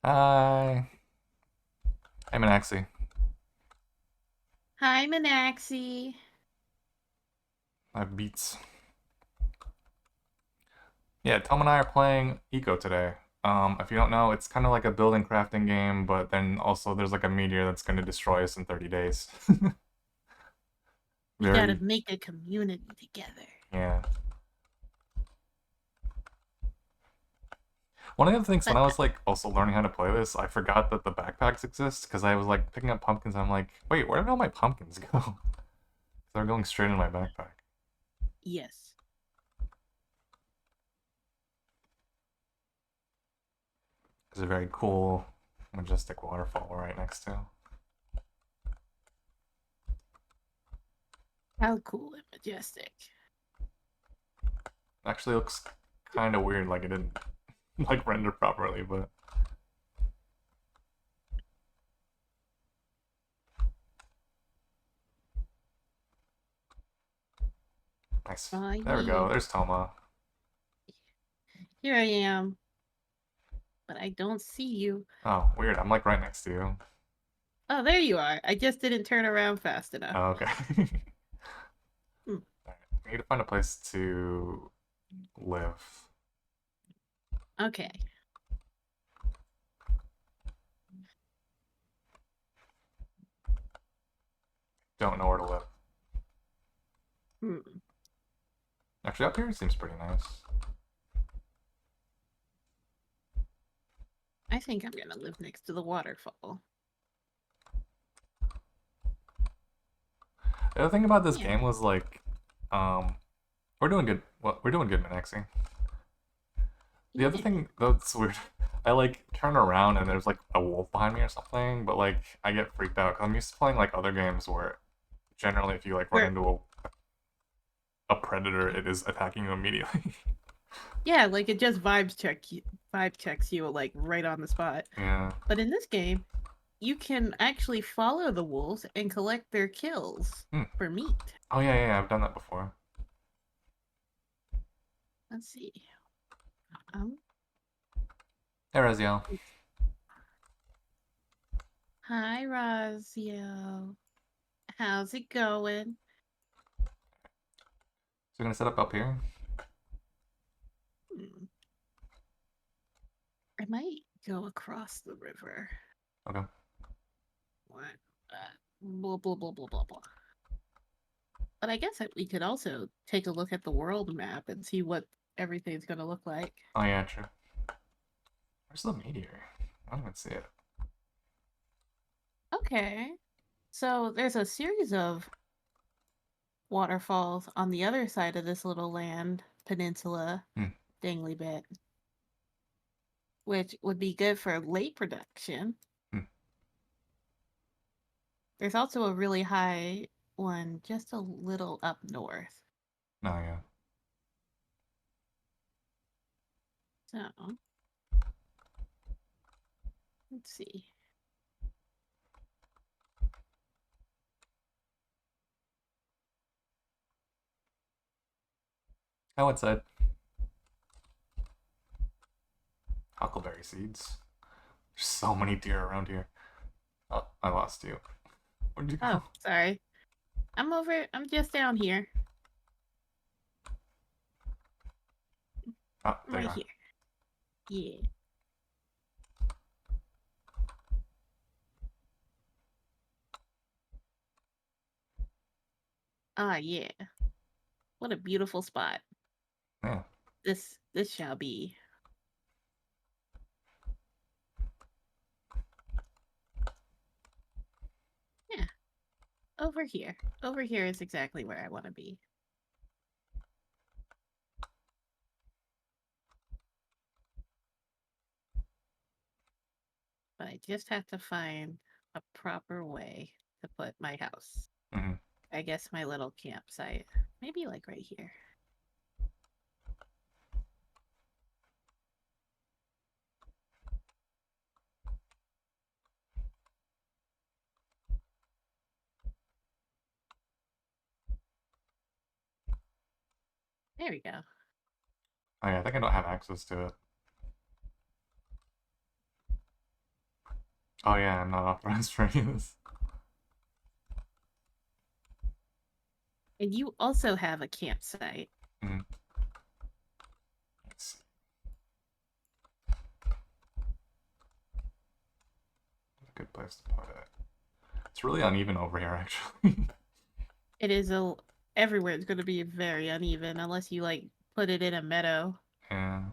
Hi. I'm Minaxi. Hi, Manaxi. I have beats. Yeah, Tom and I are playing Eco today. If you don't know, it's kind of like a building crafting game, but then also there's like a meteor that's going to destroy us in 30 days. We gotta Very, make a community together. yeah. One of the things when But I was like also learning how to play this, I forgot that the backpacks exist because I was like picking up pumpkins. I'm like, wait, where did all my pumpkins go? They're going straight in my backpack. yes. There's a very cool, majestic waterfall right next to. How cool and majestic. Actually looks kind of weird, like it didn't like render properly, but nice. Oh, There we go. yeah. There's Toma. Here I am, but I don't see you. Oh, weird. I'm like right next to you. Oh, there you are. I just didn't turn around fast enough. Oh, okay. Hmm. We need to find a place to live. Okay. Don't know where to live. Hmm. Actually, up here seems pretty nice. I think I'm gonna live next to the waterfall. The other thing about this Yeah. game was like, um, we're doing good. Well, we're doing good, Maxie. The other Yeah. thing that's weird, I like turn around and there's like a wolf behind me or something, but like I get freaked out because I'm used to playing like other games where generally if you like run Where? into a predator, it is attacking you immediately. Yeah, like it just vibe checks you like right on the spot. Yeah. But in this game, you can actually follow the wolves and collect their kills Hmm. for meat. Oh yeah, I've done that before. Let's see. Um, Hey, Raziel. Hi, Razio. How's it going? So we're gonna set up here. Hmm, I might go across the river. Okay. What? Blah, blah, blah, blah, blah, blah. But I guess that we could also take a look at the world map and see what everything's going to look like. Oh yeah, true. Where's the meteor? I don't even see it. Okay. So there's a series of waterfalls on the other side of this little land peninsula, Hmm. dingly bit, which would be good for late production. Hmm. There's also a really high one just a little up north. No, yeah. So, let's see. Oh, what's that? Huckleberry seeds. There's so many deer around here. Oh, I lost you. Where'd you Oh, go? sorry. I'm just down here. Oh, I'm there you right are. here. Yeah. Ah, yeah. What a beautiful spot. Yeah. This shall be. Yeah, over here. Over here is exactly where I want to be. But I just have to find a proper way to put my house. Mm-hmm. I guess my little campsite. Maybe like right here. There we go. Oh yeah, I think I don't have access to it. Oh yeah, I'm not authorized for any of this. And you also have a campsite. Mm. Let's see. That's a good place to put it. It's really uneven over here, actually. It is a everywhere. It's going to be very uneven unless you like put it in a meadow. And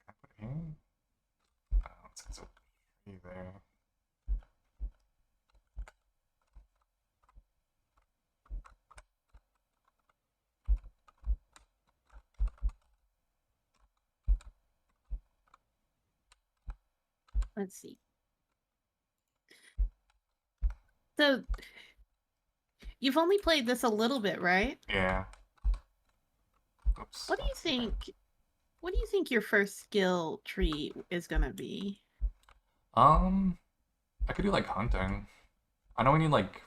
I put it here. It's a tree there. Let's see. So you've only played this a little bit, right? Yeah. Oops. What do you think? What do you think your first skill tree is gonna be? Um, I could do like hunting. I know we need like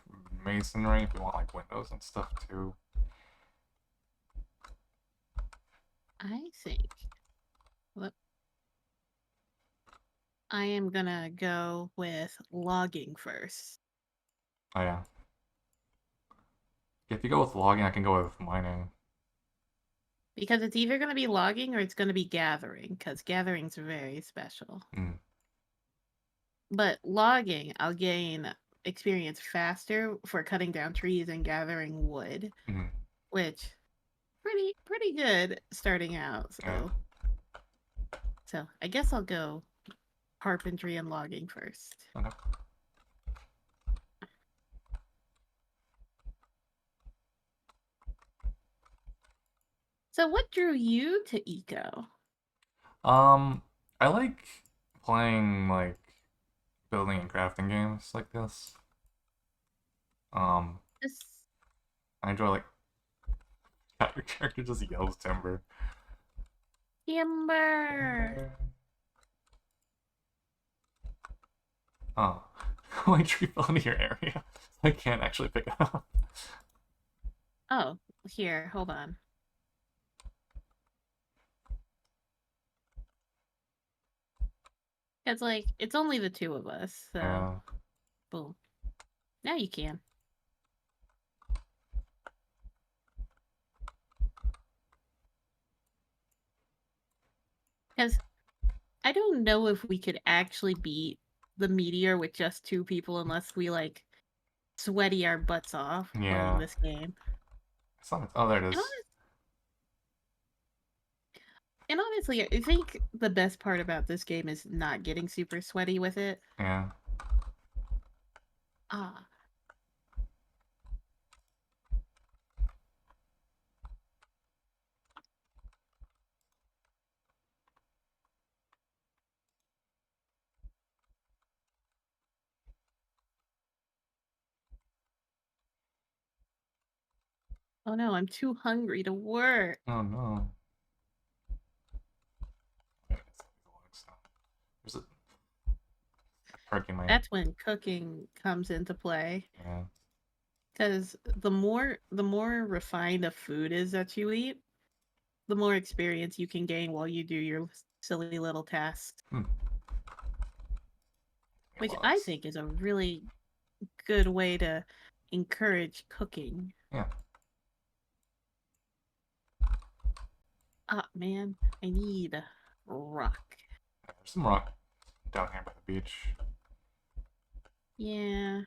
masonry if we want like windows and stuff too. I think. Look, I am gonna go with logging first Oh yeah. If you go with logging, I can go with mining. because it's either gonna be logging or it's gonna be gathering because gathering's very special. Mm. But logging, I'll gain experience faster for cutting down trees and gathering wood, Mm. which pretty good starting out. Yeah. So I guess I'll go carpentry and logging first. Okay. So what drew you to eco? Um, I like playing like building and crafting games like this. Um, This I enjoy like your character just yells timber. timber. Timber. Oh, my tree fell into your area. I can't actually pick it up. Oh, here, hold on. It's like it's only the two of us, so Yeah. boom. Now you can. Because I don't know if we could actually beat the meteor with just two people unless we like sweaty our butts off playing Yeah. this game. It's not, oh, there it And, is. honestly, I think the best part about this game is not getting super sweaty with it. Yeah. Ah, oh no, I'm too hungry to work. Oh no. Wait, there's a perky my That's when cooking comes into play. yeah. Because the more refined a food is that you eat, the more experience you can gain while you do your silly little tasks, Hmm. which I Logs. think is a really good way to encourage cooking. Yeah. Ah, man, I need rock. There's some rock down here by the beach. Yeah.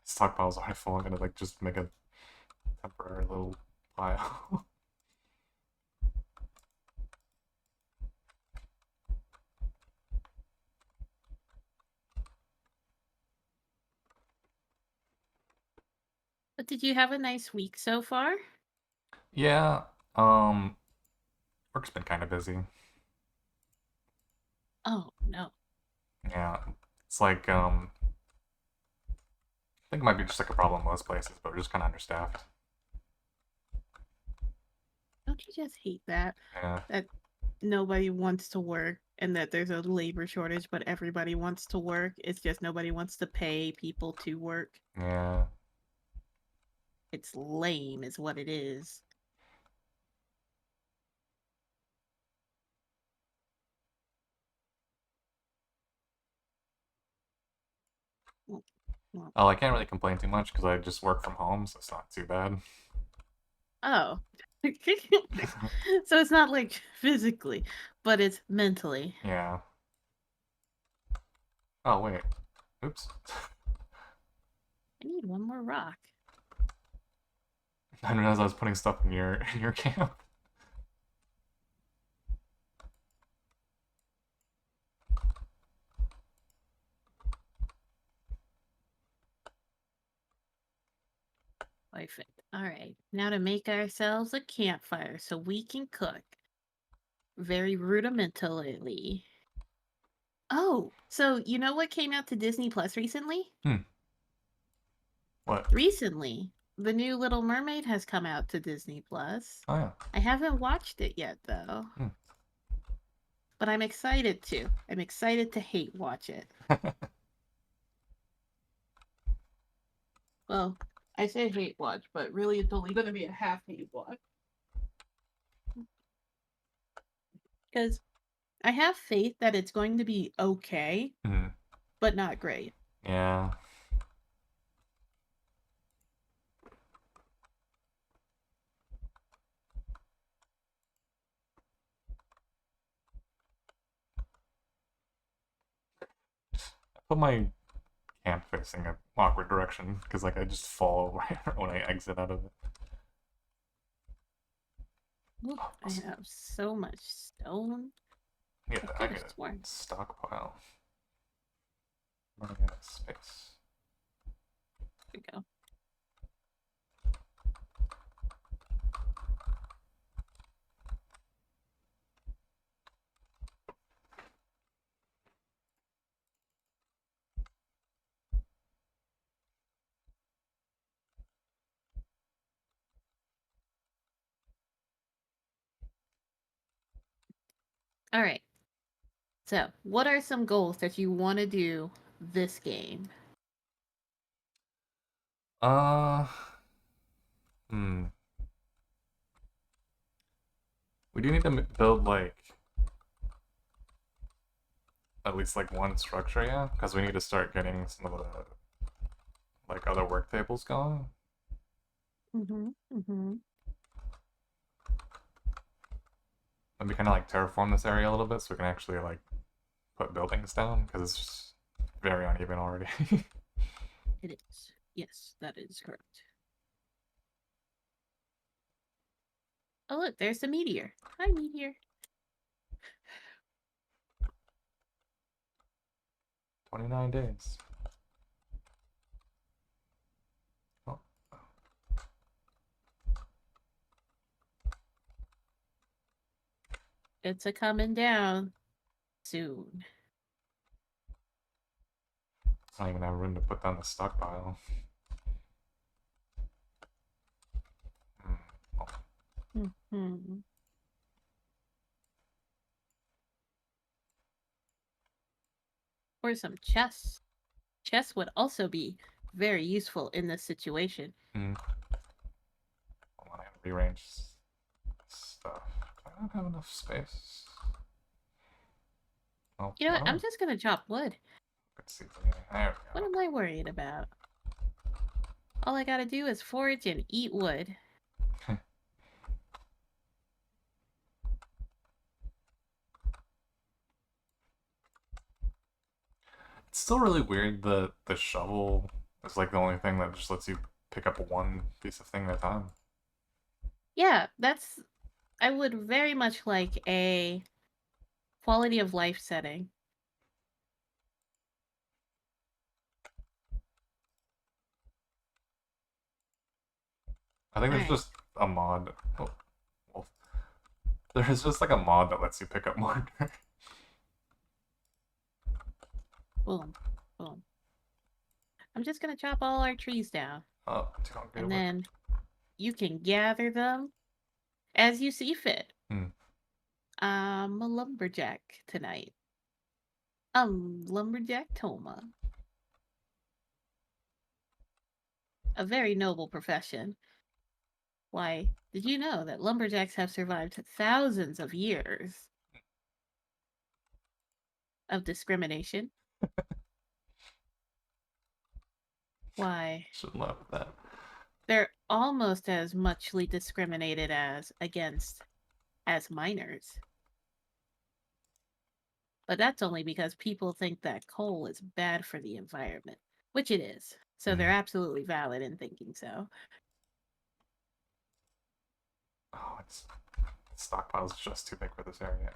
Stockpile's already full. I'm gonna like just make a temporary little pile. But did you have a nice week so far? Yeah. Um, work's been kind of busy. Oh, no. Yeah. It's like I think it might be just like a problem in most places, but we're just kind of understaffed. Don't you just hate that? Yeah. That nobody wants to work and that there's a labor shortage, but everybody wants to work. It's just nobody wants to pay people to work. Yeah. It's lame, is what it is. Well, well, Oh, I can't really complain too much because I just work from home, so it's not too bad. oh. So it's not like physically, but it's mentally. Yeah. Oh, wait. Oops. I need one more rock. I didn't realize I was putting stuff in your camp. Perfect. All right. Now to make ourselves a campfire so we can cook. Very rudimentarily. Oh, so you know what came out to Disney Plus recently? Hmm. What? Recently, the new Little Mermaid has come out to Disney Plus. Oh, yeah. I haven't watched it yet though, Hmm. but I'm excited to. I'm excited to hate watch it. Well, I say hate watch, but really it's only going to be a half hate watch because I have faith that it's going to be okay, Hmm. but not great. Yeah. I put my camp facing an awkward direction because like I just fall right when I exit out of it. Look, Oh, I have so much stone. I I could have get a sworn. stockpile. Running out of space. There we go. All right. So, what are some goals that you want to do this game? Uh, hmm. We do need to build like at least like one structure, yeah, because we need to start getting some of the like other work tables going. Mm-hmm. Mm-hmm. Maybe kind of like terraform this area a little bit so we can actually like put buildings down because it's just very uneven already. It is. Yes, that is correct. Oh, look, there's the meteor. Hi, meteor. 29 days. Oh, It's a coming down soon. I don't even have room to put down the stockpile. Hmm. Oh, Mm-hmm. Or some chests. Chests would also be very useful in this situation. hmm. Hold on, I gotta rearrange stuff. I don't have enough space. Oh, You know what? I'm oh. just gonna chop wood. Let's see. There What we am I worried about? All I gotta do is forage and eat wood. go. It's still really weird that the shovel is like the only thing that just lets you pick up one piece of thing at a time. Yeah, that's. I would very much like a quality of life setting. I think All there's right. just a mod. Oh, well, there's just like a mod that lets you pick up more. Boom. Boom. I'm just gonna chop all our trees down. Oh, too hungry to And work. then you can gather them as you see fit. Hmm. I'm a lumberjack tonight. Lumberjack Toma. A very noble profession. Why, did you know that lumberjacks have survived thousands of years of discrimination? Why, Should love that. they're almost as muchly discriminated as against as miners. But that's only because people think that coal is bad for the environment, which it is. So they're Mm. absolutely valid in thinking so. Oh, it's stockpile's just too big for this area.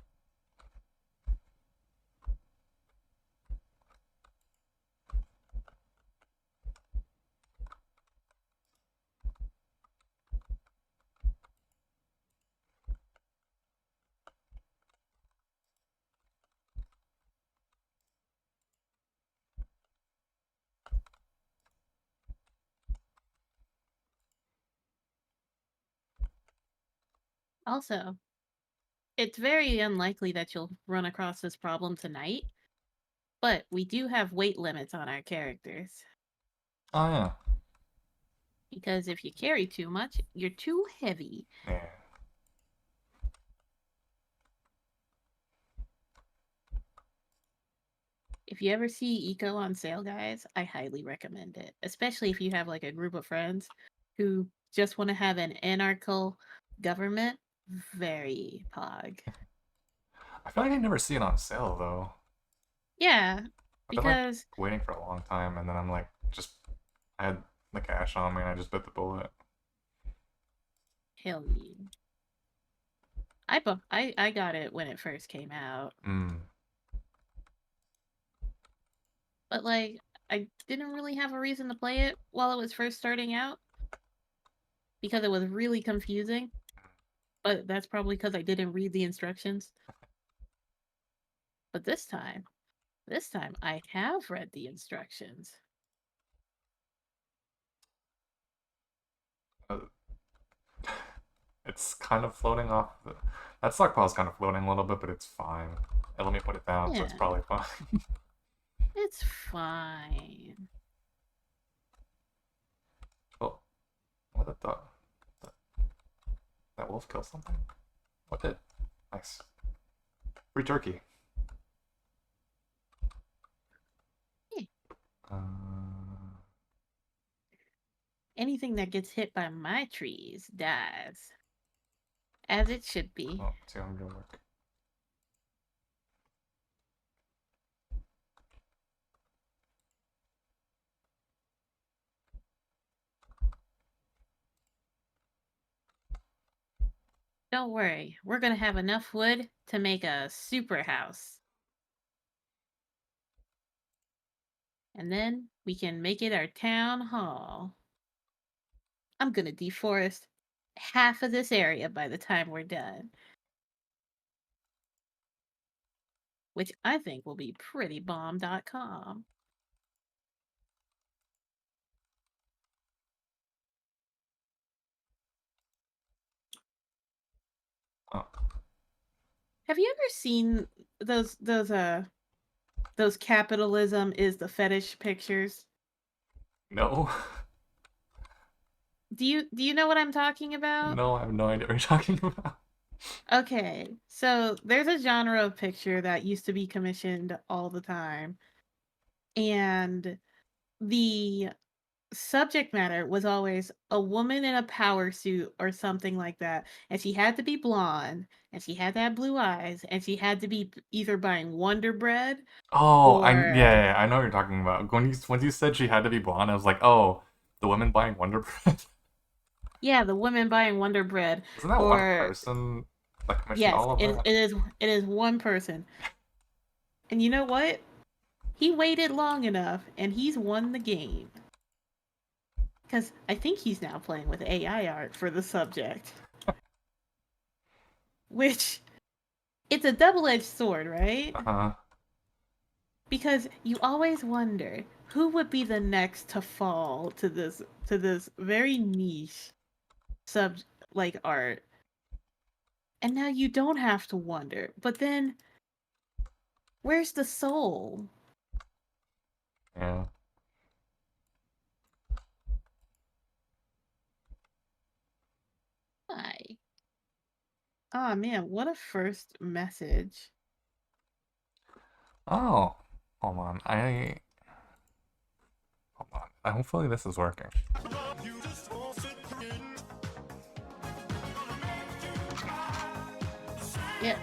Also, it's very unlikely that you'll run across this problem tonight, but we do have weight limits on our characters. Oh yeah, Because if you carry too much, you're too heavy. yeah. If you ever see Eco on sale, guys, I highly recommend it. Especially if you have like a group of friends who just want to have an anarchical government. Very pog. I feel like I never see it on sale though. Yeah, I've been like because waiting for a long time, and then I'm like, just I had the cash on me, and I just bit the bullet. hell yeah. I got it when it first came out. Mm. But like I didn't really have a reason to play it while it was first starting out because it was really confusing. But that's probably because I didn't read the instructions. But this time I have read the instructions. Uh, it's kind of floating off. That stockpile's kind of floating a little bit, but it's fine. And let me put it down, so it's Yeah, probably fine. it's fine. Oh, what did that wolf kill something? What did? Nice. Free turkey. Yeah. Uh, Anything that gets hit by my trees dies. As it should be. oh, 200 work. Don't worry, we're gonna have enough wood to make a super house. And then we can make it our town hall. I'm gonna deforest half of this area by the time we're done, which I think will be pretty bomb.com. Oh, Have you ever seen those capitalism is the fetish pictures? no. Do you know what I'm talking about? No, I have no idea what you're talking about. Okay, so there's a genre of picture that used to be commissioned all the time, and the subject matter was always a woman in a power suit or something like that, and she had to be blonde, and she had to have blue eyes, and she had to be either buying Wonder Bread Oh, yeah, or yeah, yeah, I know what you're talking about. When you said she had to be blonde, I was like, oh, the women buying Wonder Bread. yeah, the women buying Wonder Bread, Wasn't that one or person that commissioned yes, all of that? it is one person. And you know what? He waited long enough and he's won the game. Because I think he's now playing with AI art for the subject. Which, it's a double edged sword, right? Uh-huh. Because you always wonder who would be the next to fall to this very niche sub like art. And now you don't have to wonder. But then, where's the soul? Yeah. Why? Oh man, what a first message. Oh, hold on. Hold on. Hopefully this is working. Yep,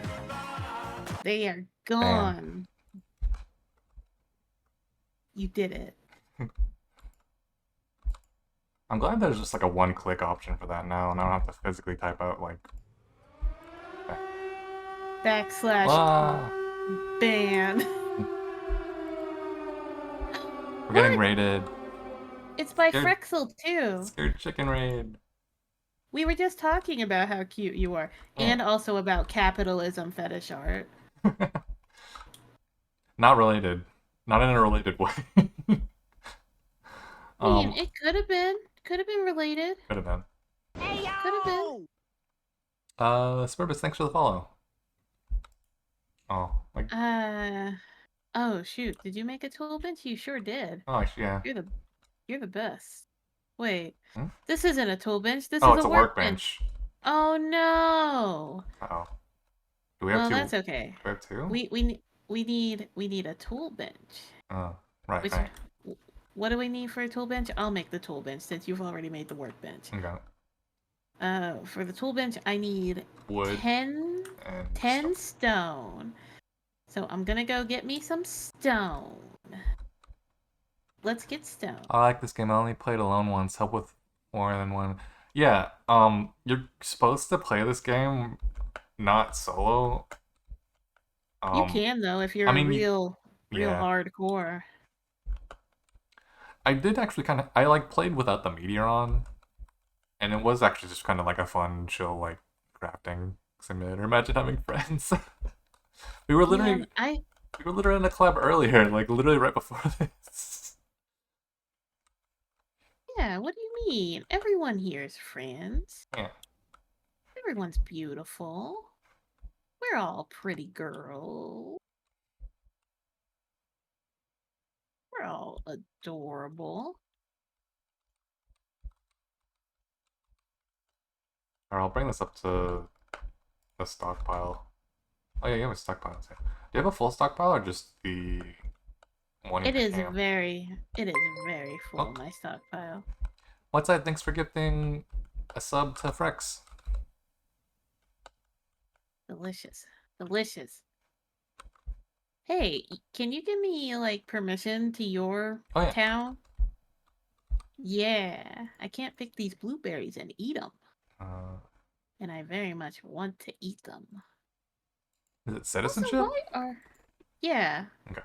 they are Bam. gone. You did it. I'm glad there's just like a one-click option for that now, and I don't have to physically type out like. Backslash Ah, ban. we're getting What? raided. It's by Scared, Frexel too. scared chicken raid. We were just talking about how cute you are, Yeah. and also about capitalism fetish art. Not related. Not in a related way. I mean, it could have been. Could have been related. Could have been. Could have been. Spurbus, thanks for the follow. Oh, like, Oh shoot, did you make a tool bench? You sure did. oh, actually, yeah. You're the you're the best. Wait. Hmm? This isn't a tool bench, this Oh, is it's a a workbench. workbench. Oh no. Uh-oh. Do we have Well, two? that's okay. Do we have two? We need a tool bench. Oh, right, Which right. what do we need for a tool bench? I'll make the tool bench since you've already made the workbench. Okay. For the tool bench, I need Wood 10, and 10 stuff. stone. So I'm gonna go get me some stone. Let's get stone. I like this game. I only played alone once. Help with more than one. Yeah, you're supposed to play this game not solo. You Um, can though if I you're a mean, real yeah. hardcore. I did actually kind of. I like played without the meteor on, and it was actually just kind of like a fun, chill, like crafting simulator. Imagine having friends. we were Yeah, literally we were literally in a club earlier, like literally right before this. yeah, what do you mean? Everyone here is friends. Yeah. Everyone's beautiful. We're all pretty girls. We're all adorable. Alright, I'll bring this up to the stockpile. Oh yeah, you have a stockpile too. Do you have a full stockpile or just the one in It your is camp? very Oh, full, my stockpile. what's that? Thanks for gifting a sub to Frex. Delicious. Delicious. Hey, can you give me like permission to your Oh yeah. town? Yeah, I can't pick these blueberries and eat them, Uh, and I very much want to eat them. is it Also, citizenship? why are... Yeah, Okay.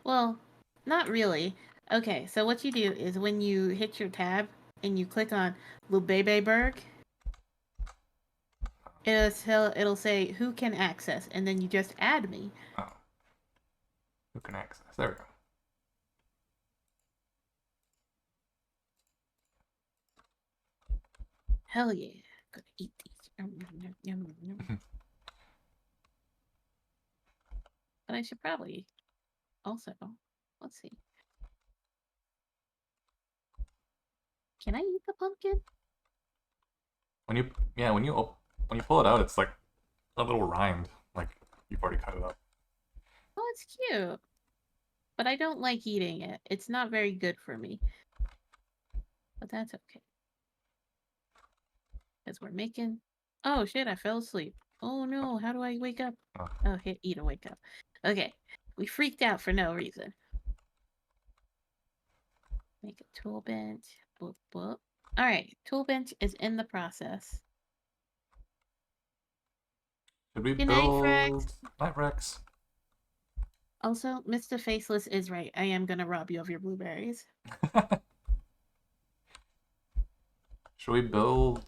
well, not really. Okay, so what you do is when you hit your tab and you click on Lubebeberg, it'll say who can access, and then you just add me. Oh, who can access? There we go. Hell yeah, gonna eat these. Yum, yum, yum, yum. But I should probably also, let's see. Can I eat the pumpkin? When you yeah when you pull it out, it's like a little rind, like you've already cut it up. Oh, it's cute. But I don't like eating it. It's not very good for me. But that's okay. Because we're making... Oh shit, I fell asleep. Oh no, how do I wake up? Oh, Oh, hit E to wake up. Okay, we freaked out for no reason. Make a tool bench. Boop, boop. Alright, tool bench is in the process. should we Good night, Frex. build Night Rex? Also, Mr. Faceless is right. I am gonna rob you of your blueberries. Should we build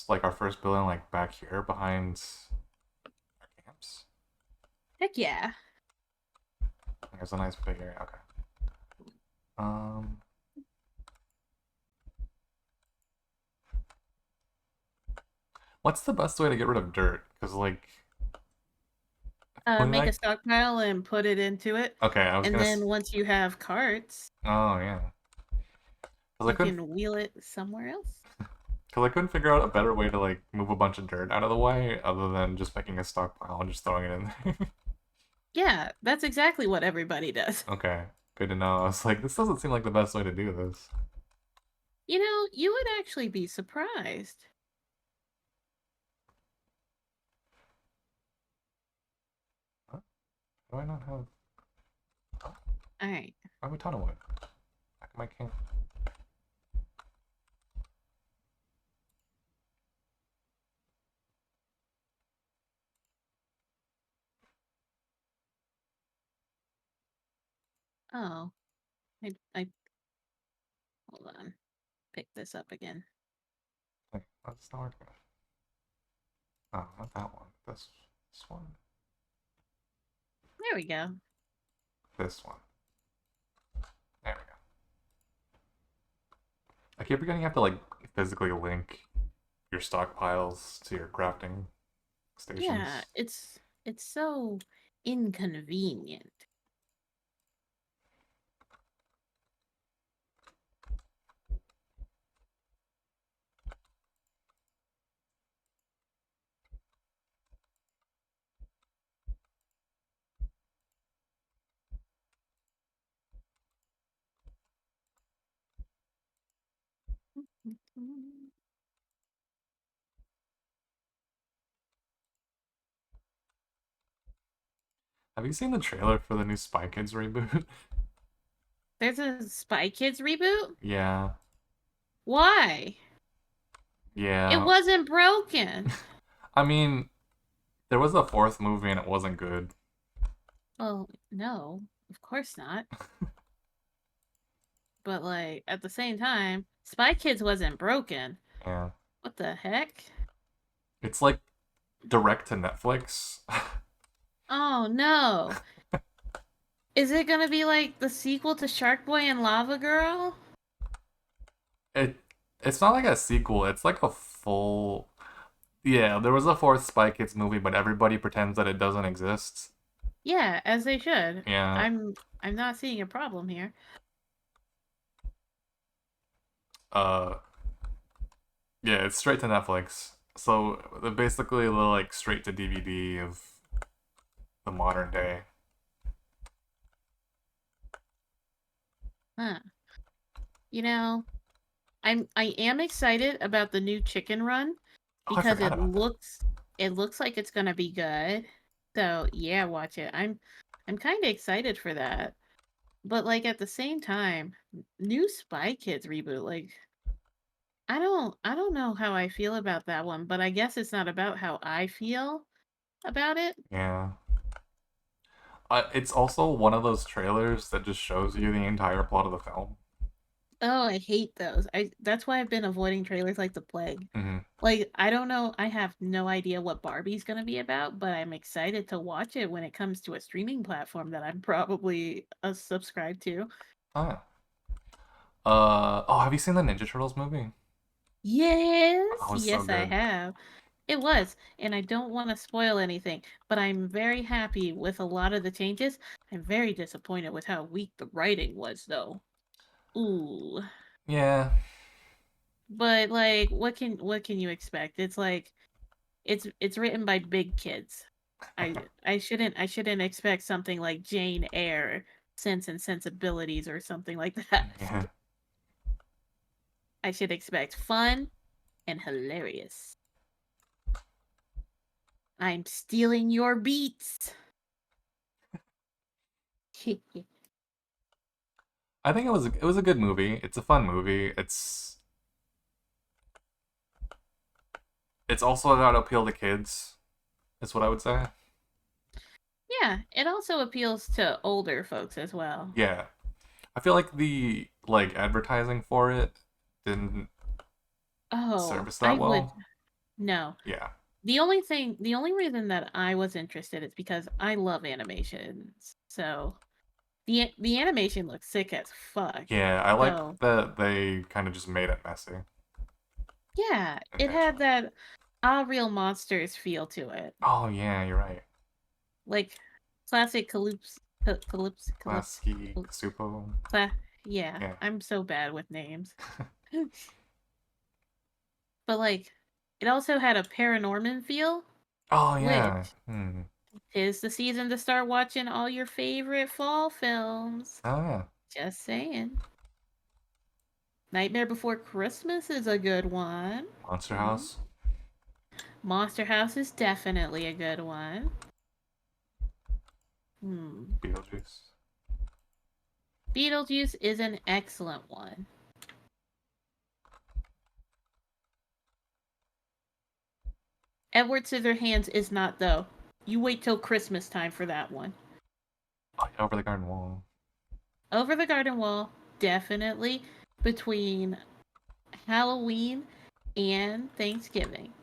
like our first building like back here behind our camps? Heck yeah. There's a nice big area. Okay. Um, what's the best way to get rid of dirt? Because like, Make a like, stockpile and put it into it, okay, I was and gonna. then once you have carts, Oh yeah, because I you couldn't. can wheel it somewhere else. Because I couldn't figure out a better way to like move a bunch of dirt out of the way other than just making a stockpile and just throwing it in there. Yeah, that's exactly what everybody does. Okay, good to know. I was like, this doesn't seem like the best way to do this. You know, you would actually be surprised. What? Do I not have? All right. I have a ton of wood. How come I can't? Oh, I hold on. Pick this up again. Wait, that's not working. Oh, not that one. This one. There we go. This one. There we go. I keep forgetting you have to like physically link your stockpiles to your crafting Yeah, stations. it's so inconvenient. Have you seen the trailer for the new Spy Kids reboot? There's a Spy Kids reboot? Yeah, Why? It yeah. wasn't broken. I mean, there was a fourth movie and it wasn't good. Well, no, of course not. But like at the same time, Spy Kids wasn't broken. Yeah, What the heck? it's like direct to Netflix. Oh no. Is it gonna be like the sequel to Shark Boy and Lava Girl? it it's not like a sequel. It's like a full. Yeah, there was a fourth Spy Kids movie, but everybody pretends that it doesn't exist. Yeah, as they should. Yeah. I'm not seeing a problem here. Uh. Yeah, it's straight to Netflix. So they're basically the like straight to DVD of the modern day. Huh. You know, I am excited about the new Chicken Run Oh, I because forgot about that. it looks like it's gonna be good. So yeah, watch it. I'm kind of excited for that. But like at the same time, new Spy Kids reboot, like I don't know how I feel about that one, but I guess it's not about how I feel about it. Yeah. It's also one of those trailers that just shows you the entire plot of the film. Oh, I hate those. I That's why I've been avoiding trailers like the plague. Hmm. Like, I don't know, I have no idea what Barbie's gonna be about, but I'm excited to watch it when it comes to a streaming platform that I'm probably subscribed to. Oh. Oh, have you seen the Ninja Turtles movie? Yes, Oh, it's so yes, I good. have. It was, and I don't want to spoil anything, but I'm very happy with a lot of the changes. I'm very disappointed with how weak the writing was, though. Ooh. Yeah. But like what can you expect? It's like it's written by big kids. I shouldn't expect something like Jane Eyre, Sense and Sensibilities or something like that. Yeah. I should expect fun and hilarious. I'm stealing your beats. I think it was a good movie. It's a fun movie. It's also got to appeal to kids. Is what I would say. Yeah, it also appeals to older folks as well. Yeah. I feel like the like advertising for it didn't Oh, service I that would well. no. Yeah. The only reason that I was interested is because I love animations. So the animation looks sick as fuck. Yeah, I like So that they kind of just made it messy yeah, it had intentionally. that Real Monsters feel to it. Oh yeah, you're right. Like classic Calypso. Lasky Kasupo. Yeah, Yeah. I'm so bad with names. But like, it also had a Paranorman feel, Oh yeah. which is the season to start watching all your favorite fall films. Oh yeah. Just saying. Nightmare Before Christmas is a good one. Monster Mm. House. Monster House is definitely a good one. Beetlejuice. Beetlejuice is an excellent one. Edward Scissorhands is not, though. You wait till Christmas time for that one. Oh, yeah, Over the Garden Wall. Over the Garden Wall, definitely between Halloween and Thanksgiving.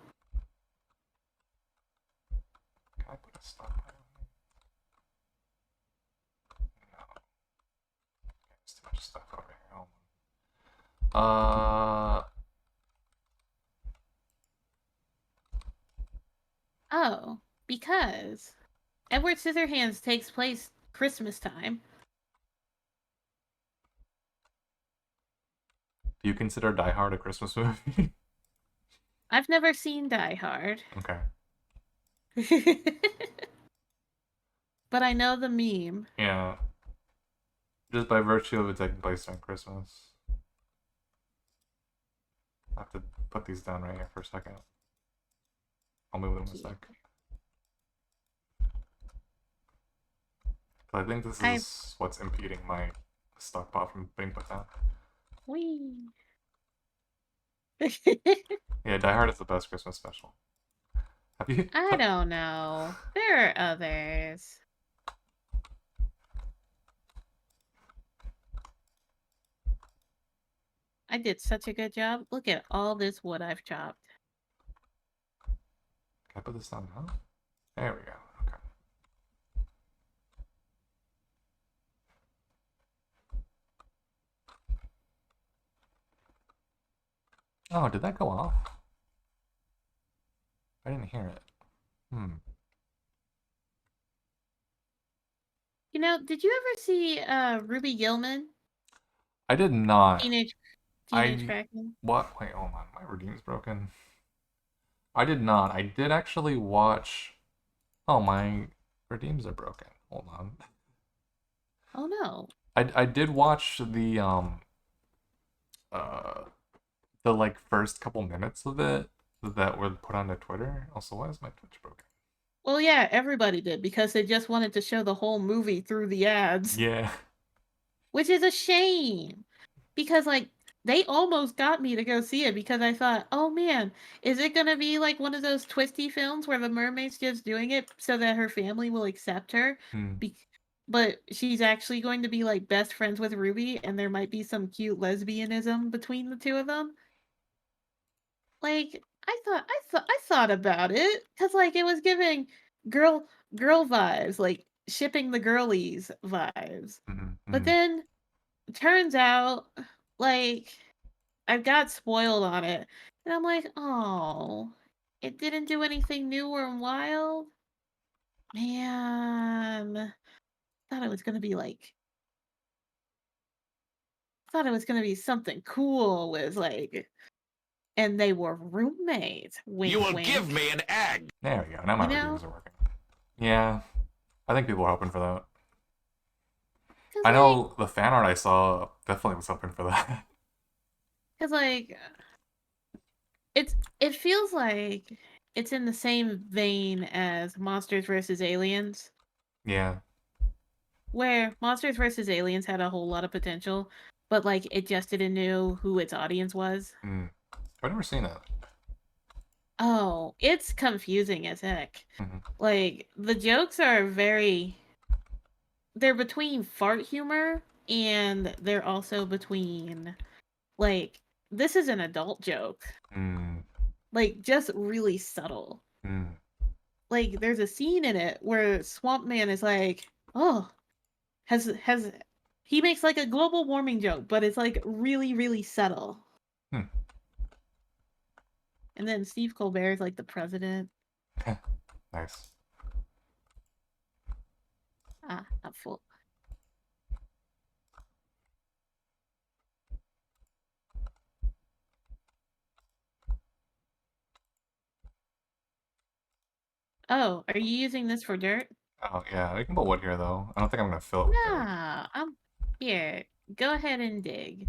Can I put a stop by on here? No. There's too much stuff over here. Hold on. Oh, because Edward Scissorhands takes place Christmas time. Do you consider Die Hard a Christmas movie? I've never seen Die Hard. Okay. But I know the meme. Yeah. Just by virtue of it taking place on Christmas. I have to put these down right here for a second. I'll move them in a sec. I think this is what's impeding my stockpile from being put down. Wee. Yeah, Die Hard is the best Christmas special. Have you? I don't know. There are others. I did such a good job. Look at all this wood I've chopped. Can I put this down now? There we go. Okay. Oh, did that go off? I didn't hear it. You know, did you ever see Ruby Gillman? I did not. Teenage I Kraken? what? Wait, hold on. My redeem's broken. I did not. I did actually watch. Oh, my redeems are broken. Hold on. Oh no. I did watch uh the like first couple minutes of it that were put onto Twitter. Also, why is my Twitch broken? Well, yeah, everybody did because they just wanted to show the whole movie through the ads. Yeah. Which is a shame. Because like they almost got me to go see it because I thought, "Oh man, is it going to be like one of those twisty films where the mermaid's just doing it so that her family will accept her?" Be- but she's actually going to be like best friends with Ruby and there might be some cute lesbianism between the two of them. Like I thought about it cuz like it was giving girl girl vibes, like shipping the girlies vibes. But then turns out like I got spoiled on it. And I'm like, "Oh, it didn't do anything new or wild." Man, thought it was going to be like thought it was going to be something cool with like and they were roommates. Wink, You will wink. give me an egg. There we go. Now my redeems are working. Yeah, I think people are hoping for that. I know the fan art I saw definitely was hoping for that. Because like it feels like it's in the same vein as Monsters vs. Aliens. Yeah. Where Monsters vs. Aliens had a whole lot of potential, but like it just didn't know who its audience was. I've never seen it. Oh, it's confusing as heck. Like the jokes are they're between fart humor and they're also between like this is an adult joke. Like just really subtle. Like there's a scene in it where Swamp Man is like, "Oh, has he makes like a global warming joke, but it's like really really subtle." And And then Steve Colbert is like the president. Nice. Ah, I'm full. Oh, are you using this for dirt? Oh yeah, we can put wood here though. I don't think I'm gonna fill it with dirt. No, I'm here. Go ahead and dig.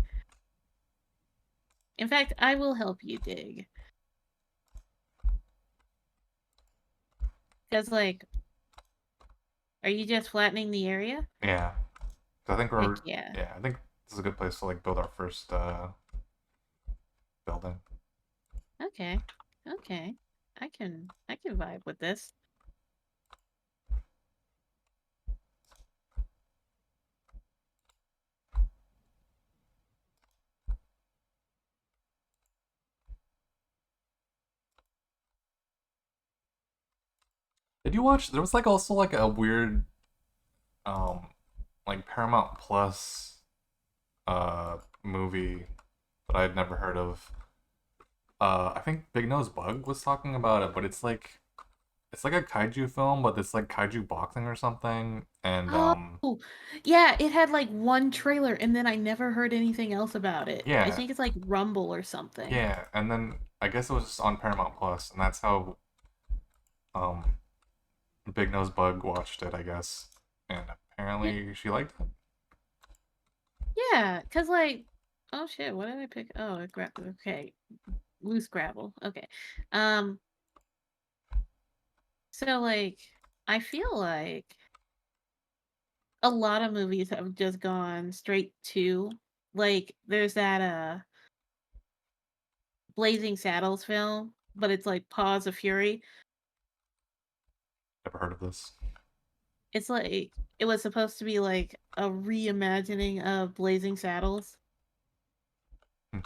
In fact, I will help you dig. Because, like, are you just flattening the area? Yeah. So I think Heck we're yeah. yeah, I think this is a good place to like build our first building. Okay. Okay. I can vibe with this. Did you watch there was like also like a weird um like Paramount Plus movie that I'd never heard of. I think Big Nose Bug was talking about it, but it's like a kaiju film, but it's like kaiju boxing or something. And Oh, yeah, it had like one trailer and then I never heard anything else about it. I yeah, think it's like Rumble or something. yeah, and then I guess it was just on Paramount Plus, and that's how um Big Nose Bug watched it, I guess. And Yeah, apparently she liked it. yeah, cause like, oh shit, what did I pick? Oh, okay, loose gravel. Okay, um, so like, I feel like a lot of movies have just gone straight to like, there's that Blazing Saddles film, but it's like Paws of Fury. Never heard of this. It's like it was supposed to be like a reimagining of Blazing Saddles. Hmm.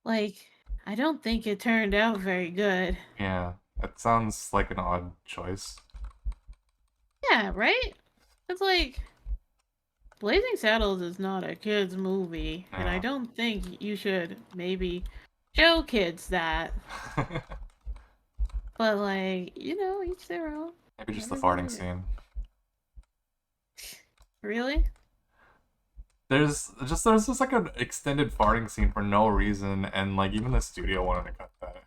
Like, I don't think it turned out very good. Yeah, that sounds like an odd choice. Yeah, right? It's like Blazing Saddles is not a kids movie, and I Yeah. don't think you should maybe show kids that. But like, each their own. Maybe just the Everybody farting scene. really? There's just like an extended farting scene for no reason, and like even the studio wanted to cut that.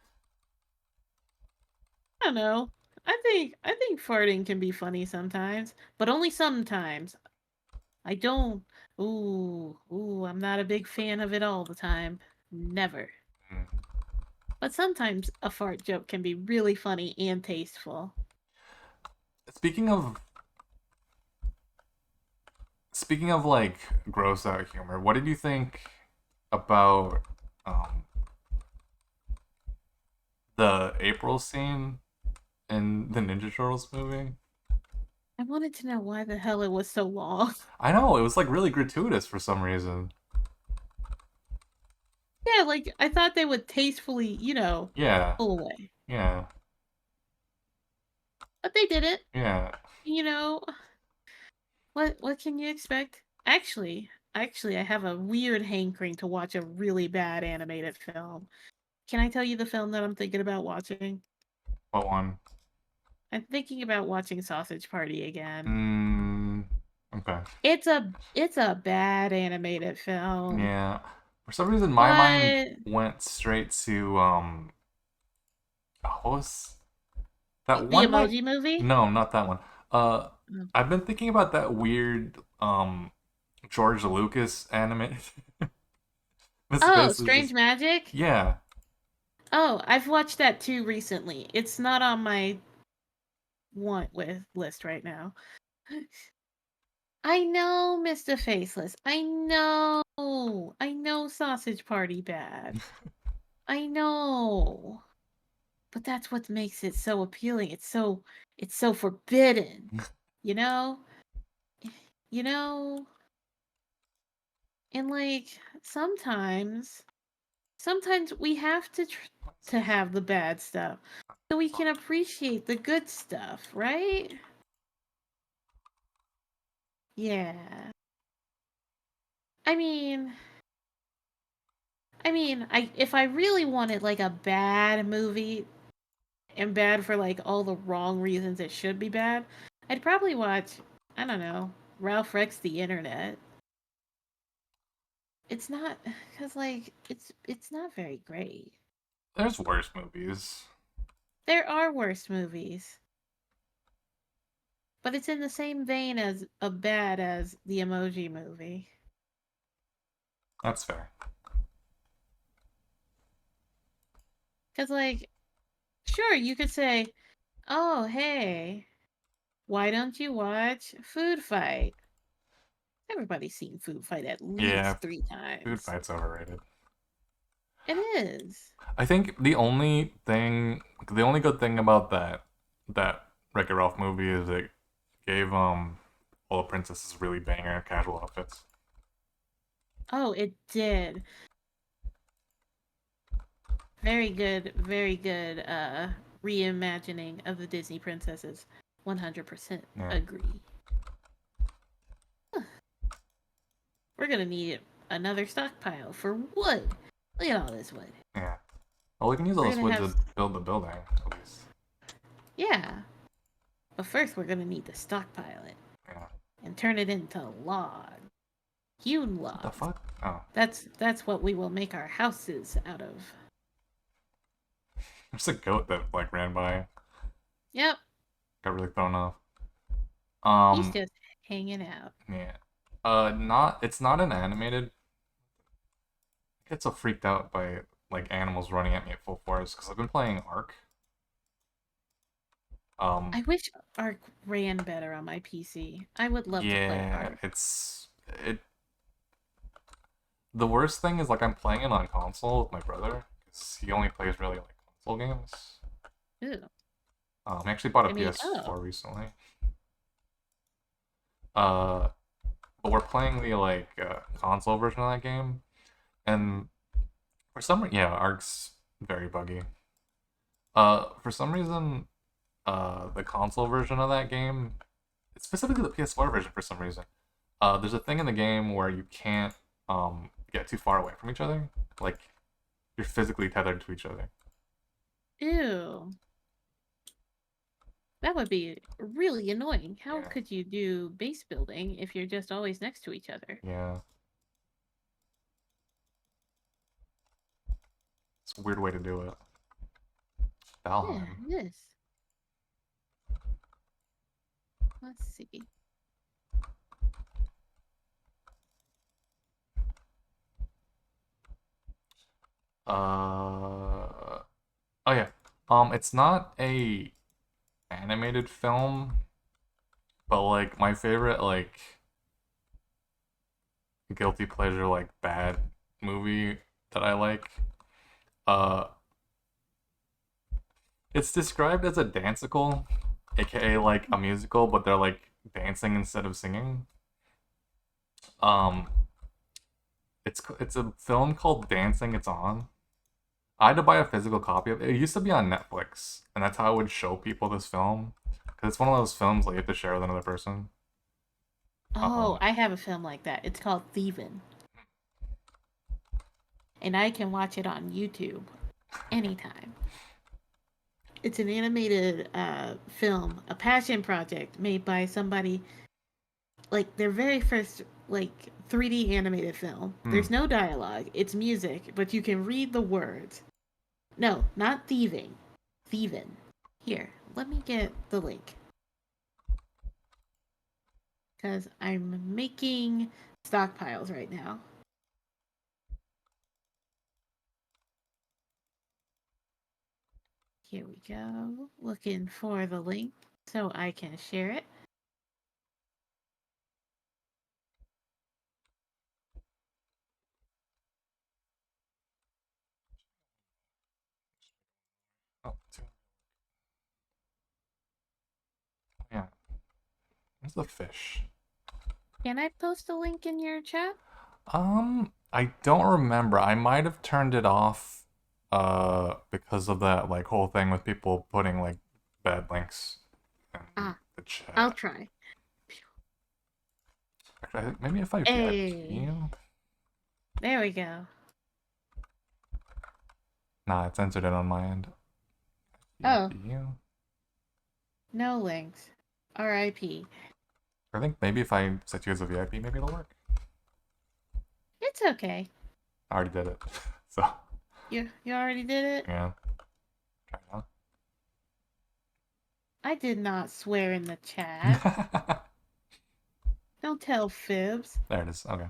I don't know. I think farting can be funny sometimes, but only sometimes. I don't. Ooh, I'm not a big fan of it all the time. Never. Mm. But sometimes a fart joke can be really funny and tasteful. Speaking of speaking of like gross out humor, what did you think about um, the April scene in the Ninja Turtles movie? I wanted to know why the hell it was so long. I know it was like really gratuitous for some reason. Yeah, like I thought they would tastefully, Yeah, pull away. yeah, But they didn't. yeah. You know, what can you expect? Actually, I have a weird hankering to watch a really bad animated film. Can I tell you the film that I'm thinking about watching? What one? I'm thinking about watching Sausage Party again. Mm, okay. It's a bad animated film, Yeah. For some reason, my mind but went straight to what was that the one that? Emoji Movie. No, not that one. Uh, Oh, I've been thinking about that weird George Lucas anime. This is oh, basically Strange just Magic. yeah. Oh, I've watched that too recently. It's not on my want with list right now. I know, Mr. Faceless. I know. I know Sausage Party bad. I know. But that's what makes it so appealing. It's so forbidden. You know? You know? And like sometimes we have to have the bad stuff so we can appreciate the good stuff, right? Yeah. I mean, I if I really wanted like a bad movie and bad for like all the wrong reasons it should be bad, I'd probably watch, I don't know, Ralph Rex the Internet. It's not cuz like it's not very great. There's worse movies. There are worse movies, but it's in the same vein as a bad as the Emoji Movie. That's fair. Cuz like sure, you could say, "Oh, hey, why don't you watch Food Fight?" Everybody's seen Food Fight at Yeah, least 3 food times. fight's overrated. It is. I think the only good thing about that Wreck-It Ralph movie is it gave all the princesses really banger casual outfits. Oh, it did. Very good reimagining of the Disney princesses. 100% Yeah, agree. We're gonna need another stockpile for wood. Look at all this wood. yeah. Well, we can use all We're this gonna wood have, to build the building at least. yeah. But first, we're gonna need to stockpile it Yeah. and turn it into log, hewn What the logs. fuck? Oh, That's what we will make our houses out of. there's a goat that like ran by. Yep, Got really thrown off. he's Um, just hanging out. yeah. Not. It's not an animated. I get so freaked out by like animals running at me at full force because I've been playing Ark. Um, I wish Ark ran better on my PC. I would love to play yeah, Ark. it. The worst thing is like I'm playing it on console with my brother because he only plays really like console games. Ew. I actually bought a I mean, oh, PS4 recently. Uh, but we're playing the like console version of that game, and for some reason, yeah, Ark's very buggy. For some reason, the console version of that game, specifically the PS4 version, for some reason, there's a thing in the game where you can't get too far away from each other. Like you're physically tethered to each other. ew. That would be really annoying. How Yeah, could you do base building if you're just always next to each other? yeah. It's a weird way to do it. Yeah, Valheim. it is. Let's see. Oh yeah. It's not a animated film, but like my favorite like guilty pleasure like bad movie that I like. Uh, it's described as a dancical, aka like a musical, but they're like dancing instead of singing. Um, it's a film called Dancing. It's on. I had to buy a physical copy of it. It used to be on Netflix, and that's how I would show people this film. Because it's one of those films that you have to share with another person. Oh, Um, I have a film like that. It's called Thievin', and I can watch it on YouTube anytime. It's an animated film, a passion project made by somebody like their very first like 3D animated film. hmm. There's no dialogue, it's music, but you can read the words. No, not thieving. Thievin'. Here, let me get the link. Because I'm making stockpiles right now. Here we go. Looking for the link so I can share it. Oh, yeah. Where's the fish? Can I post a link in your chat? I don't remember. I might have turned it off, because of that like whole thing with people putting like bad links in Ah, the I'll chat. try. Actually, I think maybe if I VIP Hey, you. there we go. Nah, it censored it on my end. Oh, VIP you. no links. R.I.P. I think maybe if I set you as a VIP, maybe it'll work. It's okay. I already did it. So, You already did it? yeah. Try I did not swear in the chat. now. Don't tell fibs. There it is. Okay.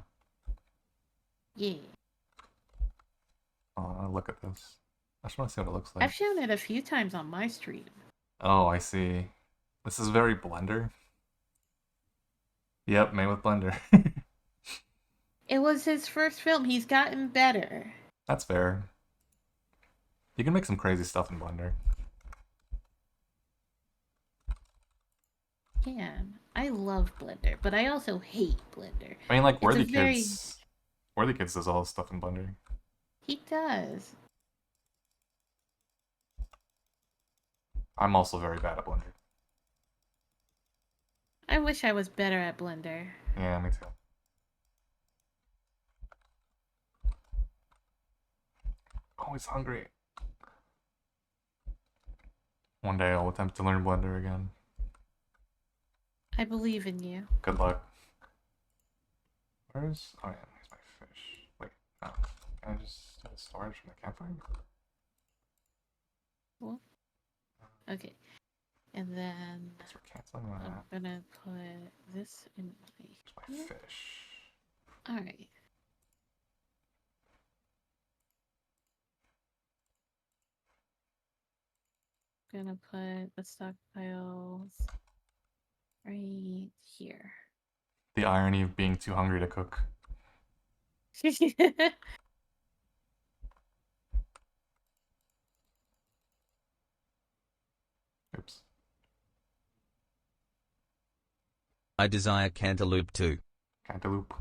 Yeah. Look at this. I just want to see what it looks like. I've shown it a few times on my stream. Oh, I see. This is very Blender. Yep, made with Blender. It was his first film. He's gotten better. That's fair. You can make some crazy stuff in Blender. Can. I love Blender, but I also hate Blender. I mean, like It's a very... Worthy Kids does all this stuff in Blender. He does. I'm also very bad at Blender. I wish I was better at Blender. Yeah, me too. Always hungry. One day I'll attempt to learn Blender again. I believe in you. Good luck. Where's... Oh yeah, here's my fish. Wait, no. Can I just do storage from the campfire? Well, okay. And then Guess we're canceling that. I'm gonna put this in Here's my fish. Alright. Gonna put the stockpiles right here. The irony of being too hungry to cook. Oops. I desire cantaloupe too. Cantaloupe.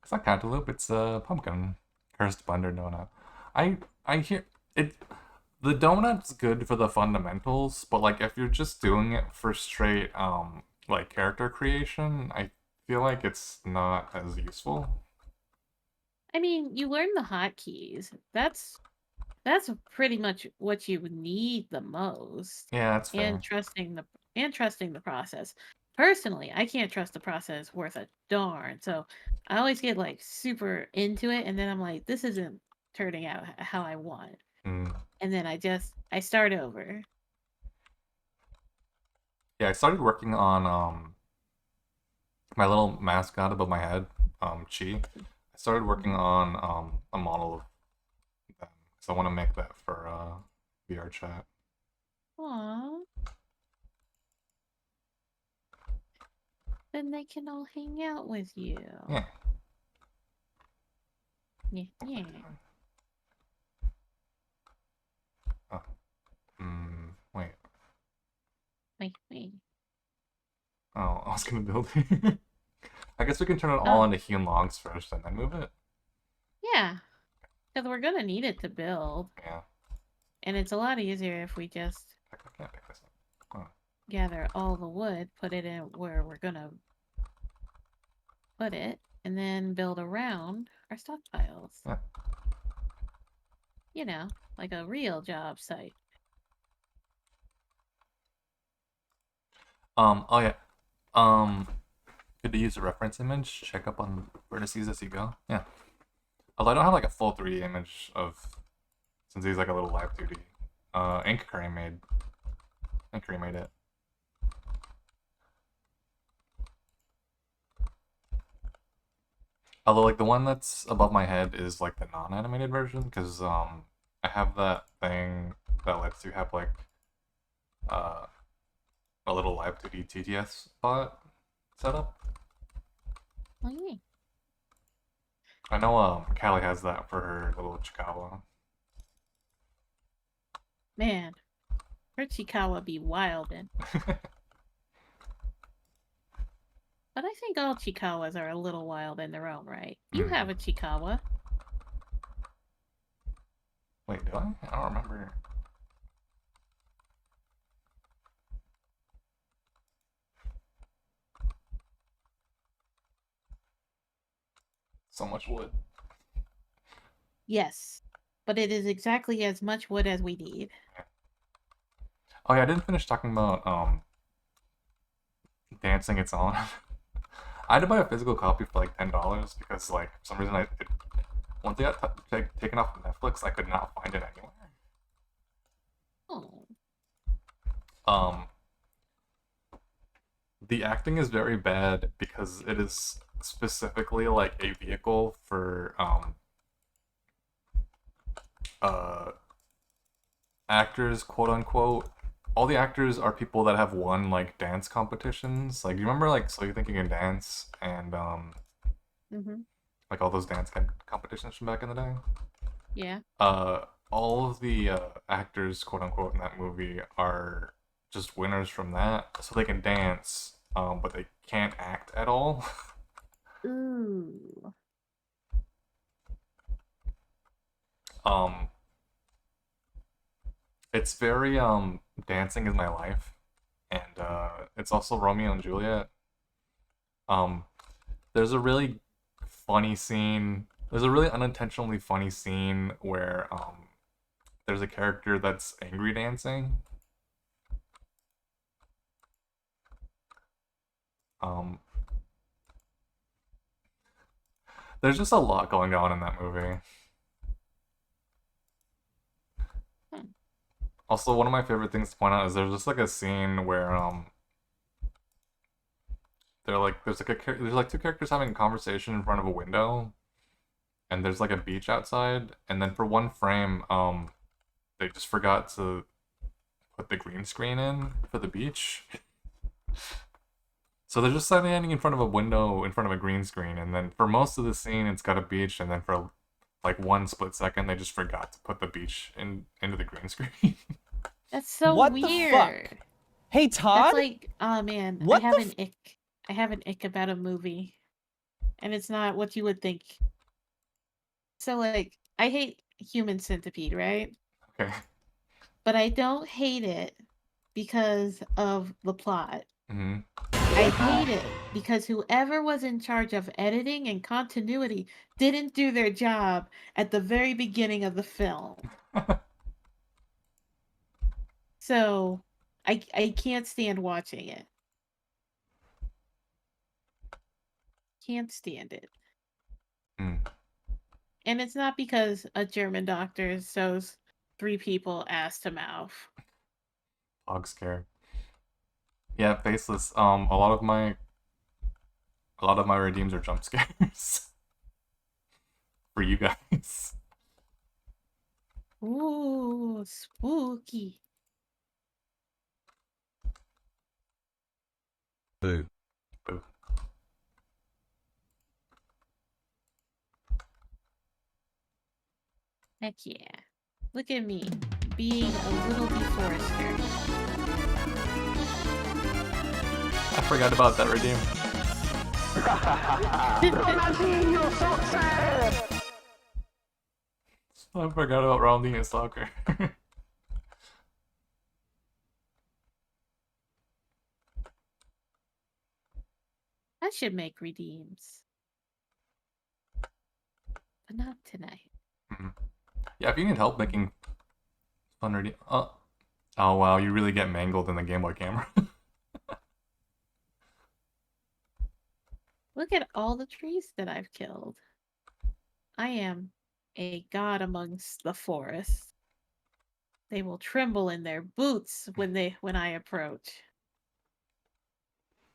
It's not cantaloupe, it's a pumpkin. Cursed Blender donut. I hear it. The donut's good for the fundamentals, but like if you're just doing it for straight like character creation, I feel like it's not as useful. I mean, you learn the hotkeys. That's pretty much what you need the most. Yeah, that's And fair. trusting the process. Personally, I can't trust the process worth a darn. So I always get like super into it, and then I'm like, this isn't turning out how I want. Mm. And then I start over. Yeah, I started working on my little mascot above my head, Chi. I started working on a model of them, so I want to make that for VR chat. Aww. Then they can all hang out with you. Yeah. Yeah. Yeah. Oh. Wait. Wait. Oh, I was gonna build. I guess we can turn it all Oh. into hewn logs first and then move it. Yeah. Because we're gonna need it to build. Yeah. And it's a lot easier if we just I can't pick this up. Oh. gather all the wood, put it in where we're gonna put it, and then build around our stockpiles. Yeah. You know, like a real job site. Oh yeah. Good to use a reference image. Check up on vertices as you go. Yeah. Although I don't have like a full 3D image of, since he's like a little live 2D. Ink Curry made it. Although like the one that's above my head is like the non-animated version, because I have that thing that lets you have like a little live 2D TTS bot set up. Oh yeah. I know Callie has that for her little Chiikawa. Man, her Chiikawa be wildin'. But I think all Chiikawas are a little wild in their own right. You have a Chiikawa. Wait, do I? I don't remember. so much wood. Yes, but it is exactly as much wood as we need. Oh yeah, I didn't finish talking about dancing its own. I had to buy a physical copy for like $10 because like for some reason once it got taken off of Netflix, I could not find it anywhere. Oh. Um, the acting is very bad because it is specifically like a vehicle for uh actors, quote unquote. All the actors are people that have won like dance competitions. Like, you remember like So You Think You Can Dance and Mm-hmm. like all those dance competitions from back in the day? Yeah. Uh, all of the actors, quote unquote, in that movie are just winners from that, so they can dance, but they can't act at all. Ooh. um, it's very dancing is my life, and it's also Romeo and Juliet. Um, there's a really funny scene. There's a really unintentionally funny scene where there's a character that's angry dancing. Um, there's just a lot going on in that movie. Hmm. Also, one of my favorite things to point out is there's just like a scene where there's like two characters having a conversation in front of a window, and there's like a beach outside, and then for one frame they just forgot to put the green screen in for the beach. So they're just standing in front of a window in front of a green screen, and then for most of the scene it's got a beach, and then for like one split second they just forgot to put the beach into the green screen. That's so What the fuck? weird. Hey, That's Todd? like, oh man, What I have the an ick. I have an ick about a movie, and it's not what you would think. So like, I hate Human Centipede, right? Okay. But I don't hate it because of the plot. Mm-hmm. I hate it because whoever was in charge of editing and continuity didn't do their job at the very beginning of the film. So I can't stand watching it. Can't stand it. Mm. And it's not because a German doctor sews 3 people ass to mouth. Dog scare. Yeah, faceless. A lot of my redeems are jump scares for you guys. Ooh, spooky. Boo. Boo. Heck yeah. Look at me, being a little deforester. I forgot about that redeem. I forgot about Ronaldinho soccer. I should make redeems. But not tonight. Yeah, if you need help making fun redeem. Oh wow, you really get mangled in the Game Boy camera. Look at all the trees that I've killed. I am a god amongst the forest. They will tremble in their boots when I approach.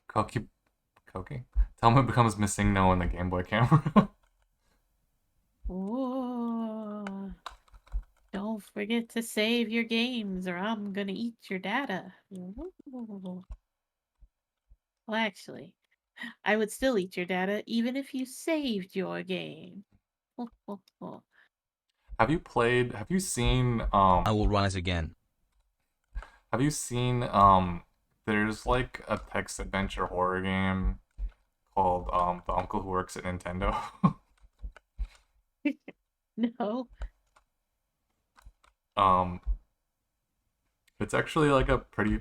Koki. Koki? Tell him it becomes missing no in the Game Boy camera. Ooh. Don't forget to save your games or I'm gonna eat your data. Ooh. Well, actually, I would still eat your data even if you saved your game. Have you seen I will rise again. have you seen there's like a text adventure horror game called The Uncle Who Works at Nintendo? No. um it's actually like a pretty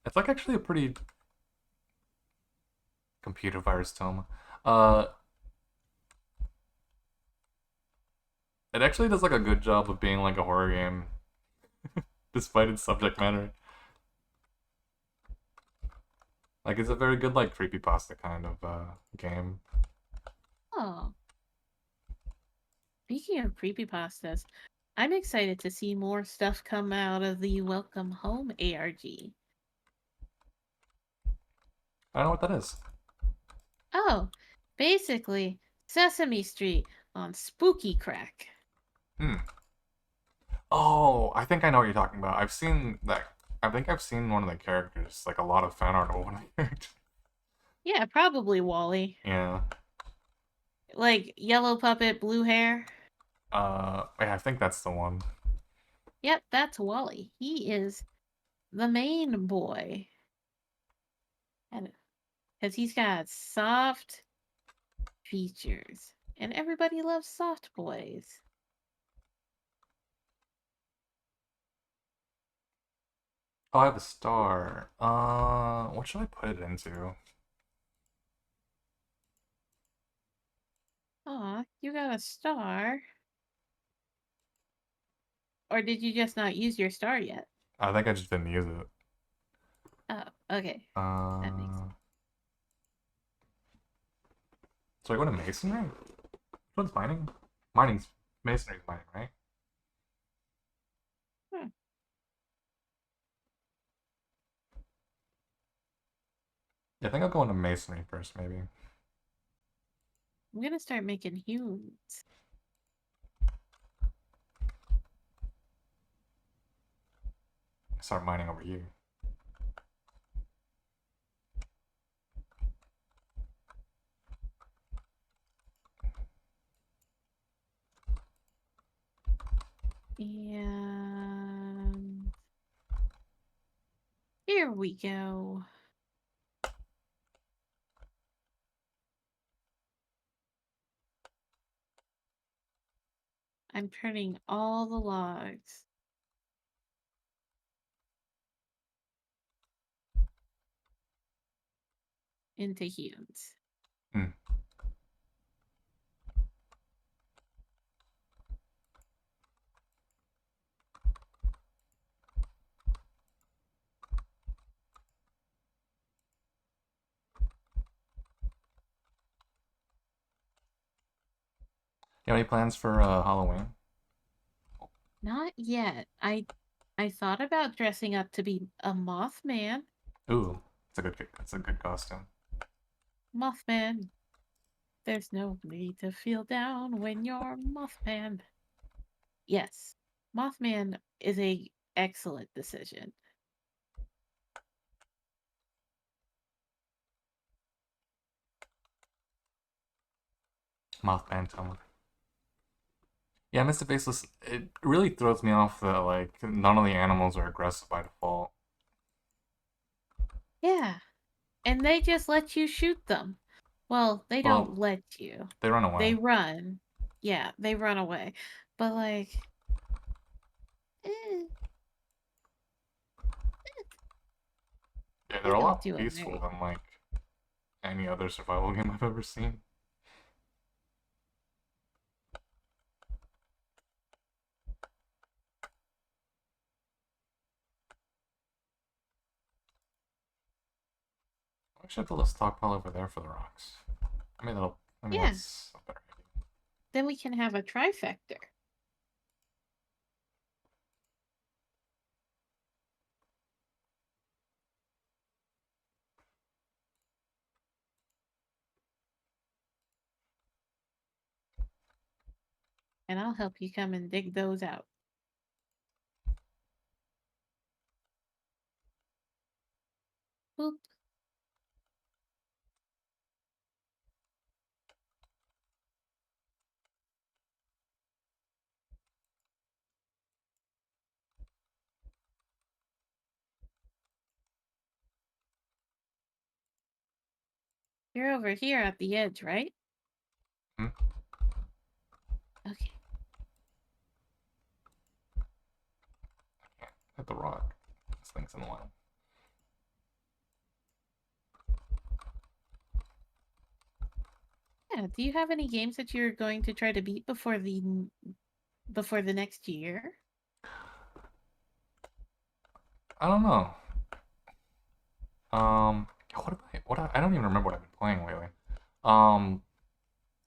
it's like actually a pretty computer virus tome. Uh It actually does like a good job of being like a horror game, despite its subject matter. Like it's a very good like creepypasta kind of game. Oh, speaking of creepypastas, I'm excited to see more stuff come out of the Welcome Home ARG. I don't know what that is. Oh, basically Sesame Street on spooky crack. Hmm. Oh, I think I know what you're talking about. I've seen that. I think I've seen one of the characters, like a lot of fan art of one of the characters. Yeah, probably Wally. Yeah. Like yellow puppet, blue hair. Yeah, I think that's the one. Yep, that's Wally. He is the main boy. And because he's got soft features. And everybody loves soft boys. Oh, I have a star. What should I put it into? Aw, you got a star. Or did you just not use your star yet? I think I just didn't use it. Oh, okay. That makes sense. Uh, so I go to masonry. Which one's mining? Mining's masonry's mining, right? Hmm. Yeah, I think I'll go into masonry first, maybe. I'm gonna start making hews. Start mining over here. And here we go. I'm turning all the logs into hews. Hmm. You have any plans for Halloween? Not yet. I thought about dressing up to be a Mothman. Ooh, it's a good costume. Mothman. There's no need to feel down when you're Mothman. Yes, Mothman is a excellent decision. Mothman Tone. Yeah, Mr. Faceless, it really throws me off that like none of the animals are aggressive by default. Yeah, and they just let you shoot them. Well, they don't Well, let you. they run They away. run. Yeah, they run away. But like, eh, Yeah, they they're a don't lot do more it peaceful very. than like any other survival game I've ever seen. I should build a stockpile over there for the rocks. I mean Yeah, that's a better idea. then we can have a trifecta. And I'll help you come and dig those out. Boop. You're over here at the edge, right? Hmm? Okay. Can't hit the rock. This thing's in the way. Yeah, do you have any games that you're going to try to beat before the before the next year? I don't know. I don't even remember what I've been playing lately. Um,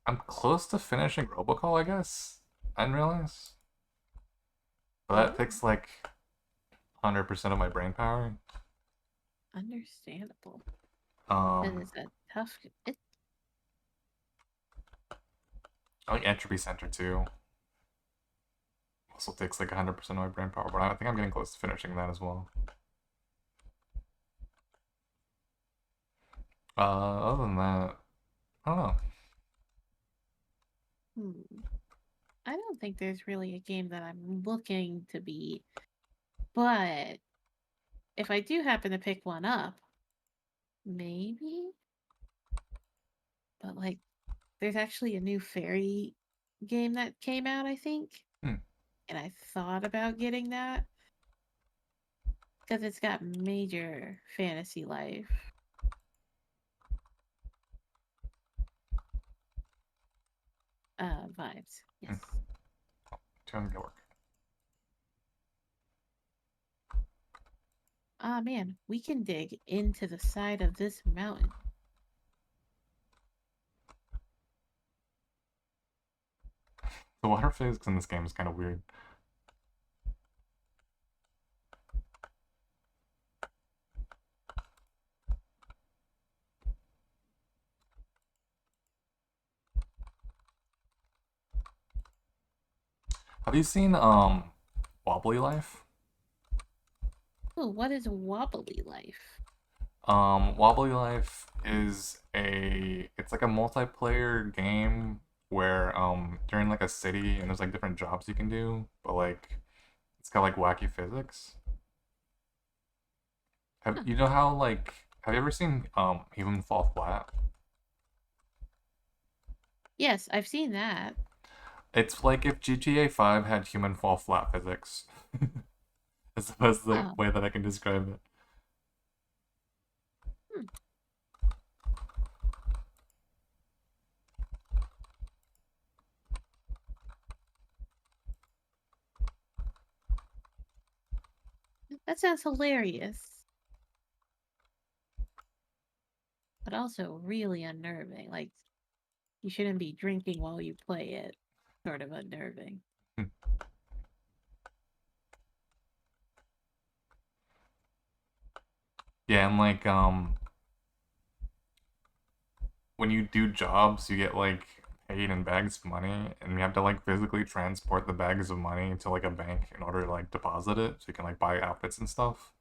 I'm close to finishing Robocall, I guess. I didn't realize. But that Oh, takes like 100% of my brain power. understandable. Because Um, it's a tough. I like Entropy Center too. Also takes like 100% of my brain power, but I think I'm getting close to finishing that as well. Other than that, I don't know. Hmm. I don't think there's really a game that I'm looking to beat, but if I do happen to pick one up, maybe. But like, there's actually a new fairy game that came out, I think, Hmm. and I thought about getting that because it's got major fantasy life vibes. Hmm. Yes. Doing good work. Ah man, we can dig into the side of this mountain. The water physics in this game is kind of weird. Have you seen Wobbly Life? Oh, what is wobbly life? Wobbly Life is it's like a multiplayer game where you're in like a city and there's like different jobs you can do, but like it's got like wacky physics. Have Huh. you know how like have you ever seen Human Fall Flat? Yes, I've seen that. It's like if GTA 5 had Human Fall Flat physics. That's the Oh, way that I can describe it. hmm. That sounds hilarious, but also really unnerving. Like, you shouldn't be drinking while you play it. Sort of unnerving. Yeah, and like when you do jobs, you get like paid in bags of money, and you have to like physically transport the bags of money to like a bank in order to like deposit it, so you can like buy outfits and stuff.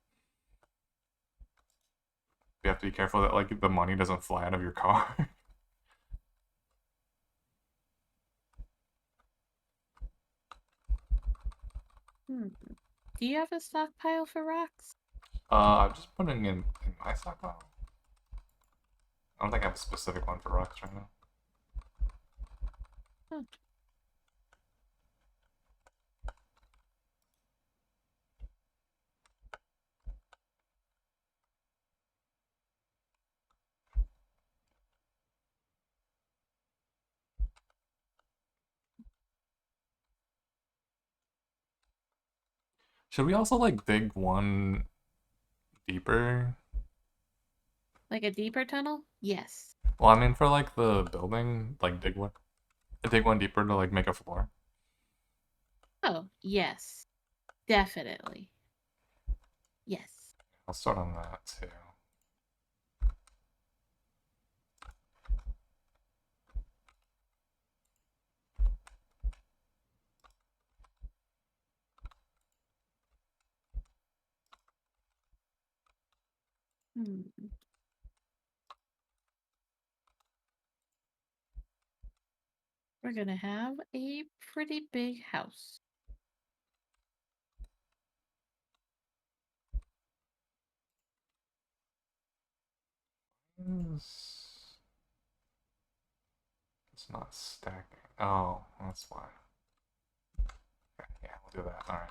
You have to be careful that like the money doesn't fly out of your car. Hmm. Do you have a stockpile for rocks? I'm just putting in my stockpile. I don't think I have a specific one for rocks right now. Huh. Should we also like dig one deeper? Like a deeper tunnel? Yes. Well, I mean for like the building, like dig one deeper to like make a floor. Oh, yes. Definitely. Yes. I'll start on that too. Hmm. We're gonna have a pretty big house. It's it's not stacking. Oh, that's why. Okay, yeah, we'll do that. All right.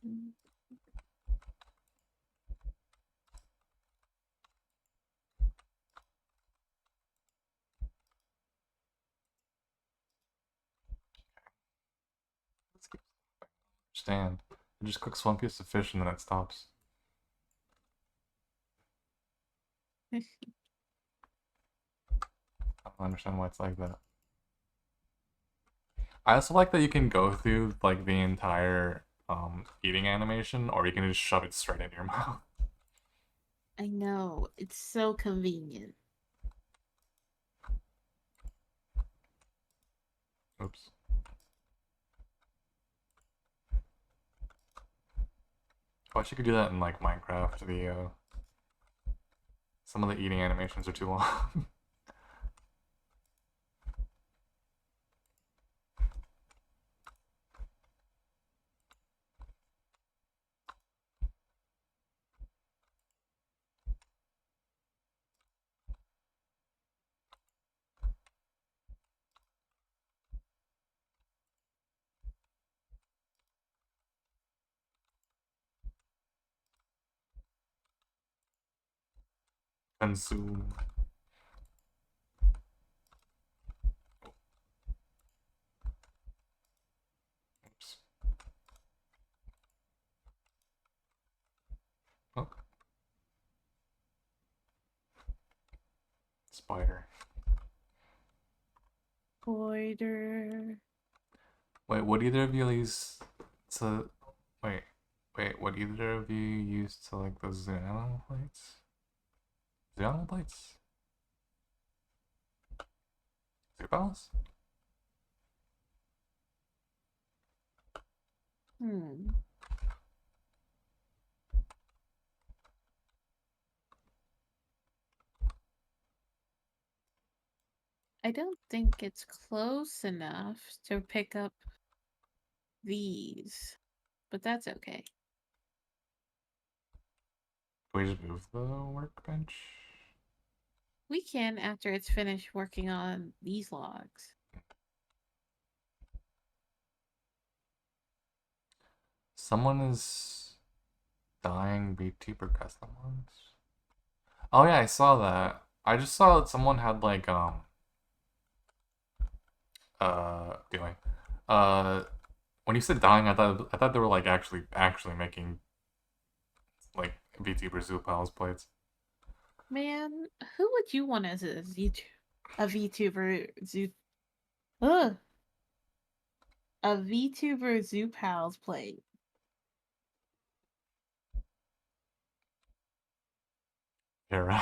Mm. understand. It just cooks one piece of fish and then it stops. I don't understand why it's like that. I also like that you can go through like the entire eating animation, or you can just shove it straight in your mouth. I know. It's so convenient. Oops. I wish you could do that in like Minecraft. Some of the eating animations are too long. Consume. Oops. Oh, spider. Spider. Wait, would either of you use to wait, would either of you use to like the Xenon plates? Xenon plates? Zebals? Hmm. I don't think it's close enough to pick up these, but that's okay. Can we just move the workbench? We can after it's finished working on these logs. Someone is dying BT per custom ones. Oh yeah, I saw that. I just saw that someone had like doing when you said dying, I thought they were like actually making like BT Brazil Pals plates. Man, who would you want as a VTuber Zoo Ugh, a VTuber Zoo Pals plate? Era.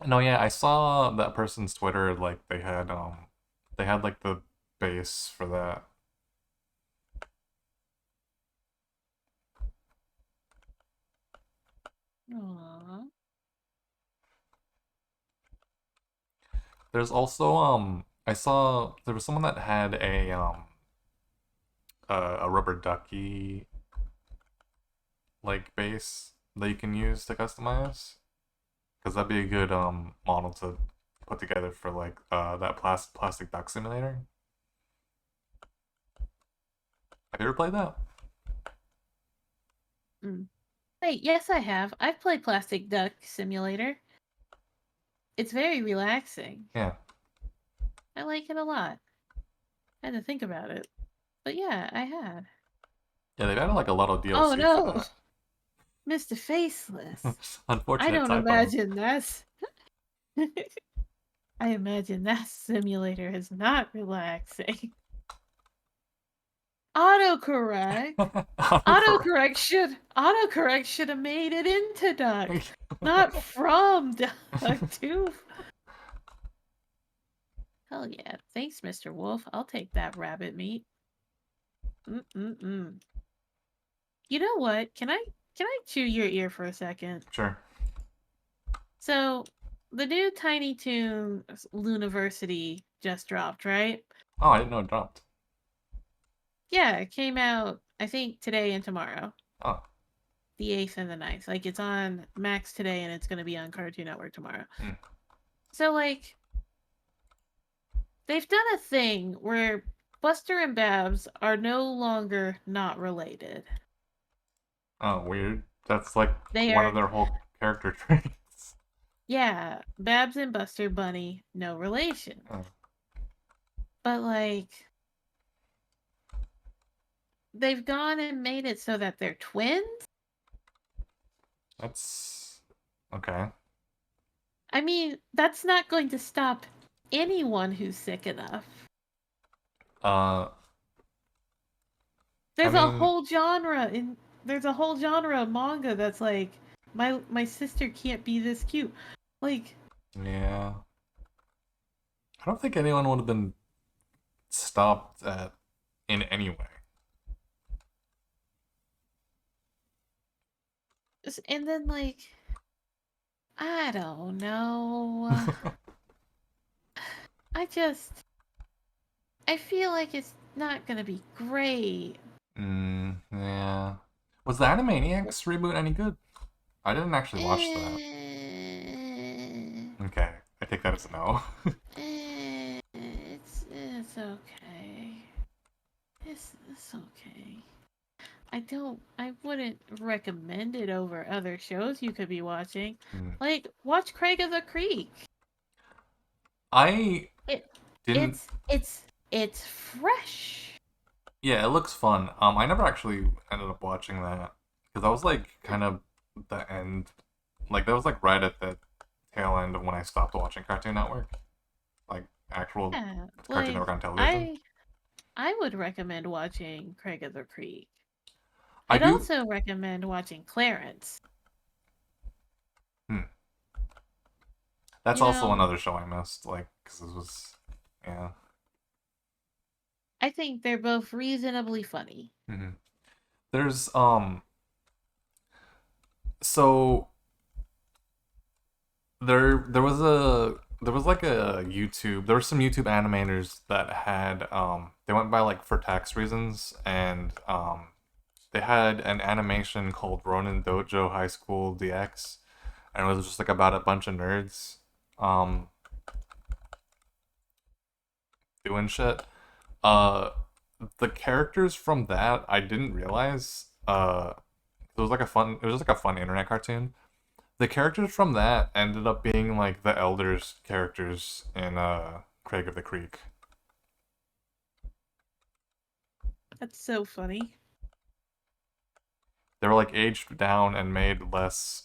No, yeah, I saw that person's Twitter. Like they had like the base for that. Aww. There's also I saw there was someone that had a rubber ducky like base that you can use to customize, because that'd be a good model to put together for like that plastic duck simulator. Have you ever played that? Mm. Wait, yes, I have. I've played Plastic Duck Simulator. It's very relaxing. Yeah. I like it a lot. I had to think about it. But yeah, I had. Yeah, they've added like a lot of Oh DLC for no! that. Mr. Faceless. I Unfortunate don't typo. imagine that's. I imagine that simulator is not relaxing. Autocorrect. Autocorrect should have made it into duck, not from duck to. Hell yeah! Thanks, Mr. Wolf. I'll take that rabbit meat. Mm. You know what? Can I chew your ear for a second? Sure. So, the new Tiny Toon Luniversity just dropped, right? Oh, I didn't know it dropped. Yeah, it came out I think today and tomorrow. Oh. The 8th and the 9th. Like it's on Max today and it's going to be on Cartoon Network tomorrow. Hmm. So like they've done a thing where Buster and Babs are no longer not related. Oh, weird. That's like They one of are their whole character traits. yeah, Babs and Buster Bunny no relation. Oh. But like they've gone and made it so that they're twins. That's okay. I mean, that's not going to stop anyone who's sick enough. Uh, I There's a mean, whole genre in there's a whole genre of manga that's like my sister can't be this cute. Like yeah. I don't think anyone would have been stopped at in any way. and then like I don't know. I just I feel like it's not gonna be great. Yeah. Was the Animaniacs reboot any good? I didn't actually watch that. Eh, Okay, I take that as a no. it's okay. It's okay. I wouldn't recommend it over other shows you could be watching. Hmm. Like watch Craig of the Creek. I It didn't. it's fresh. Yeah, it looks fun. I never actually ended up watching that because that was like kind of the end. Like that was like right at the tail end of when I stopped watching Cartoon Network, like actual Yeah, Cartoon like Network on television. I would recommend watching Craig of the Creek. I I'd do. also recommend watching Clarence. Hmm, that's You also know, another show I missed. Like, because it was, yeah. I think they're both reasonably funny. Hmm. There's so there was like a YouTube there were some YouTube animators that had they went by like for tax reasons and they had an animation called Ronin Dojo High School DX and it was just like about a bunch of nerds um doing shit. Uh the characters from that I didn't realize it was just like a fun internet cartoon. The characters from that ended up being like the elders characters in Craig of the Creek. That's so funny. They were like aged down and made less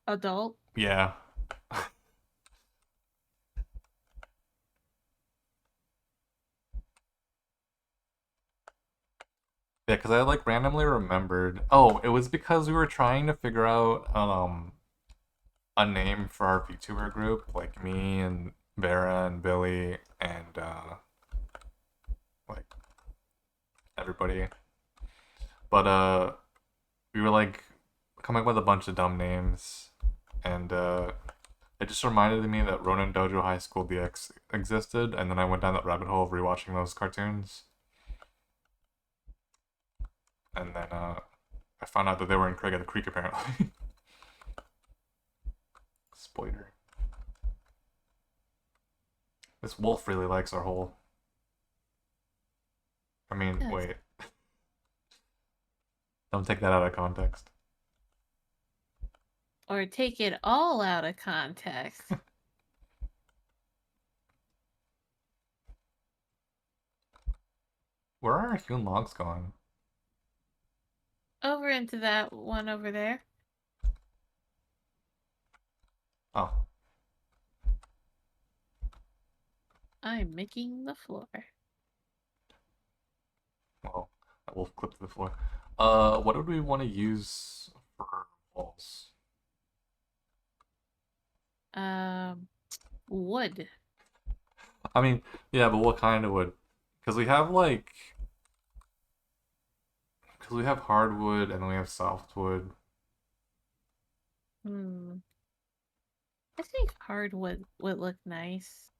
Adult. yeah. Yeah, because I like randomly remembered. Oh, it was because we were trying to figure out a name for our VTuber group, like me and Vera and Billy and like everybody. But we were like coming up with a bunch of dumb names, and it just reminded me that Ronin Dojo High School DX existed, and then I went down that rabbit hole of rewatching those cartoons, and then I found out that they were in Craig of the Creek apparently. Spoiler. This wolf really likes our hole. I mean, Yes. wait, don't take that out of context. Or take it all out of context. Where are our hewn logs going? Over into that one over there. Oh, I'm making the floor. well, that wolf clipped to the floor. What would we want to use for walls? Um, wood. I mean, yeah, but what kind of wood? Because we have like, because we have hardwood and then we have softwood. Hmm. I think hardwood would look nice.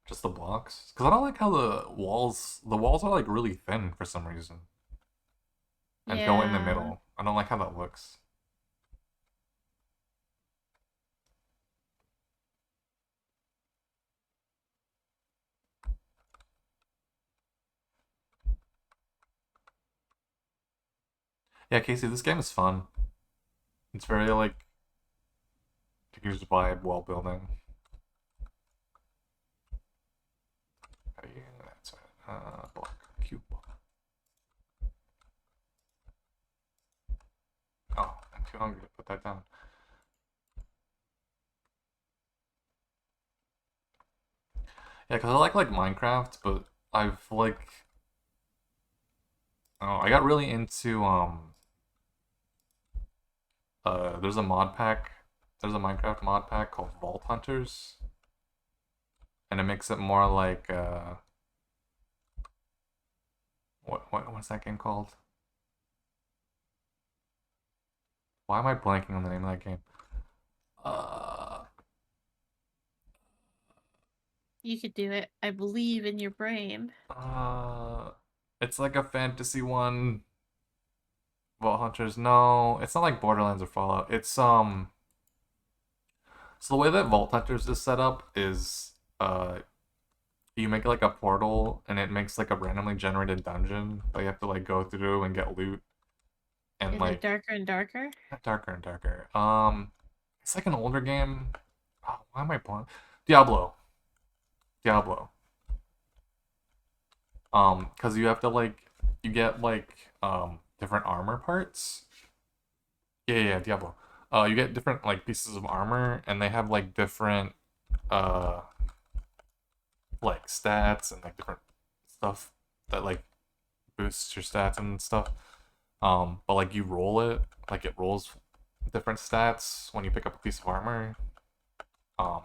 Just the blocks? Because I don't like how the walls are like really thin for some reason and go in the Yeah. middle. I don't like how that looks. Yeah, Casey, this game is fun. It's very like You can just buy while building. Yeah, that's it. Block. Cube. Oh, I'm too hungry to put that down. Yeah, because I like Minecraft, but I've like oh, I got really into there's a mod pack. There's a Minecraft mod pack called Vault Hunters, and it makes it more like what's that game called? Why am I blanking on the name of that game? Uh, You could do it. I believe in your brain. uh, it's like a fantasy one. Vault Hunters. No, it's not like Borderlands or Fallout. It's So the way that Vault Hunters is set up is you make like a portal and it makes like a randomly generated dungeon that you have to like go through and get loot and Is it like darker and darker? darker and darker. It's like an older game. Oh, why am I playing? Diablo. Diablo. Because you have to like you get like different armor parts. Yeah, Diablo. You get different like pieces of armor and they have like different uh like stats and like different stuff that like boosts your stats and stuff. But like you roll it, like it rolls different stats when you pick up a piece of armor. Um,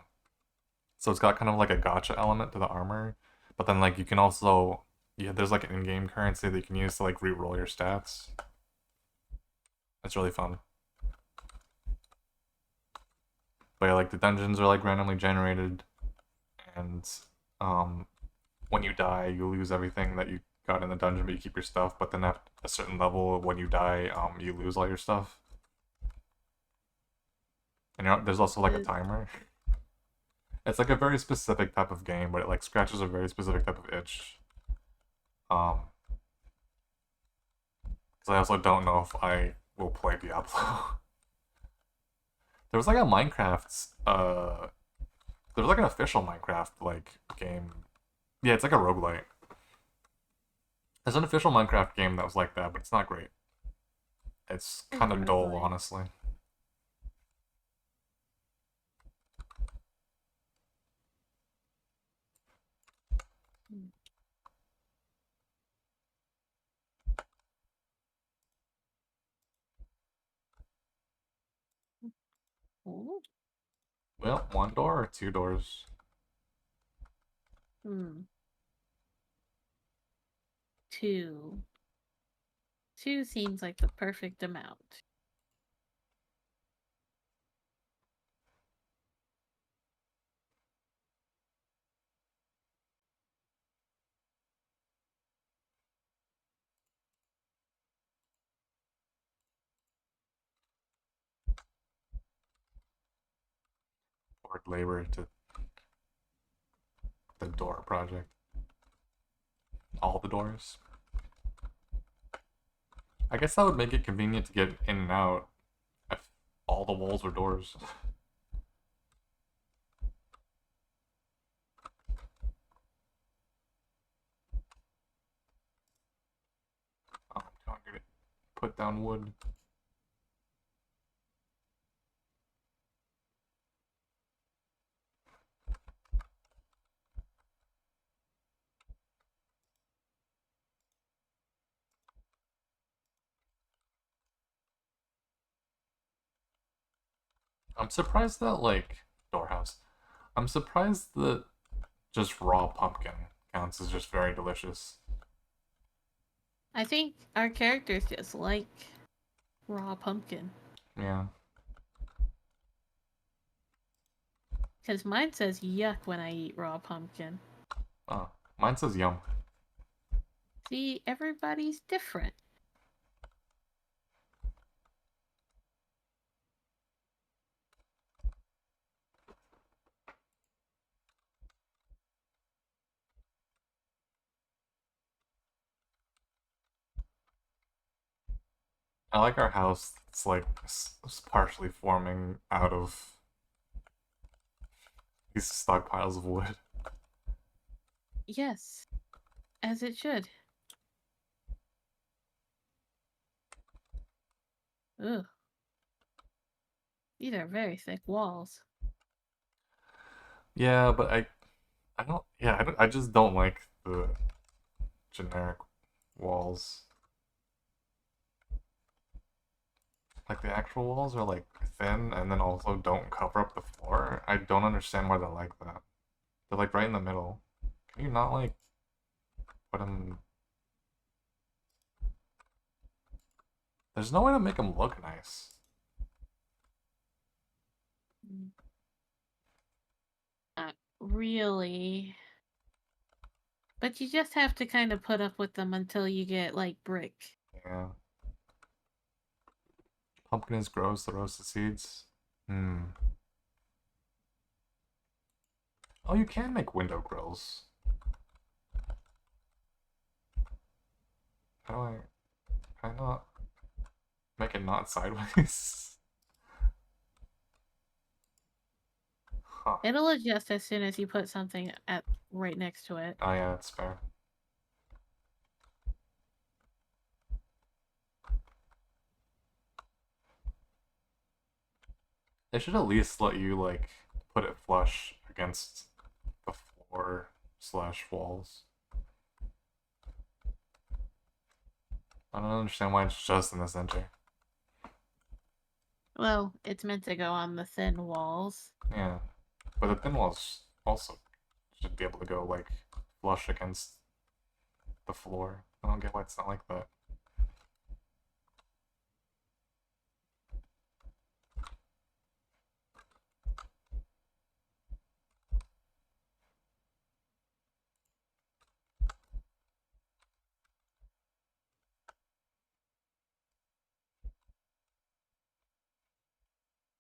so it's got kind of like a gotcha element to the armor, but then like you can also yeah, there's like an in-game currency that you can use to like re-roll your stats. It's really fun. But yeah, like the dungeons are like randomly generated, and um, when you die, you lose everything that you got in the dungeon, but you keep your stuff. But then at a certain level, when you die, you lose all your stuff. And there's also like a Is- timer. It's like a very specific type of game, but it like scratches a very specific type of itch. Um, because I also don't know if I will play Diablo. There was like a Minecraft, there was like an official Minecraft like game. Yeah, it's like a roguelite. There's an official Minecraft game that was like that, but it's not great. It's a kind of dull, roguelike. honestly. Hmm. Oh. Well, one door or two doors? Hmm. Two. Two seems like the perfect amount. Or labor to the door project. All the doors. I guess that would make it convenient to get in and out if all the walls were doors. I'm gonna put down wood. I'm surprised that like doorhouse. I'm surprised that just raw pumpkin counts as just very delicious. I think our characters just like raw pumpkin. Yeah. Because mine says yuck when I eat raw pumpkin. Oh, mine says yum. See, everybody's different. I like our house. It's like partially forming out of these stockpiles of wood. Yes, as it should. Ugh. These are very thick walls. Yeah, but I don't. Yeah, I just don't like the generic walls. Like the actual walls are like thin and then also don't cover up the floor. I don't understand why they're like that. They're like right in the middle. Can you not like put them? There's no way to make them look nice. Not really. But you just have to kind of put up with them until you get, like, brick. Yeah. Pumpkin is gross. The roasted seeds. Hmm. Oh, you can make window grills. How do I? Can I not make it not sideways? Huh. It'll adjust as soon as you put something at right next to it. Oh yeah, that's fair. They should at least let you like put it flush against the floor slash walls. I don't understand why it's just in the center. Well, it's meant to go on the thin walls. Yeah, but the thin walls also should be able to go like flush against the floor. I don't get why it's not like that.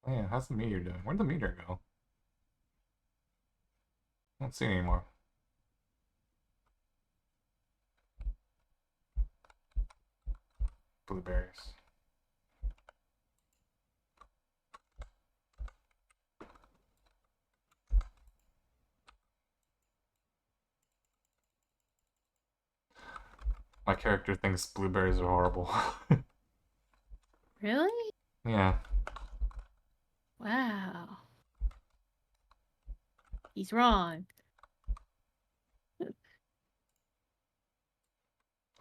Man, how's the meteor doing? Where'd the meteor go? I don't see it anymore. Blueberries. My character thinks blueberries are horrible. Really? Yeah. Wow. He's wrong.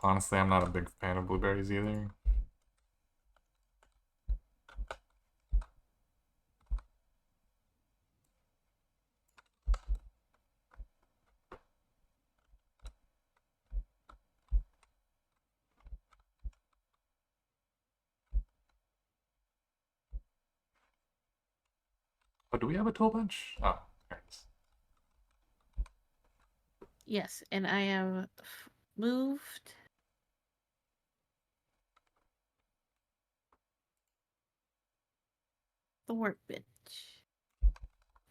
Honestly, I'm not a big fan of blueberries either. But do we have a tool bench? Oh, here it is. Yes, and I have moved the workbench.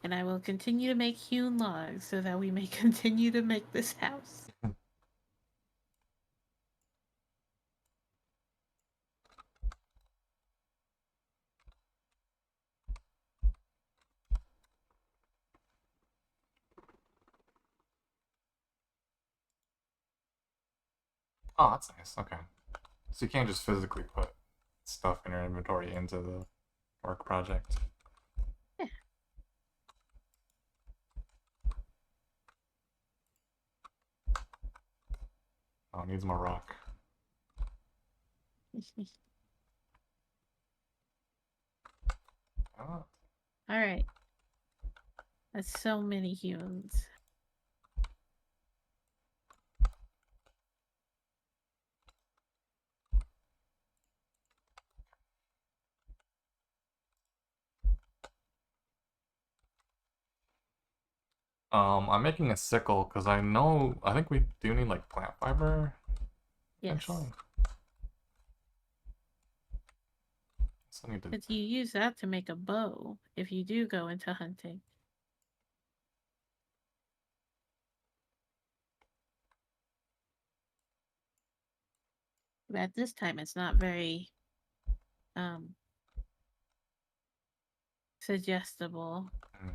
And I will continue to make hewn logs so that we may continue to make this house. Oh, that's nice. Okay. So you can't just physically put stuff in your inventory into the work project. Yeah. Oh, it needs more rock. Oh, Alright. That's so many humans. I'm making a sickle because I think we do need like plant fiber Yes. eventually. So I need to. Because you use that to make a bow if you do go into hunting. But at this time, it's not very suggestible. Mm.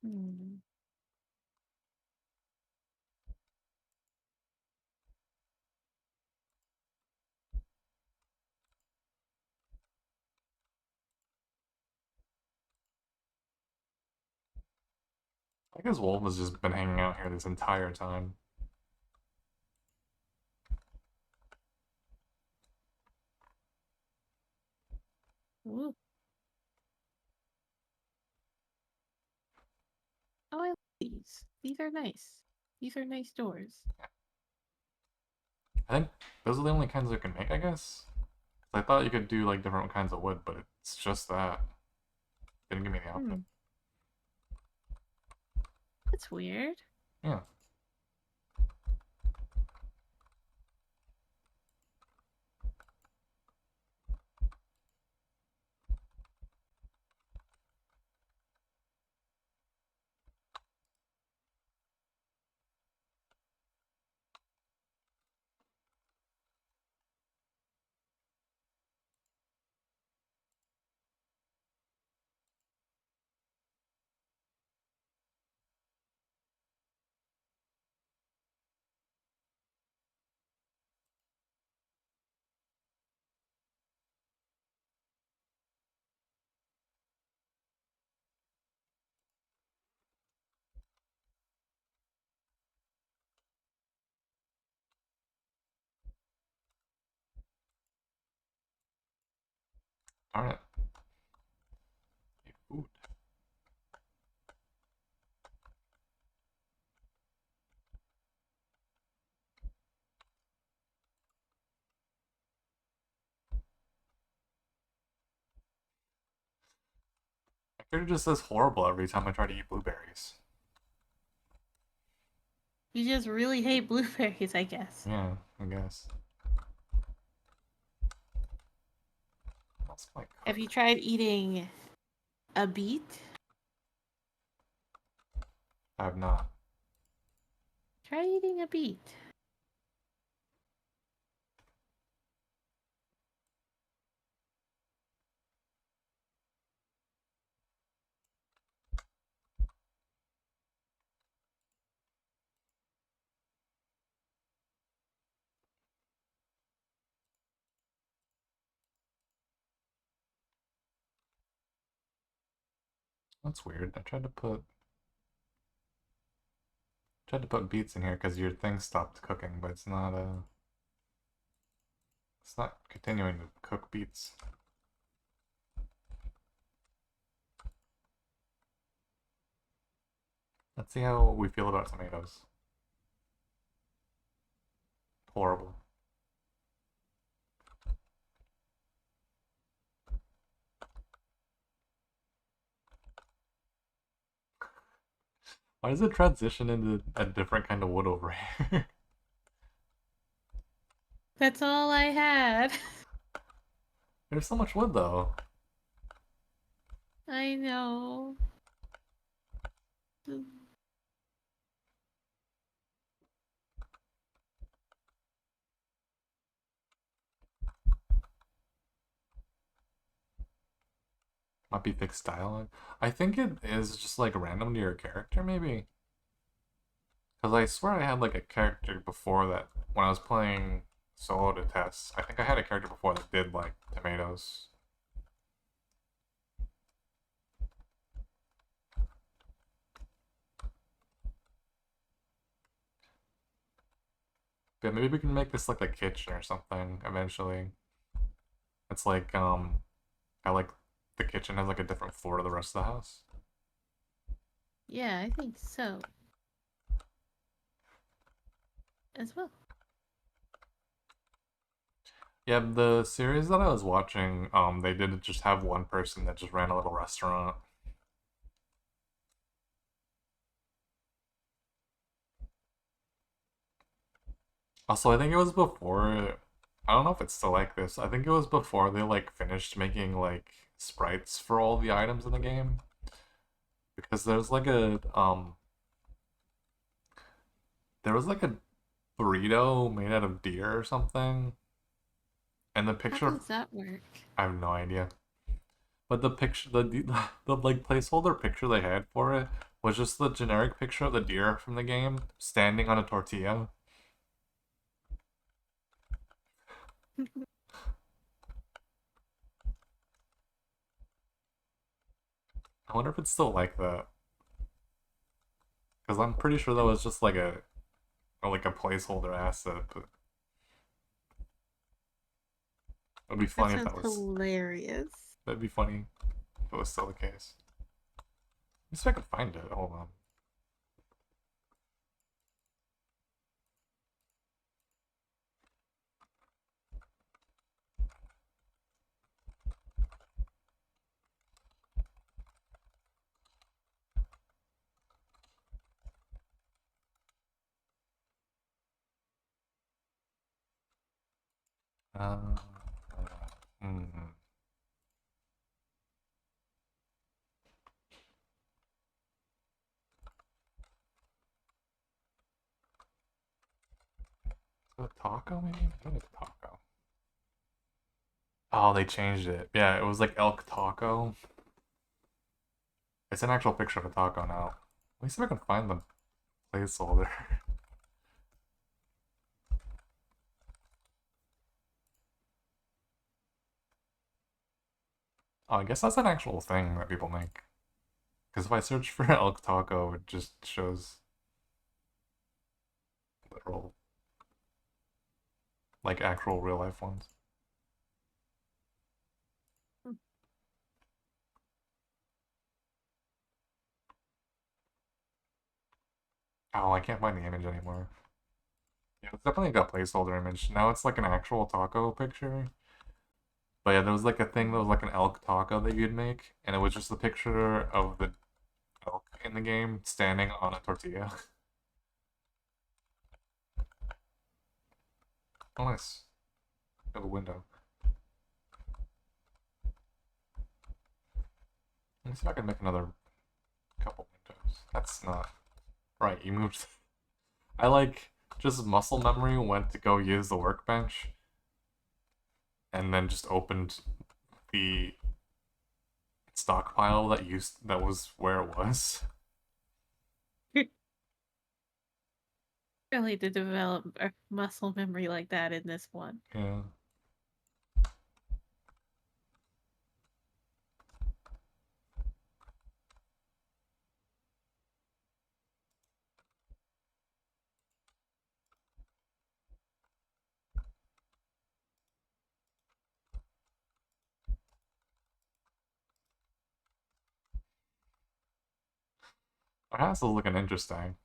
Hmm. I guess Wolf has just been hanging out here this entire time. Ooh. Oh, I like these. These are nice. These are nice doors. I think those are the only kinds you can make, I guess. I thought you could do like different kinds of wood, but it's just that. Didn't give me the Hmm. option. That's weird. Yeah. Darn it. Food. My character just says horrible every time I try to eat blueberries. You just really hate blueberries, I guess. Yeah, I guess. What else can I Have you cook? tried eating a beet? I have not. Try eating a beet. That's weird. I tried to put beets in here because your thing stopped cooking, but it's not continuing to cook beets. Let's see how we feel about tomatoes. Horrible. Why does it transition into a different kind of wood over here? That's all I had. There's so much wood though. I know. Might be fixed dialogue. I think it is just like random to your character, maybe. Because I swear I had like a character before that when I was playing solo to test. I think I had a character before that did like tomatoes. Yeah, maybe we can make this like a kitchen or something eventually. It's like I like the kitchen has like a different floor to the rest of the house. Yeah, I think so. As well. Yeah, the series that I was watching, they did just have one person that just ran a little restaurant. Also, I think it was before. I don't know if it's still like this. I think it was before they like finished making like sprites for all the items in the game because there was like a burrito made out of deer or something, and the How picture does that work? I have no idea. But the picture, the like placeholder picture they had for it was just the generic picture of the deer from the game standing on a tortilla. I wonder if it's still like that. Because I'm pretty sure that was just like a placeholder asset, but it'd be That funny if sounds that was hilarious. that'd be funny if it was still the case. Let me see if I can find it. Hold on. Uh, hmm. Is it a taco maybe? I think it's a taco. Oh, they changed it. Yeah, it was like elk taco. It's an actual picture of a taco now. Let me see if I can find the placeholder. Oh, I guess that's an actual thing that people make. Because if I search for elk taco, it just shows literal, like actual real life ones. Oh, I can't find the image anymore. Yeah, it's definitely a placeholder image. Now it's like an actual taco picture. But yeah, there was like a thing that was like an elk taco that you'd make, and it was just a picture of the elk in the game standing on a tortilla. Oh, nice. Have a window. Let me see if I can make another couple windows. That's not right. You moved. I like just muscle memory went to go use the workbench, and then just opened the stockpile that was where it was. Really to develop a muscle memory like that in this one. Yeah. Our house is looking interesting.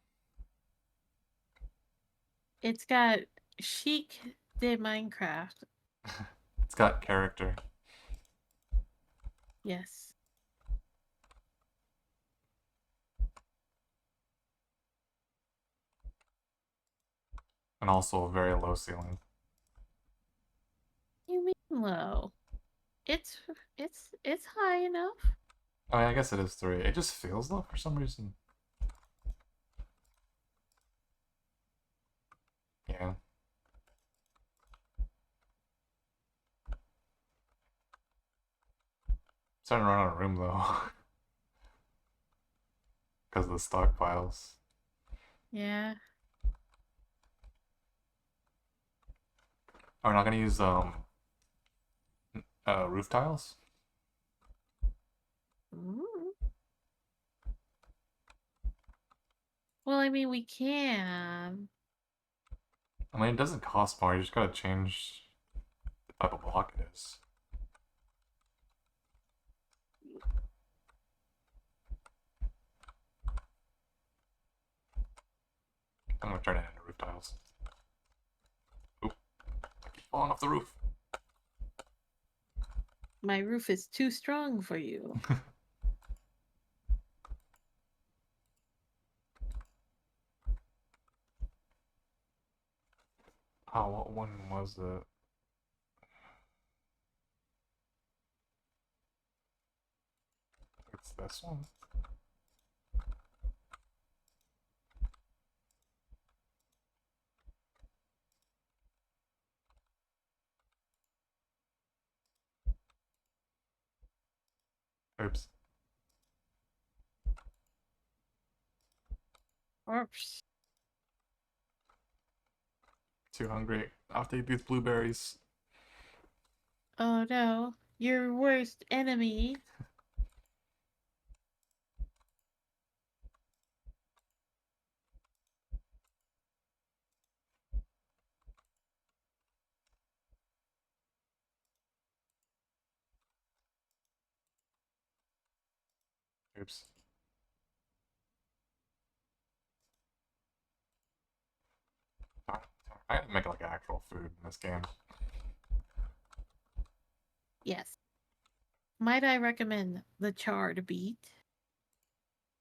It's got Chic did Minecraft. It's got character. Yes. And also a very low ceiling. You mean low? It's it's high enough. I mean, I guess it is 3. It just feels low for some reason. Yeah. Starting to run out of room though. Because of the stockpiles. Yeah. Are we not gonna use roof tiles? Mm. Well, I mean, we can. I mean, it doesn't cost more. You just gotta change the type of block it is. I'm gonna turn it into roof tiles. Oop! I keep falling off the roof. My roof is too strong for you. Oh, what one was it? It's this one. Oops. Oops. Too hungry. I have to eat these blueberries. Oh no, your worst enemy. Oops. I have to make like actual food in this game. Yes. Might I recommend the charred beet?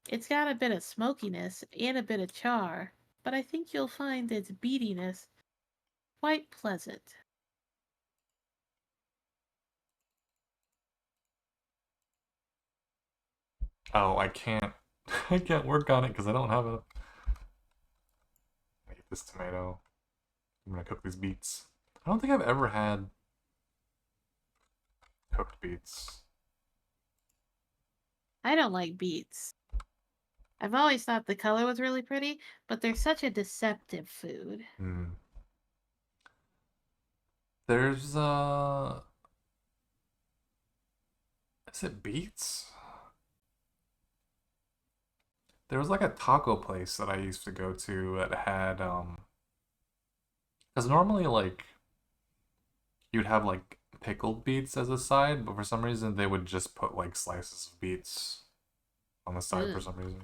It's got a bit of smokiness and a bit of char, but I think you'll find its beatiness quite pleasant. Oh, I can't. I can't work on it because I don't have a. I eat this tomato. I'm gonna cook these beets. I don't think I've ever had cooked beets. I don't like beets. I've always thought the color was really pretty, but they're such a deceptive food. Hmm. There's is it beets? There was like a taco place that I used to go to that had because normally like you'd have like pickled beets as a side, but for some reason they would just put like slices of beets on the side for Ugh. some reason.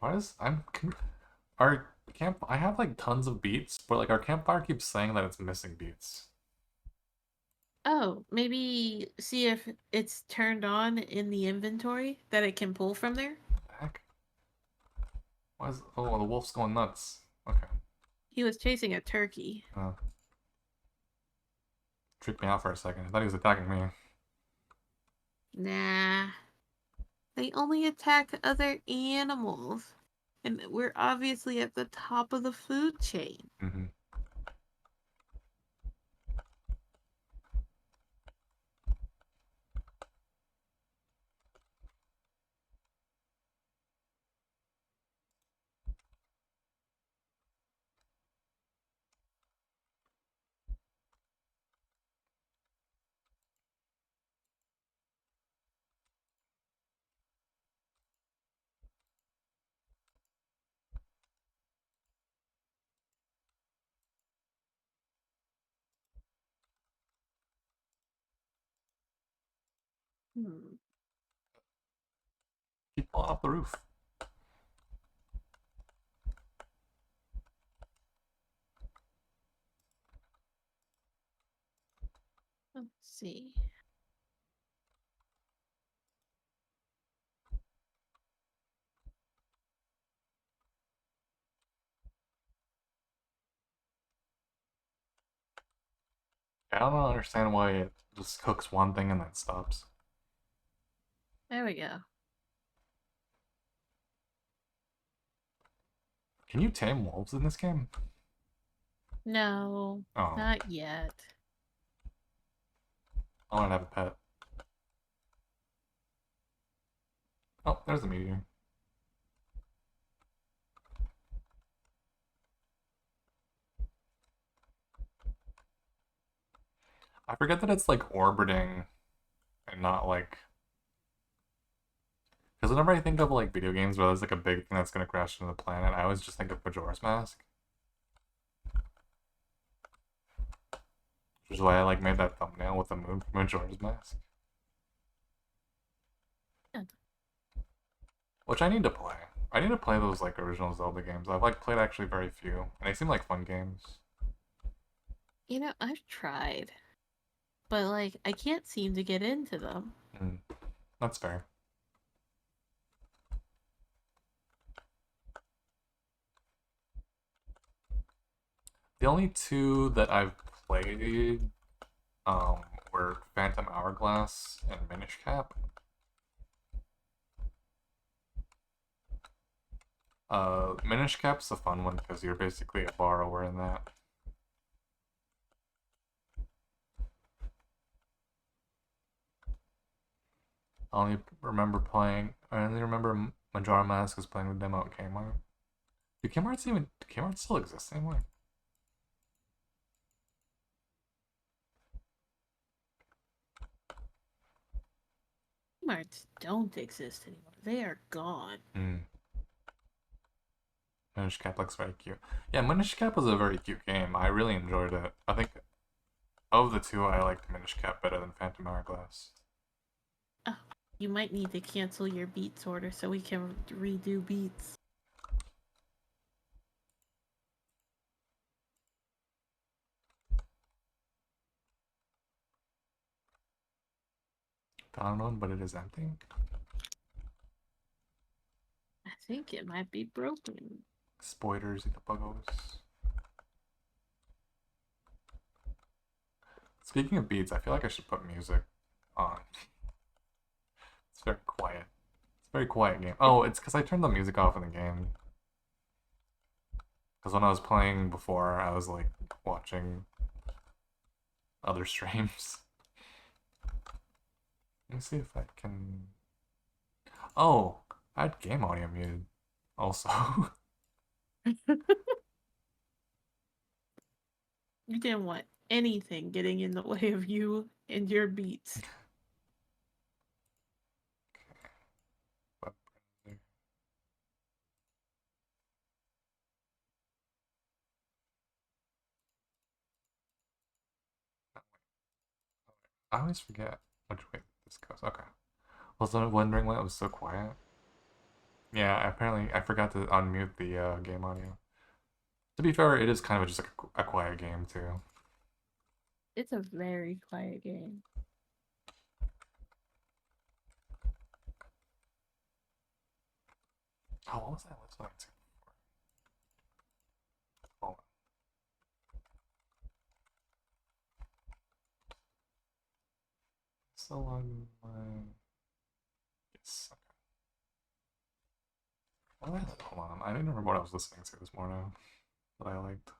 Why is our camp? I have like tons of beets, but like our campfire keeps saying that it's missing beets. Oh, maybe see if it's turned on in the inventory that it can pull from there? What the heck? Why is oh the wolf's going nuts? Okay, He was chasing a turkey. freaked me out for a second. I thought he was attacking me. Nah. They only attack other animals. And we're obviously at the top of the food chain. Mm-hmm. Hmm. Keep falling off the roof. Let's see. I don't understand why it just cooks one thing and then stops. There we go. Can you tame wolves in this game? No, Oh, not yet. I want to have a pet. Oh, there's a meteor. I forget that it's like orbiting and not like. Because whenever I think of like video games where there's like a big thing that's gonna crash into the planet, I always just think of Majora's Mask, which is why I like made that thumbnail with the moon from Majora's Mask, Yeah. which I need to play. I need to play those like original Zelda games. I've like played actually very few, and they seem like fun games. I've tried, but like I can't seem to get into them. Mm, that's fair. The only two that I've played um, were Phantom Hourglass and Minish Cap. Minish Cap's a fun one because you're basically a borrower in that. I only remember Majora Mask was playing the demo at Kmart. Do Kmart still exist anymore? Marts don't exist anymore. They are gone. Hmm. Minish Cap looks very cute. Yeah, Minish Cap was a very cute game. I really enjoyed it. I think of the two, I liked Minish Cap better than Phantom Hourglass. Oh, you might need to cancel your Beats order so we can redo Beats. Found one, but it is empty. I think it might be broken. Spoilers, the buggos. Speaking of beats, I feel like I should put music on. It's very quiet. It's a very quiet game. Oh, it's because I turned the music off in the game. Because when I was playing before, I was like watching other streams. Let me see if I can. Oh, I had game audio muted also. You didn't want anything getting in the way of you and your Beats. I always forget which way this goes. Okay. Was I wondering why it was so quiet? Yeah, apparently I forgot to unmute the game audio. To be fair, it is kind of just like a quiet game too. It's a very quiet game. Oh, what was I listening to before? Hold on. Still on my. Yes. Okay. Hold on. I don't remember what I was listening to this morning that I liked.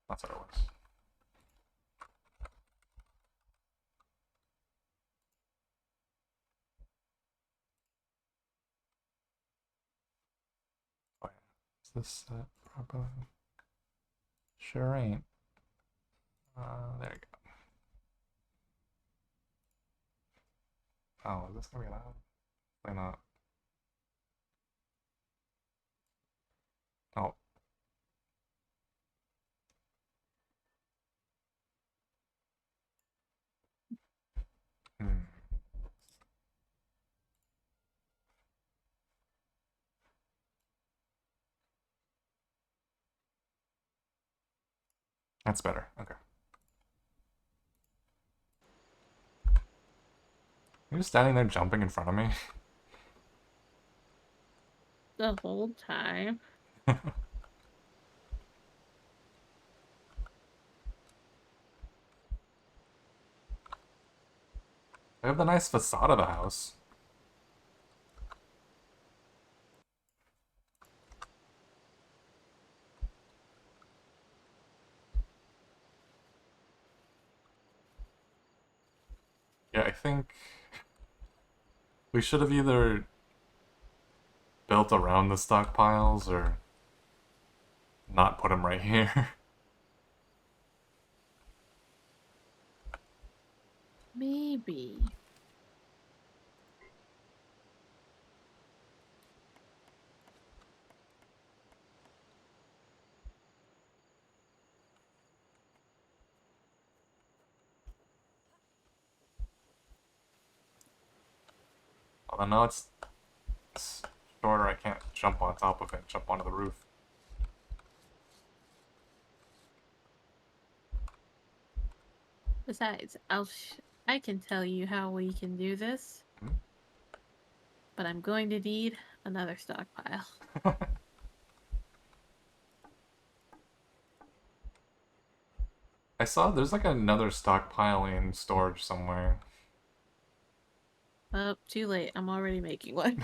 That's what it was. Oh, yeah. Is this set properly? Sure ain't. There you go. Oh, is this gonna be loud? Probably not. Oh. Hmm. That's better. Okay. You're just standing there jumping in front of me. The whole time. I have the nice facade of the house. Yeah, I think we should have either built around the stockpiles or not put them right here. Maybe. Although now it's shorter, I can't jump on top of it, jump onto the roof. Besides, I can tell you how we can do this, Hmm? but I'm going to need another stockpile. I saw there's like another stockpile in storage somewhere. Oh, too late. I'm already making one.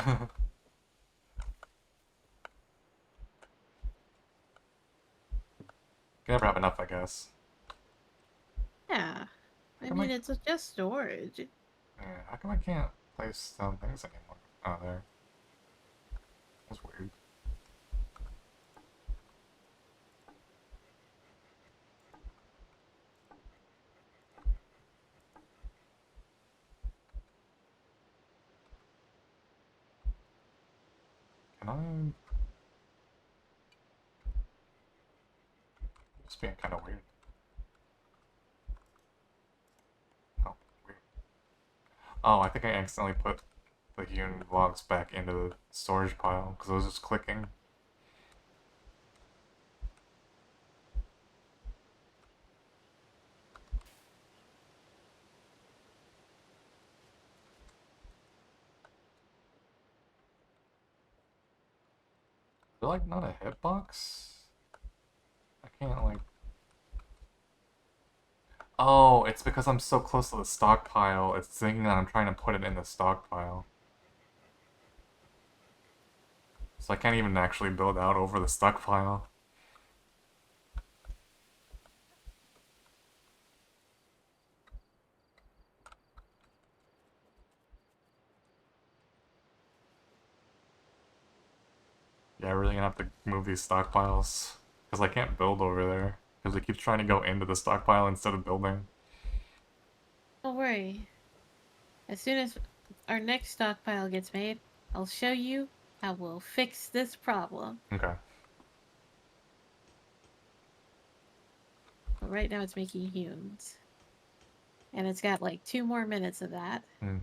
Can never have enough, I guess. Yeah. How I come mean, it's just storage. Yeah, how come I can't place some things anymore? Oh, there. That's weird. Can I? It's being kind of weird. Oh, weird. Oh, I think I accidentally put the hewn logs back into the storage pile because I was just clicking. Is there like not a hitbox? I can't like. Oh, it's because I'm so close to the stockpile. It's thinking that I'm trying to put it in the stockpile. So I can't even actually build out over the stockpile. Yeah, I'm really gonna have to move these stockpiles. Because I can't build over there. Because it keeps trying to go into the stockpile instead of building. Don't worry. As soon as our next stockpile gets made, I'll show you how we'll fix this problem. Okay. But right now it's making hewns. And it's got like 2 more minutes of that. Hmm.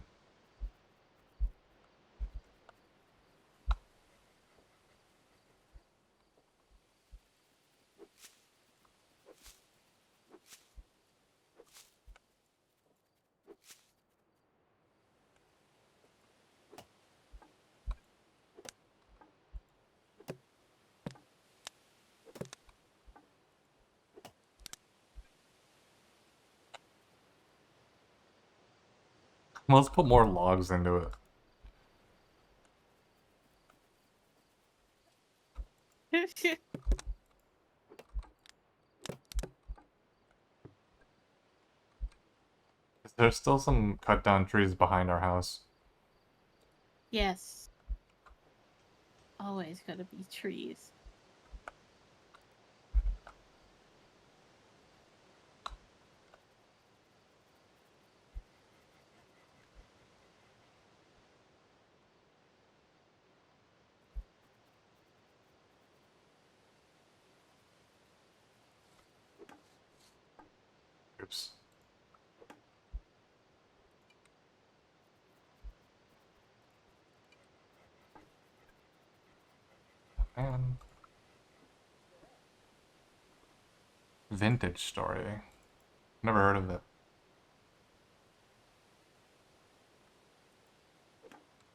Well, let's put more logs into it. There's still some cut down trees behind our house. Yes. Always gotta be trees. Oops. Man. Vintage story. Never heard of it.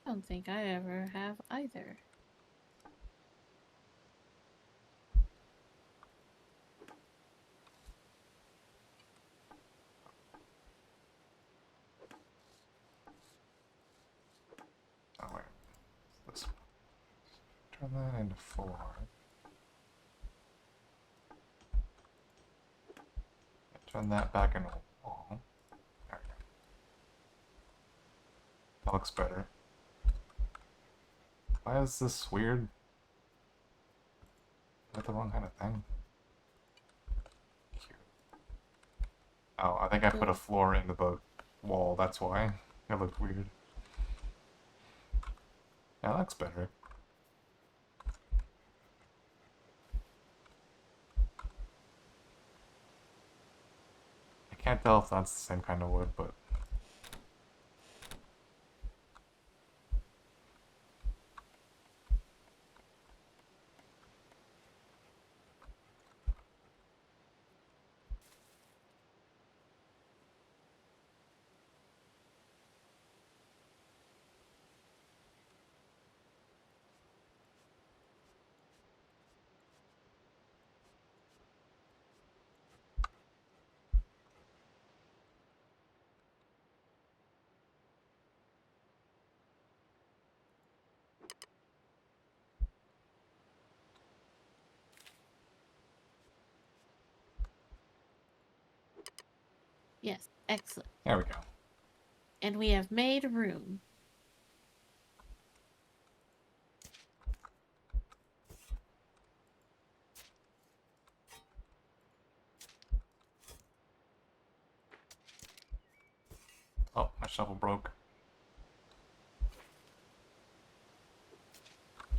I don't think I ever have either. Oh, wait. This one. Turn that into 4. Turn that back into a wall. There we go. That looks better. Why is this weird? Is that the wrong kind of thing? Cute. Oh, I think I put a floor into the wall, that's why. It looked weird. Yeah, that looks better. I can't tell if that's the same kind of wood, but... Yes, excellent. There we go. And we have made room. Oh, my shovel broke.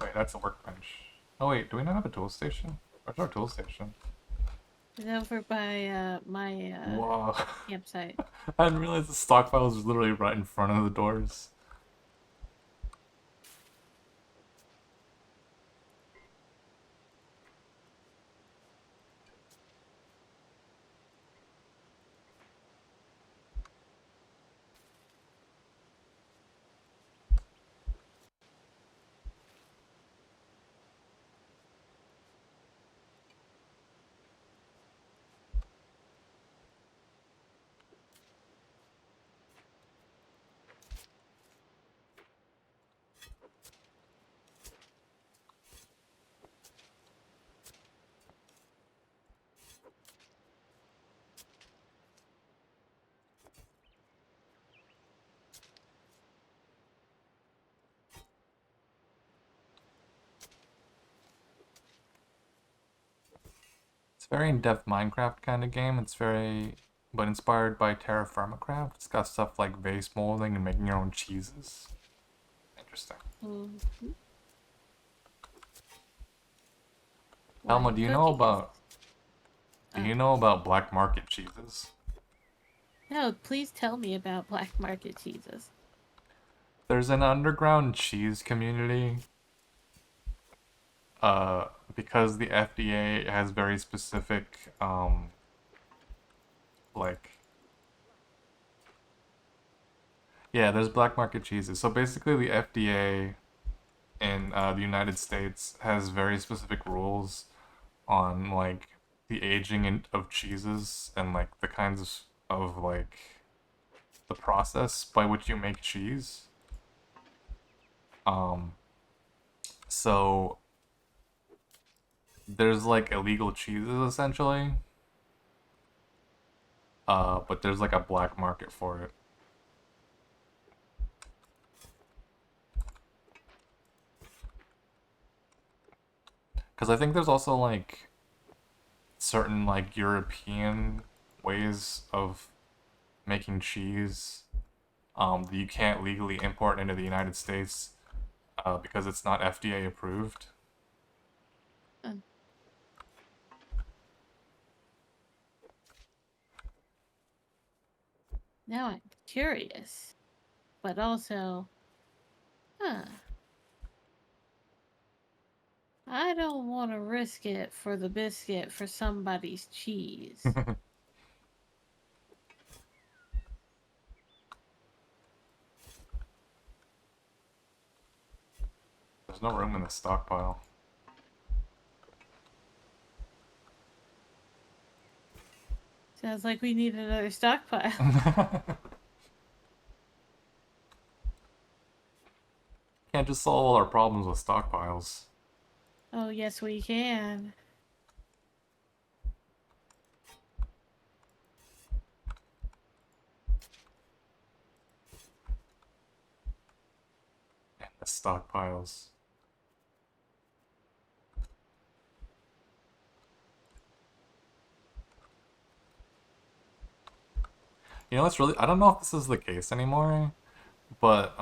Wait, that's a workbench. Oh wait, do we not have a tool station? Where's our tool station? It's over by my Whoa. campsite. I didn't realize the stockpile was literally right in front of the doors. It's a very in-depth Minecraft kind of game. It's very, but inspired by Terra Firmacraft. It's got stuff like vase molding and making your own cheeses. Interesting. Mm-hmm. Elma, do you know about black market cheeses? No, please tell me about black market cheeses. There's an underground cheese community. Because the FDA has very specific, like, yeah, there's black market cheeses. So basically, the FDA in the United States has very specific rules on like the of cheeses and like the kinds of like the process by which you make cheese. Um, so there's like illegal cheeses essentially, but there's like a black market for it. Because I think there's also like certain like European ways of making cheese that you can't legally import into the United States because it's not FDA approved. Uh, Now I'm curious, but also, huh? I don't want to risk it for the biscuit for somebody's cheese. There's no room in the stockpile. Sounds like we need another stockpile. Can't just solve all our problems with stockpiles. Oh, yes, we can. The stockpiles. You know, it's really, I don't know if this is the case anymore, but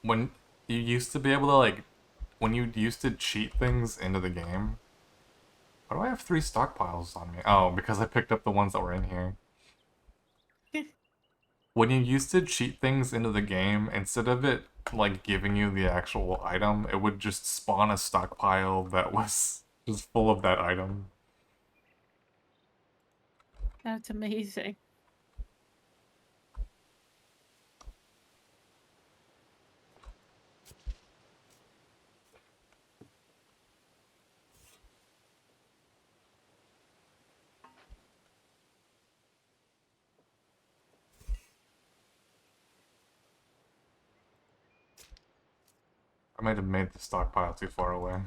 when you used to be able to like, when you used to cheat things into the game, why do I have 3 stockpiles on me? Oh, because I picked up the ones that were in here. When you used to cheat things into the game, instead of it like giving you the actual item, it would just spawn a stockpile that was just full of that item. That's amazing. I might have made the stockpile too far away.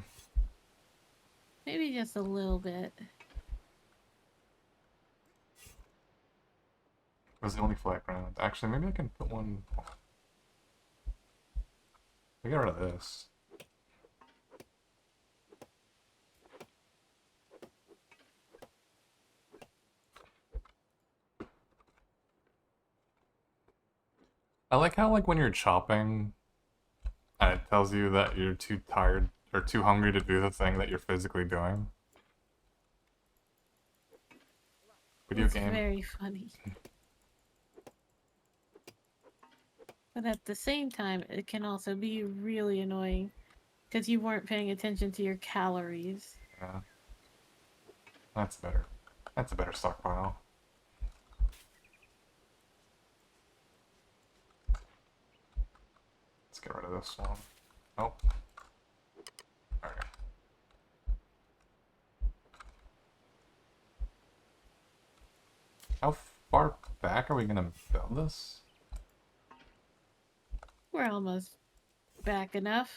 Maybe just a little bit. It was the only flat ground. Actually, maybe I can put one. We get rid of this. I like how, like, when you're chopping, and it tells you that you're too tired or too hungry to do the thing that you're physically doing. Video It's game. very funny. But at the same time, it can also be really annoying because you weren't paying attention to your calories. Yeah. That's better. That's a better stockpile. Let's get rid of this one. Nope. Alright. How far back are we gonna build this? We're almost back enough.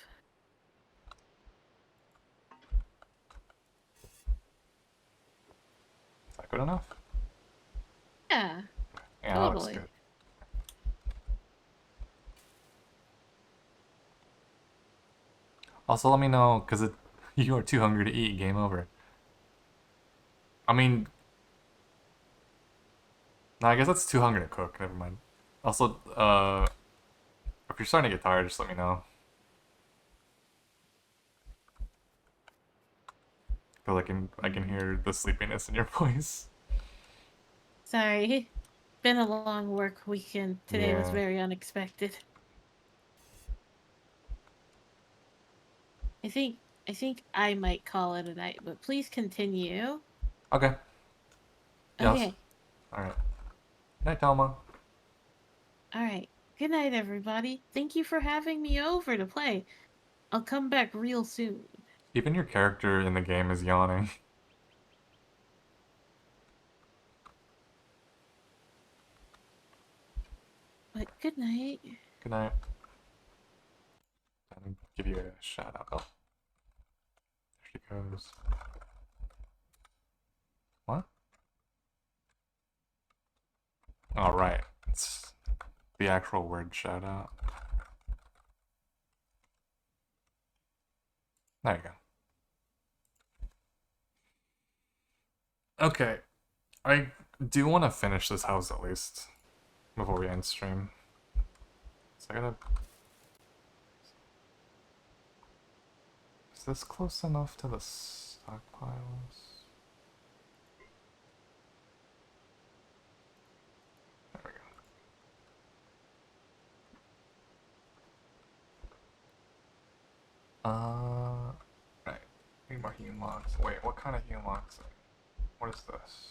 Is that good enough? Yeah, Yeah, that looks totally. good. Also, let me know, because you are too hungry to eat. Game over. I mean, no, I guess that's too hungry to cook. Never mind. Also, if you're starting to get tired, just let me know. Cause I can hear the sleepiness in your voice. Sorry. Been a long work weekend. Today was Yeah. very unexpected. I think I might call it a night, but please continue. Okay. Yes. Okay. All right. Good night, Telma. All right. Good night, everybody. Thank you for having me over to play. I'll come back real soon. Even your character in the game is yawning. But good night. Good night. Let me give you a shout out. Oh, there she goes. What? All right. It's the actual word shout out. There you go. Okay. I do want to finish this house at least before we end stream. So I gotta. Is this close enough to the stockpiles? There we go. Right. Need more healing logs. Wait, what kind of healing logs? What is this?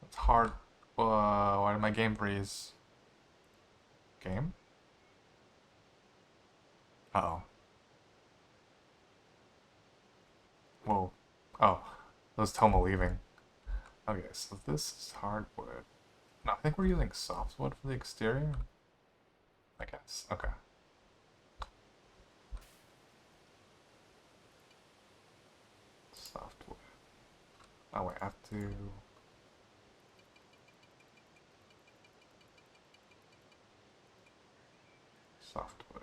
It's hard. Why did my game freeze? Game? Uh oh. Whoa. Oh, that was Toma leaving. Okay, so this is hardwood. No, I think we're using softwood for the exterior. I guess. Okay. Softwood. Oh wait, I have to. Softwood.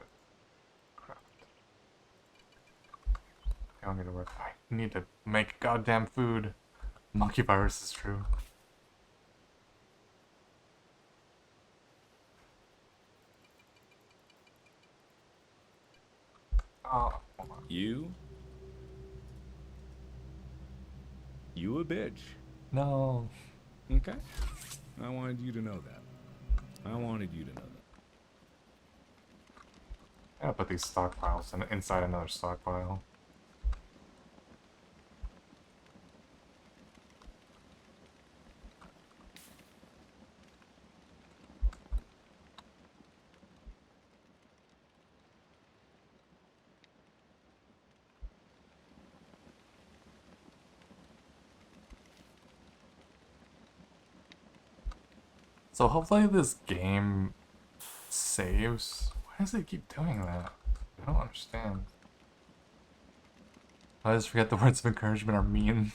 Craft. I don't need to work. I need to make goddamn food. Monkey virus is true. Oh, hold on. You a bitch. No. Okay? I wanted you to know that. I wanted you to know that. I gotta put these stockpiles inside another stockpile. So hopefully this game saves. Why does it keep doing that? I don't understand. I just forget the words of encouragement are mean.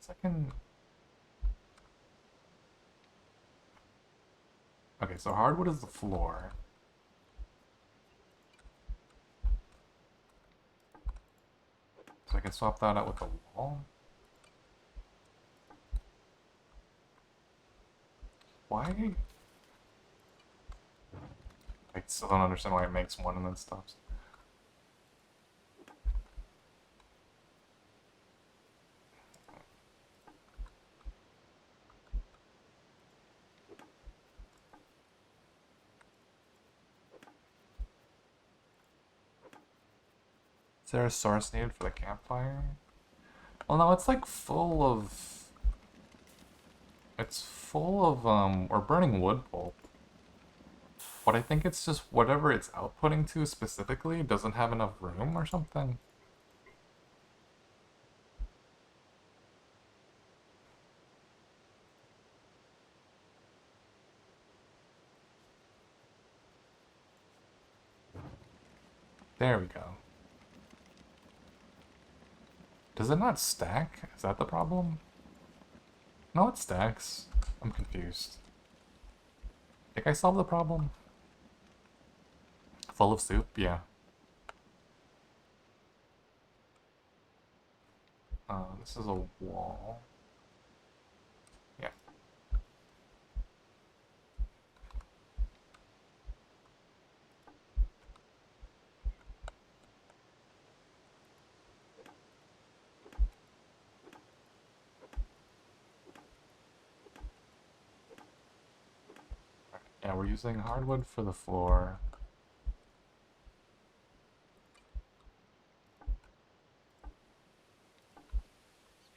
guess I can... Okay, so hardwood is the floor. So I can swap that out with the wall. Why? I still don't understand why it makes one and then stops. Is there a source needed for the campfire? Well, no, it's like full of... It's full of, we're burning wood pulp. But I think it's just whatever it's outputting to specifically doesn't have enough room or something. There we go. Does it not stack? Is that the problem? No, it stacks. I'm confused. Think I solved the problem? Full of soup? Yeah. This is a wall. Yeah. Yeah, we're using hardwood for the floor.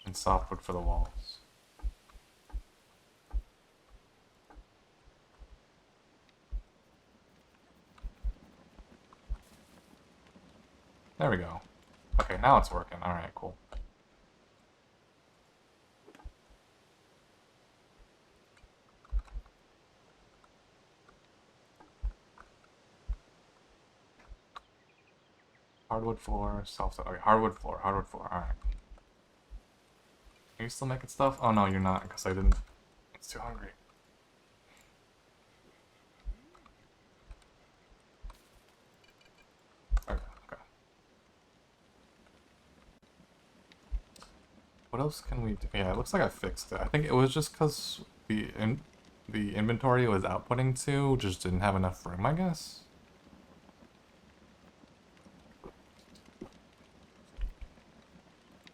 And softwood for the walls. There we go. Okay, now it's working. Alright, cool. Hardwood floor, okay, hardwood floor, alright. Are you still making stuff? Oh no, you're not, because I didn't... It's too hungry. Okay, okay. What else can we do? Yeah, it looks like I fixed it. I think it was just because the inventory it was outputting to just didn't have enough room, I guess?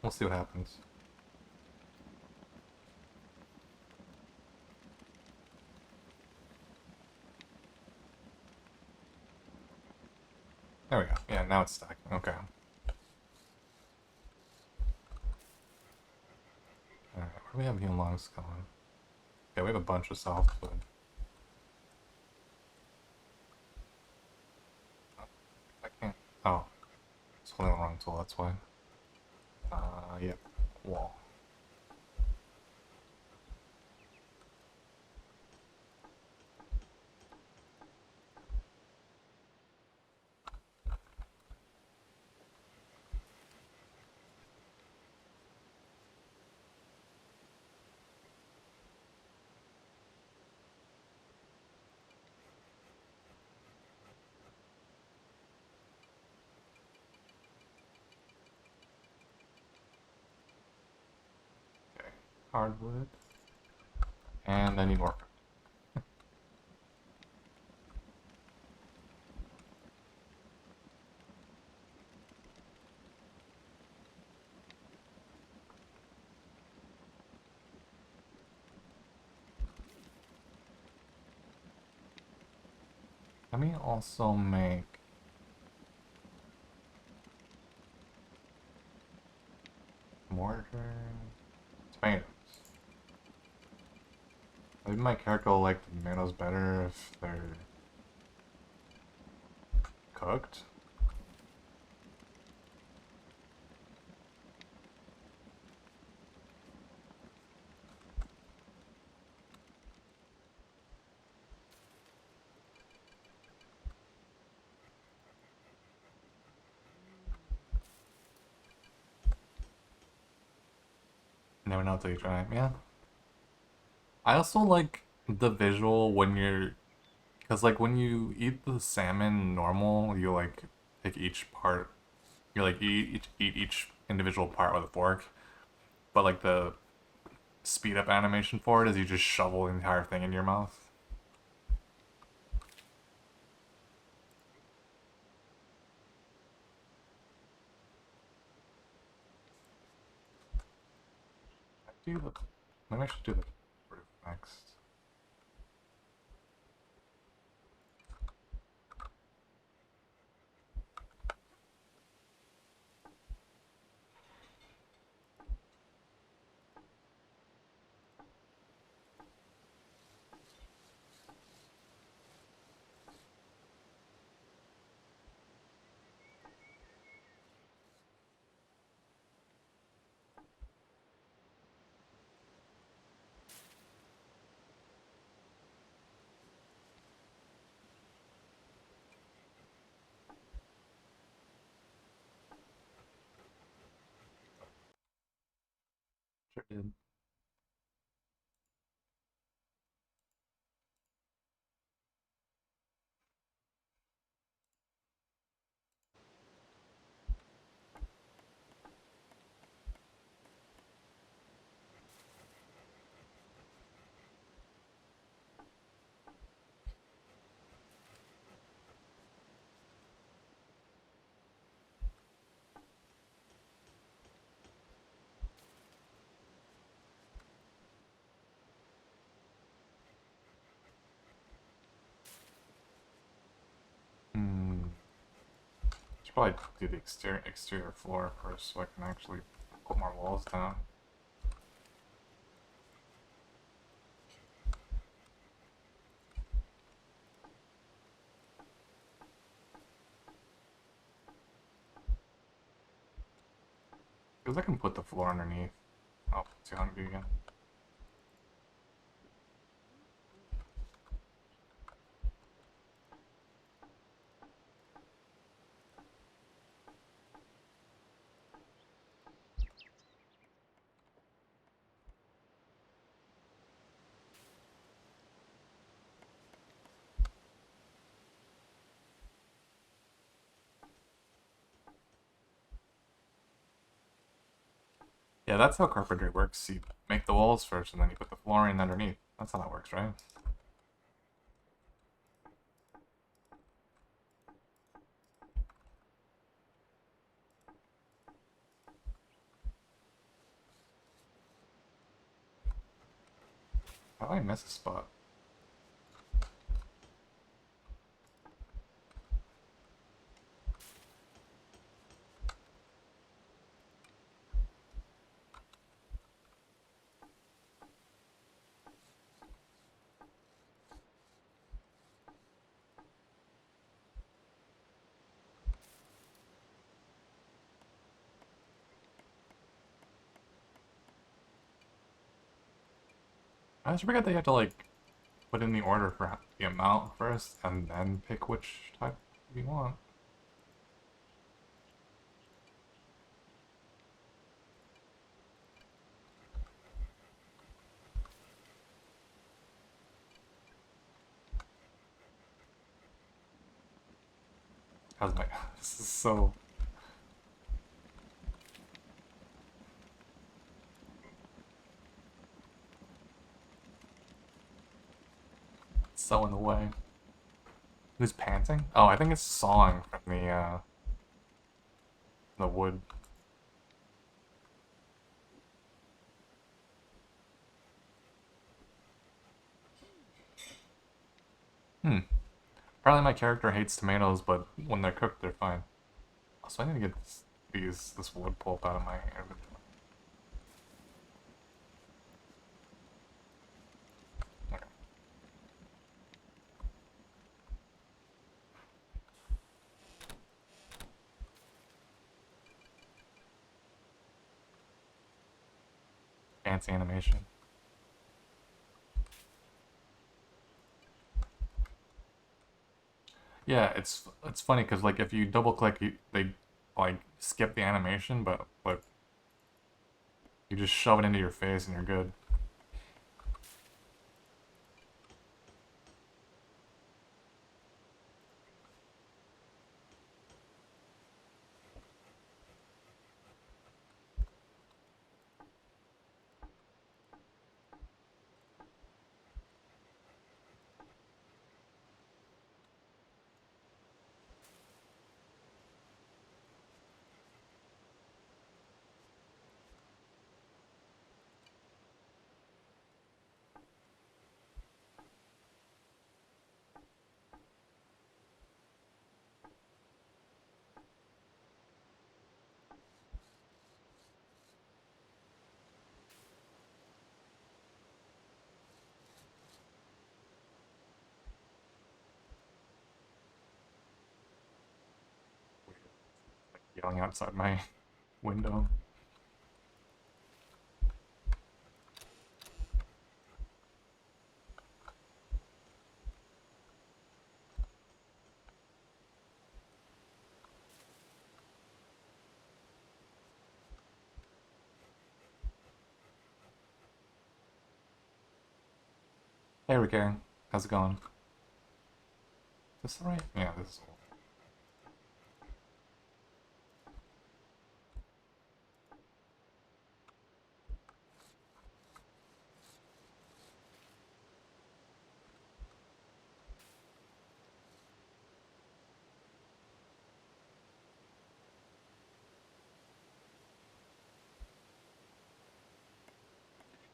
We'll see what happens. There we go. Yeah, now it's stacking. Okay. Alright, where do we have healing logs going? Yeah, we have a bunch of softwood. I can't... Oh. It's holding the wrong tool, that's why. Yep. Wall. Okay. Hardwood. And I need more. Let me also make mortar, tomatoes. Maybe my character will like the tomatoes better if they're cooked. Never know till you try it. Yeah. I also like the visual when you're, because like when you eat the salmon normal, you like take each part, you like eat each individual part with a fork. But like the speed up animation for it is you just shovel the entire thing in your mouth. Do the, maybe I should do the roof next. Sure did. Hmm. Should probably do the exterior floor first so I can actually put more walls down. Because I can put the floor underneath. Oh, too hungry again. Yeah, that's how carpentry works. You make the walls first and then you put the flooring underneath. That's how that works, right? How did I miss a spot? I just forgot that you have to like put in the order for the amount first and then pick which type you want. How's my this is so so in the way. Who's panting? Oh, I think it's sawing from the wood. Hmm. Apparently my character hates tomatoes, but when they're cooked, they're fine. So I need to get this wood pulp out of my inventory. Okay. Fancy animation. Yeah, it's funny because like if you double click, they like skip the animation, but You just shove it into your face and you're good. Yelling outside my window. Hey, Rick Aaron. How's it going? Is this right? Yeah, this is.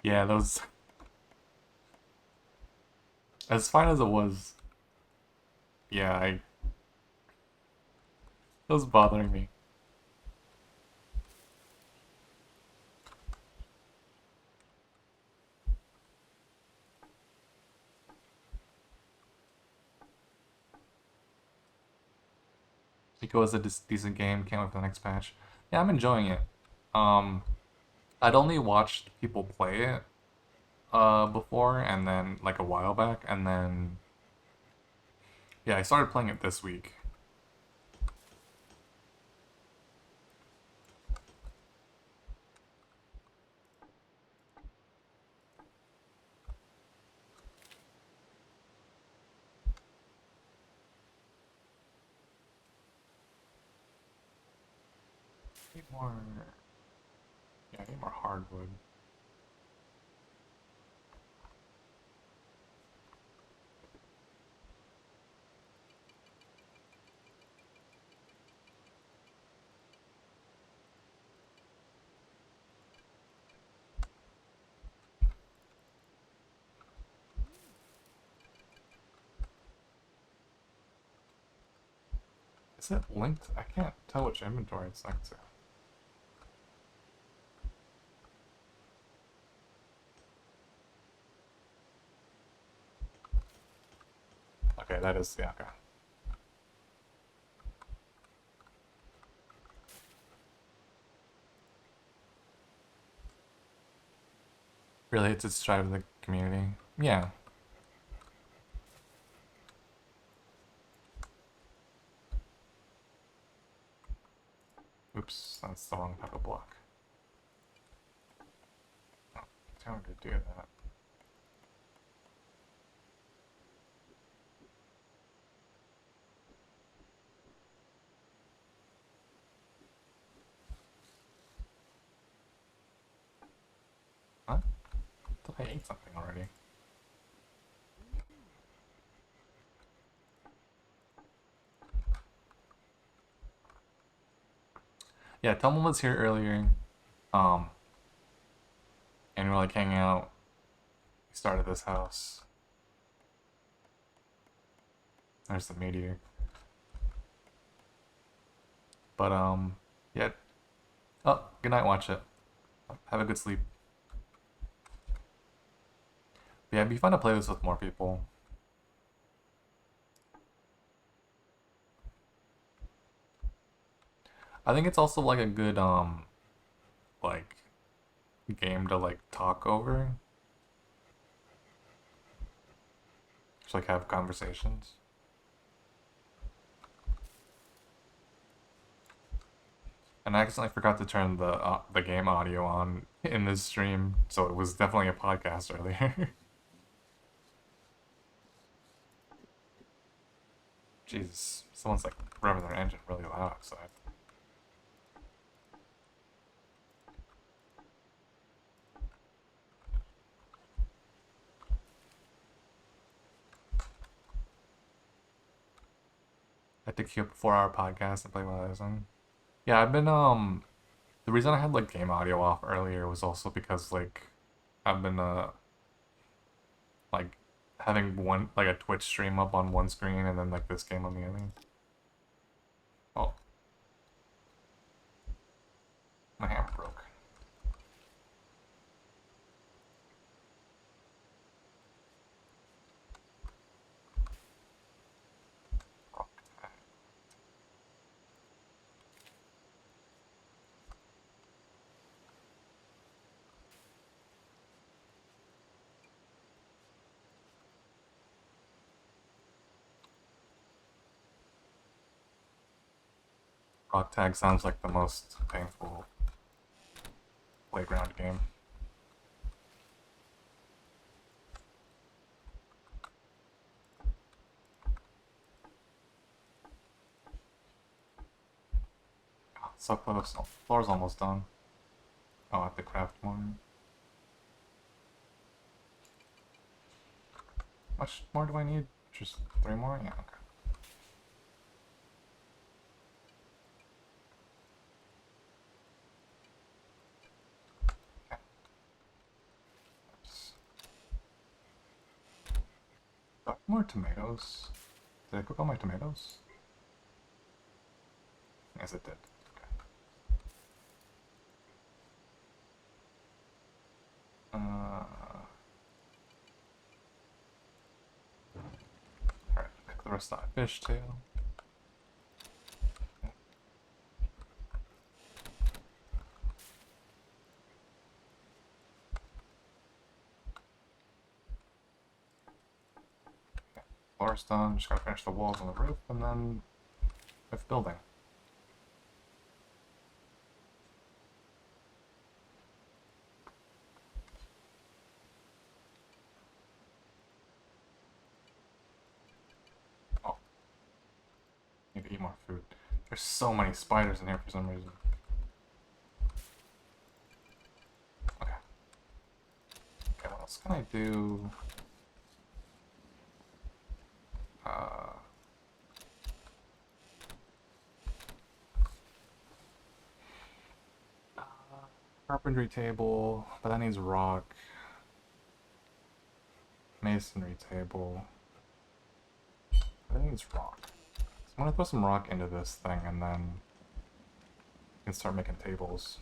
Yeah, those. As fine as it was, yeah, it was bothering me. Pico is a decent game. Can't wait for the next patch. Yeah, I'm enjoying it. Um, I'd only watched people play it before, and then like a while back, and then yeah, I started playing it this week. Need more. Yeah, I need more hardwood. Is it linked? I can't tell which inventory it's linked to. Okay, that is, yeah, okay. Really, it's a strive of the community. Yeah. Oops, that's the wrong type of block. Oh, tell me to do that. Huh? I thought I ate something already. Yeah, Tillman was here earlier. Um, and we were like hanging out. We started this house. There's the meteor. But yeah. Oh, good night. Watch it. Have a good sleep. But yeah, it'd be fun to play this with more people. I think it's also like a good like game to like talk over. Just like have conversations. And I accidentally forgot to turn the game audio on in this stream, so it was definitely a podcast earlier. Jesus, someone's like revving their engine really loud outside. I had to queue up a 4-hour podcast and play while I was in. Yeah, I've been the reason I had like game audio off earlier was also because like I've been like having one like a Twitch stream up on one screen and then like this game on the other. Oh, my hammer broke. Rock Tag sounds like the most painful playground game. Oh, so close. Oh, floor's almost done. Oh, I have to craft more. Much more do I need? Just 3 more? Yeah, okay. Got more tomatoes. Did I cook all my tomatoes? Yes, it did. Okay. Alright, cook the rest of that fish tail. Floor's done, just gotta finish the walls and the roof, and then with building. Oh. Need to eat more food. There's so many spiders in here for some reason. Okay. Okay, what else can I do? Carpentry table, but that needs rock. Masonry table. But that needs rock. So I'm gonna put some rock into this thing and then we can start making tables.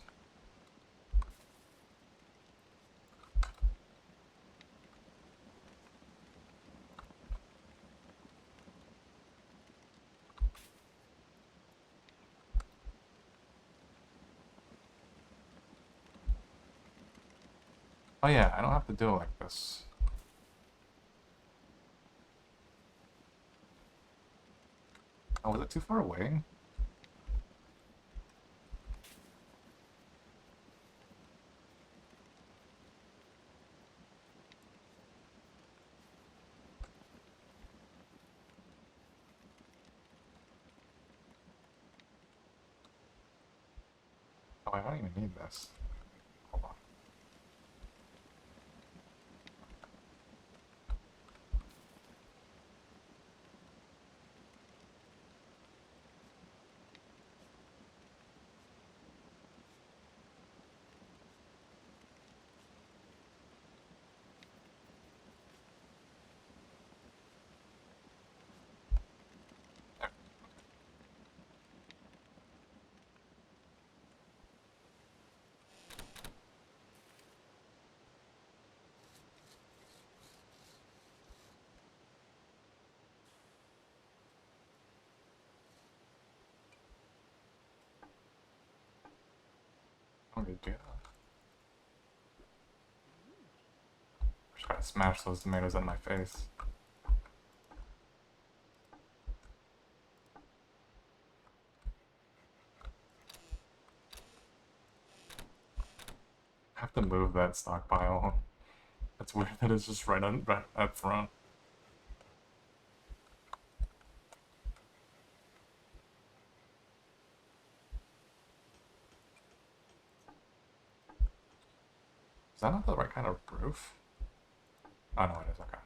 Oh yeah, I don't have to do it like this. Oh, was it too far away? Oh, I don't even need this. Hold on. There. I'm gonna do that. Just gotta smash those tomatoes in my face. have to move that stockpile. It's weird that it's just right up front. Is that not the right kind of roof? Oh no, it is, okay.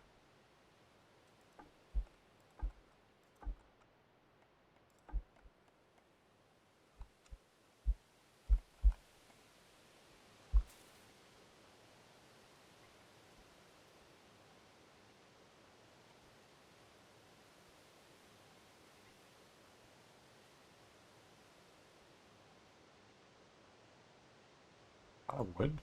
Wood?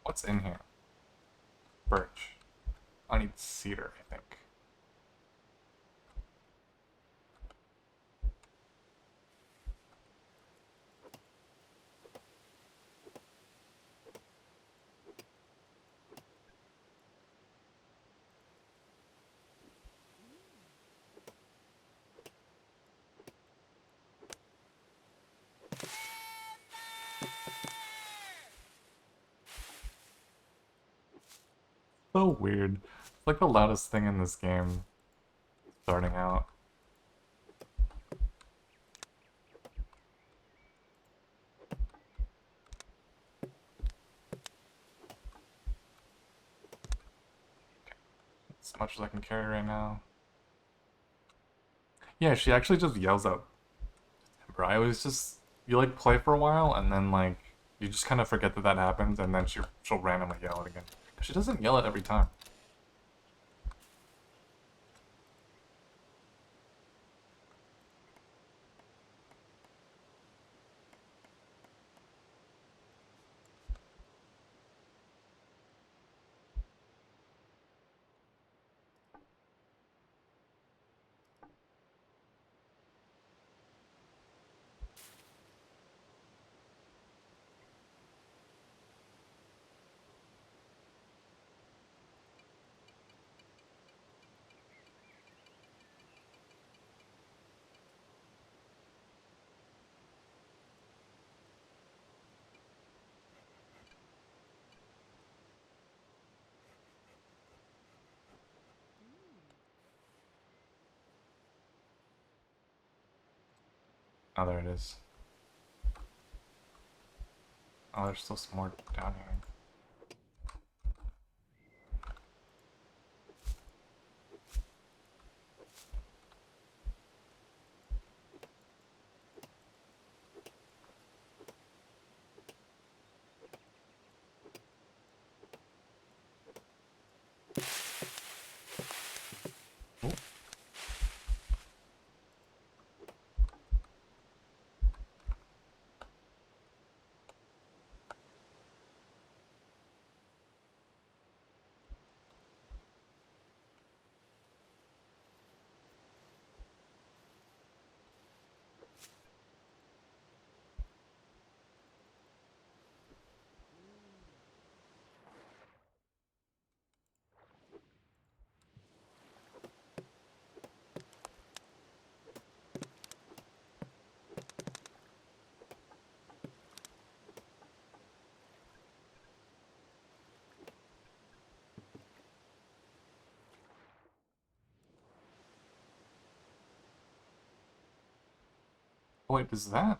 What's in here? Birch. I need cedar, I think. So weird. It's like the loudest thing in this game starting out. As much as I can carry right now. Yeah, she actually just yells out timber. I always just you like play for a while and then like you just kind of forget that that happens and then she'll randomly yell it again. She doesn't yell it every time. Oh, there it is. Oh, there's still some more down here. Oh. Wait, is that?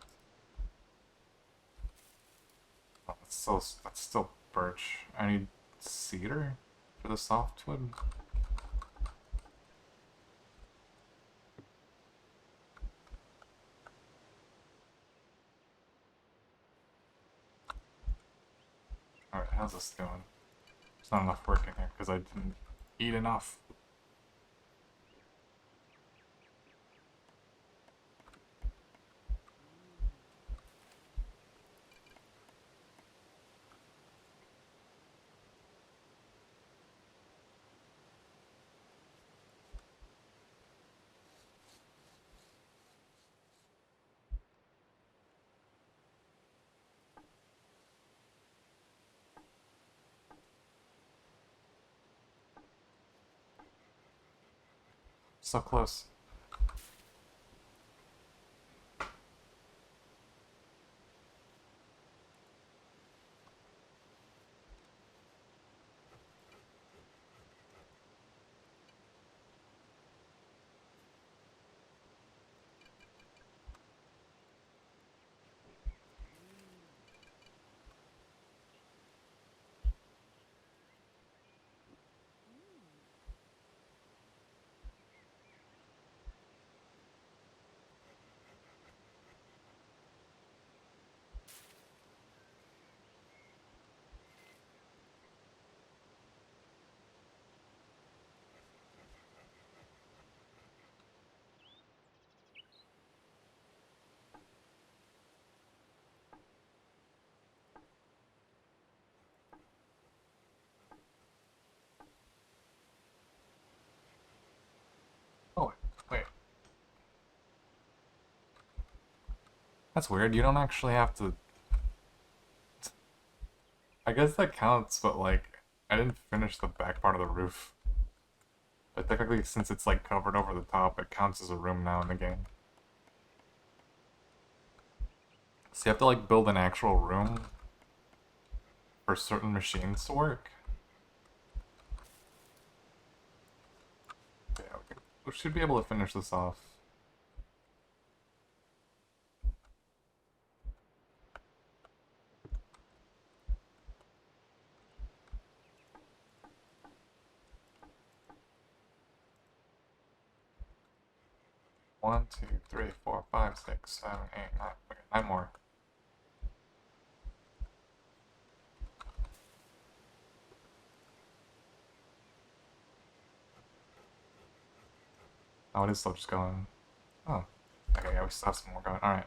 Oh, that's still birch. I need cedar for the softwood. Alright, how's this doing? There's not enough work in here because I didn't eat enough. So close. Oh, wait. That's weird. You don't actually have to... I guess that counts, but like, I didn't finish the back part of the roof. But technically, since it's like covered over the top, it counts as a room now in the game. So you have to like build an actual room for certain machines to work. Yeah, we should be able to finish this off. One, two, three, four, five, six, seven, eight, nine. Okay, 9 more. Oh, it is still just going. Oh. Okay, yeah, we still have some more going. Alright.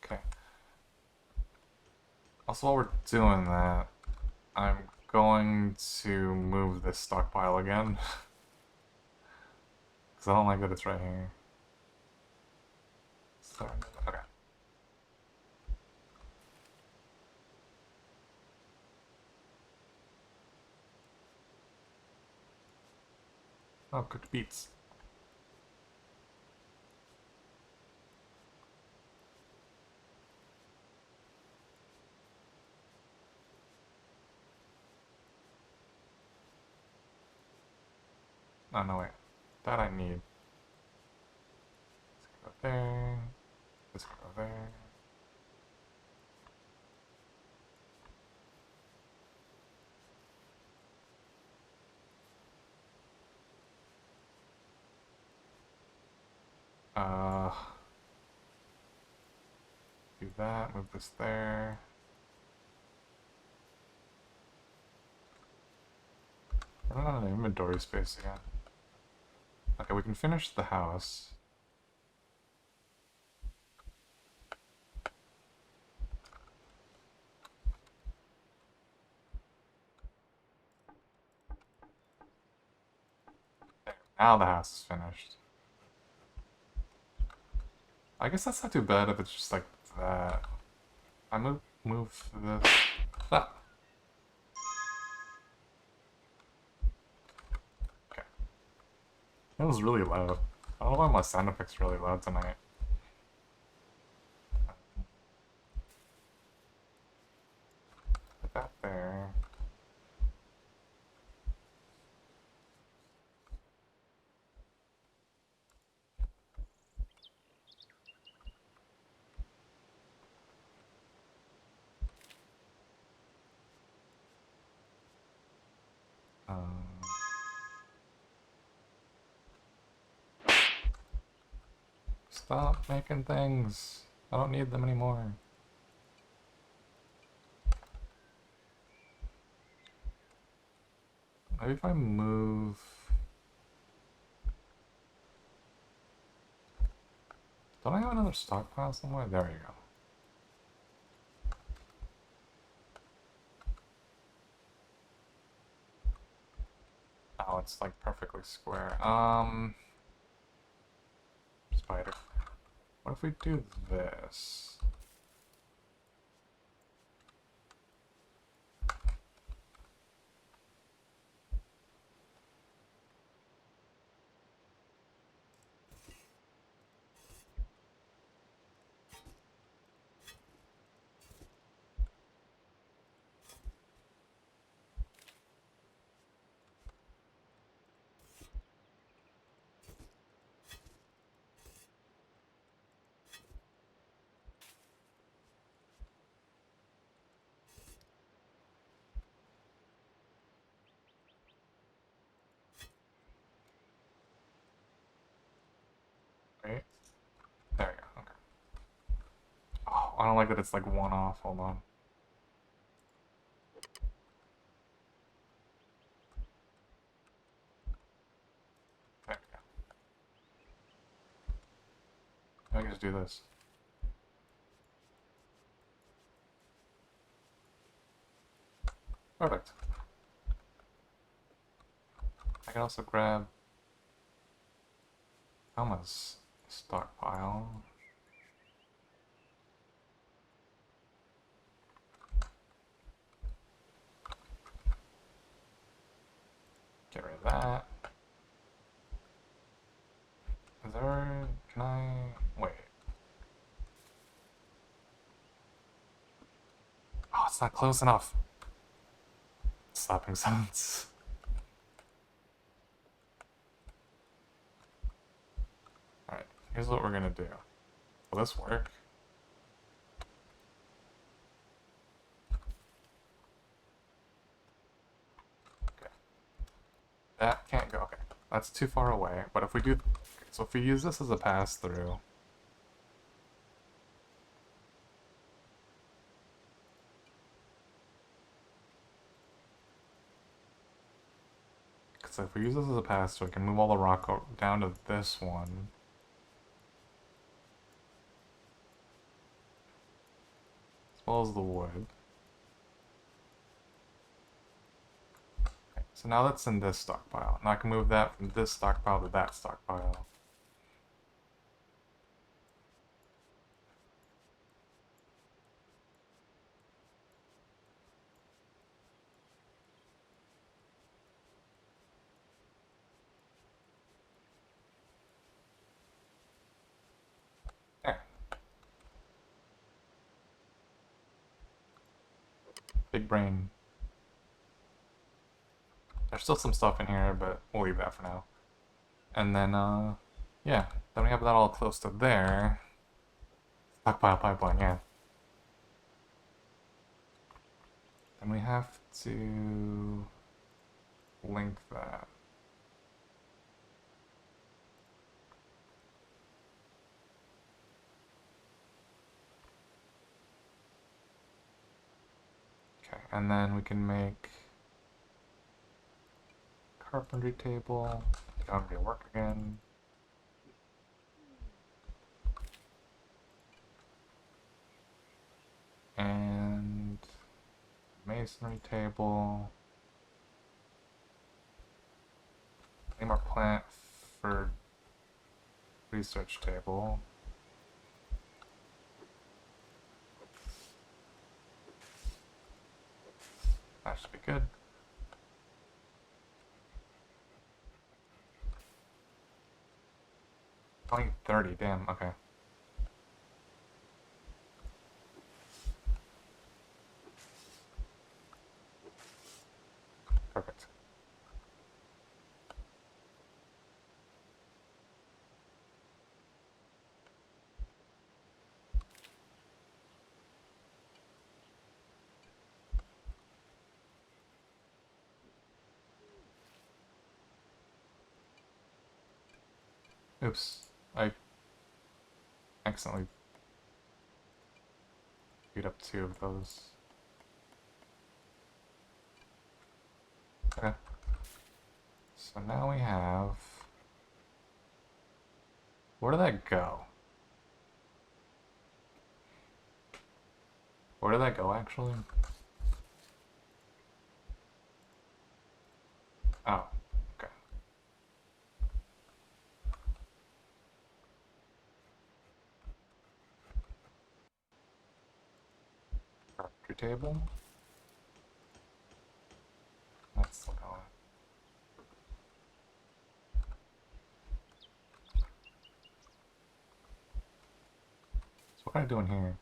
Okay. Also, while we're doing that, I'm going to move this stockpile again. Because I don't like that it's right here. So, okay. Oh, cooked beets. Oh, no, wait. That I need. This can go there. This can go there. Uh, do that, move this there. Run out of inventory space again. Okay, we can finish the house. There, now the house is finished. I guess that's not too bad if it's just like that. I move this. Ah. Okay. That was really loud. I don't know why my sound effects are really loud tonight. Put that there. Um, Stop making things. I don't need them anymore. Maybe if I move... Don't I have another stockpile somewhere? There you go. Oh, it's like perfectly square. Spider. What if we do this? I don't like that it's like one off. Hold on. There we go. I can just do this. Perfect. I can also grab Alma's stockpile. Get rid of that. Is there... Can I... Wait. Oh, it's not close enough. Slapping sounds. Alright, here's what we're gonna do. Will this work? Okay. That can't go. Okay. That's too far away. But if we do... Okay, so if we use this as a pass-through... So if we use this as a pass-through, we can move all the rock down to this one. As well as the wood. Okay, so now that's in this stockpile. Now I can move that from this stockpile to that stockpile. There. Big brain. There's still some stuff in here, but we'll leave that for now. And then, yeah. Then we have that all close to there. Stockpile pipeline, yeah. Then we have to link that. Okay, and then we can make carpentry table. Carpentry work again. And masonry table. Name our plant for research table. That should be good. Only 30, damn, okay. Perfect. Oops, I accidentally beat up 2 of those. Okay. So now we have... Where did that go? Where did that go, actually? Oh, okay. Carpentry table. That's still going. So what am I doing here?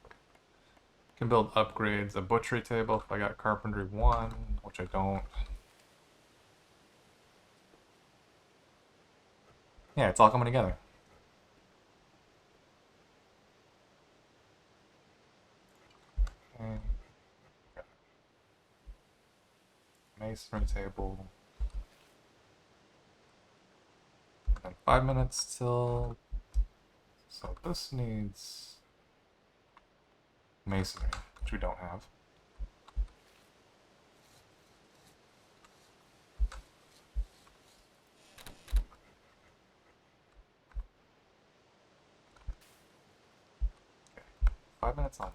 Can build upgrades, a butchery table if I got carpentry 1, which I don't. Yeah, it's all coming together. Okay. Masonry table. And 5 minutes till... So this needs... masonry, which we don't have. Okay. 5 minutes on.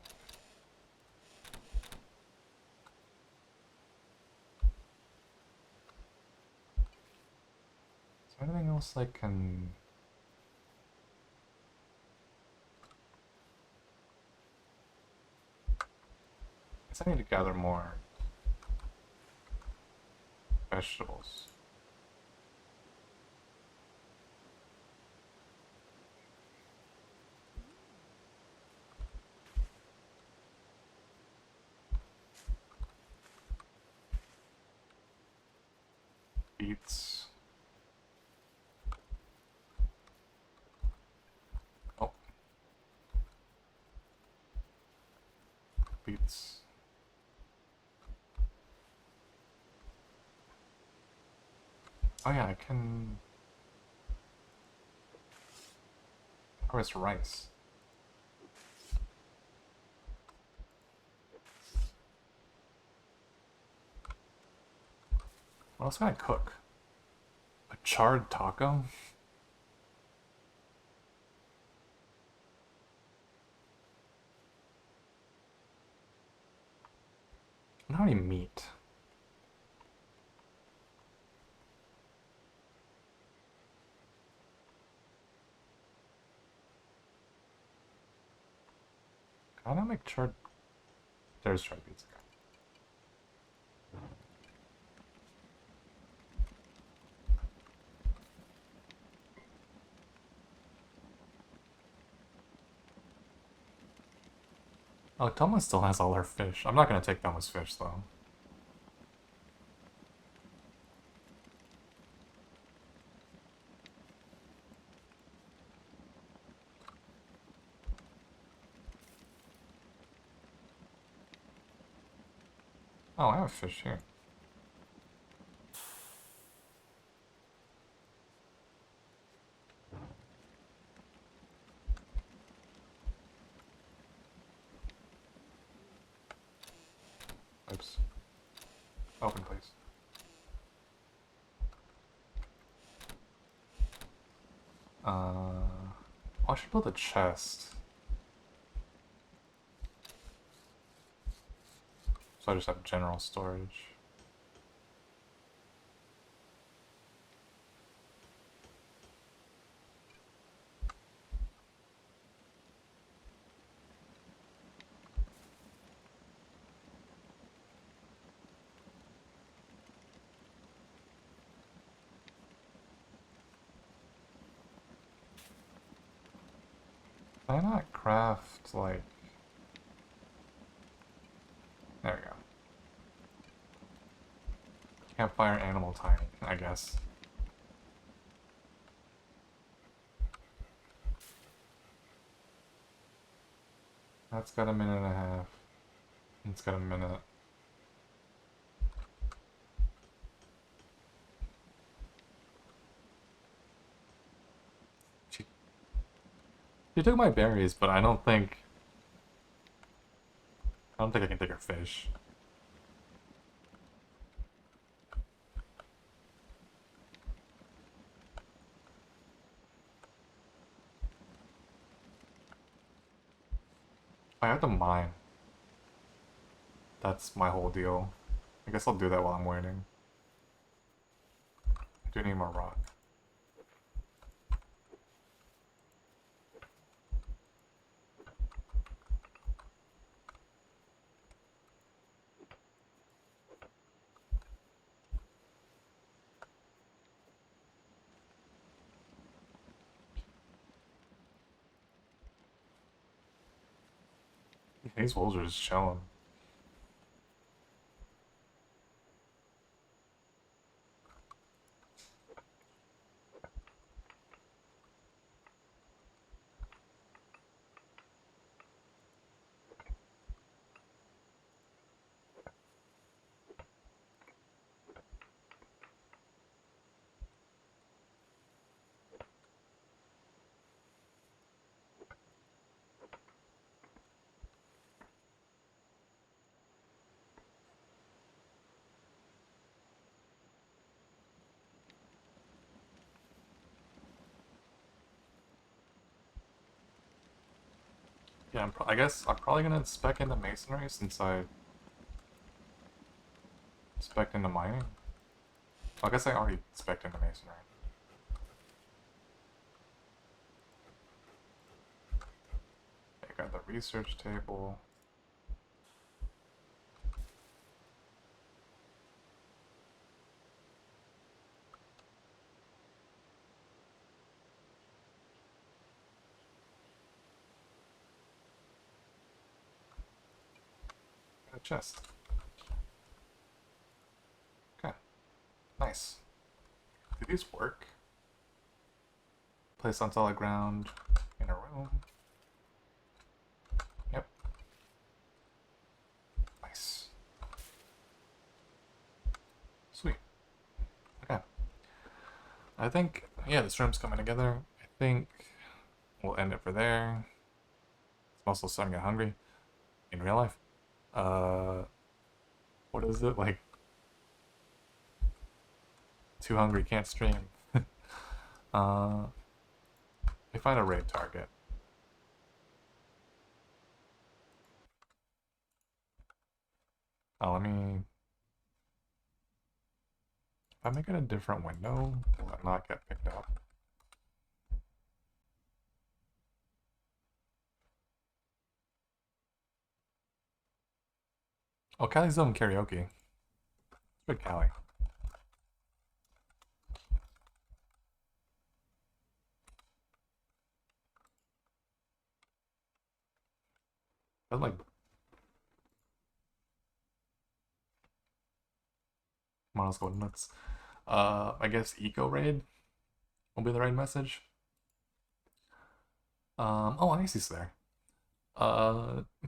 Is there anything else I can... I guess I need to gather more vegetables. Beets. Oh. Beets. Oh yeah, I can harvest rice. What else can I cook? A charred taco? I don't have any meat. Can I not make charred... There's charred beets. Okay. Oh, Thelma still has all her fish. I'm not gonna take Thelma's fish, though. Oh, I have a fish here. Oops. Open, please. I should build a chest. So I just have general storage. Can I not craft, like... There we go. Campfire animal tiny, I guess. That's got a minute and a half. It's got a minute. She took my berries, but I don't think I can take her fish. I have to mine. That's my whole deal. I guess I'll do that while I'm waiting. I do need more rock. These wolves are just chilling. Yeah, I guess I'm probably gonna spec into masonry since I spec into mining. I guess I already spec into masonry. I got the research table. Got a chest. Okay, nice. Do these work? Place on solid ground in a room. Yep. Nice. Sweet. Okay. I think, yeah, this room's coming together. I think we'll end it for there. I'm also starting to get hungry in real life. What is it? Like, too hungry, can't stream. uh, we find a raid target. Oh, let me. If I make it a different window, will it not get picked up? Oh, Callie's doing karaoke. Good, Callie. That's like. Come on, let's go nuts. I guess eco raid will be the right message. Oh, Icy's there.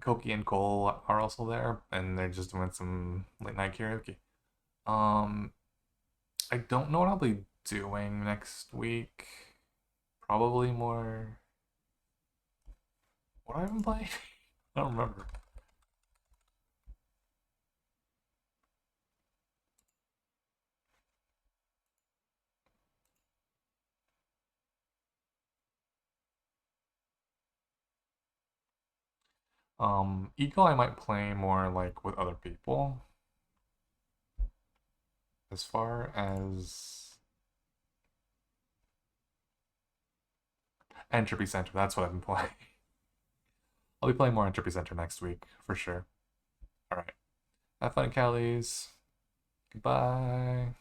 Koki and Cole are also there, and they're just doing some late night karaoke. I don't know what I'll be doing next week. Probably more. What have I been playing? I don't remember. Eco I might play more like with other people. As far as Entropy Center, that's what I've been playing. I'll be playing more Entropy Center next week for sure. All right. Have fun, Callies. Goodbye.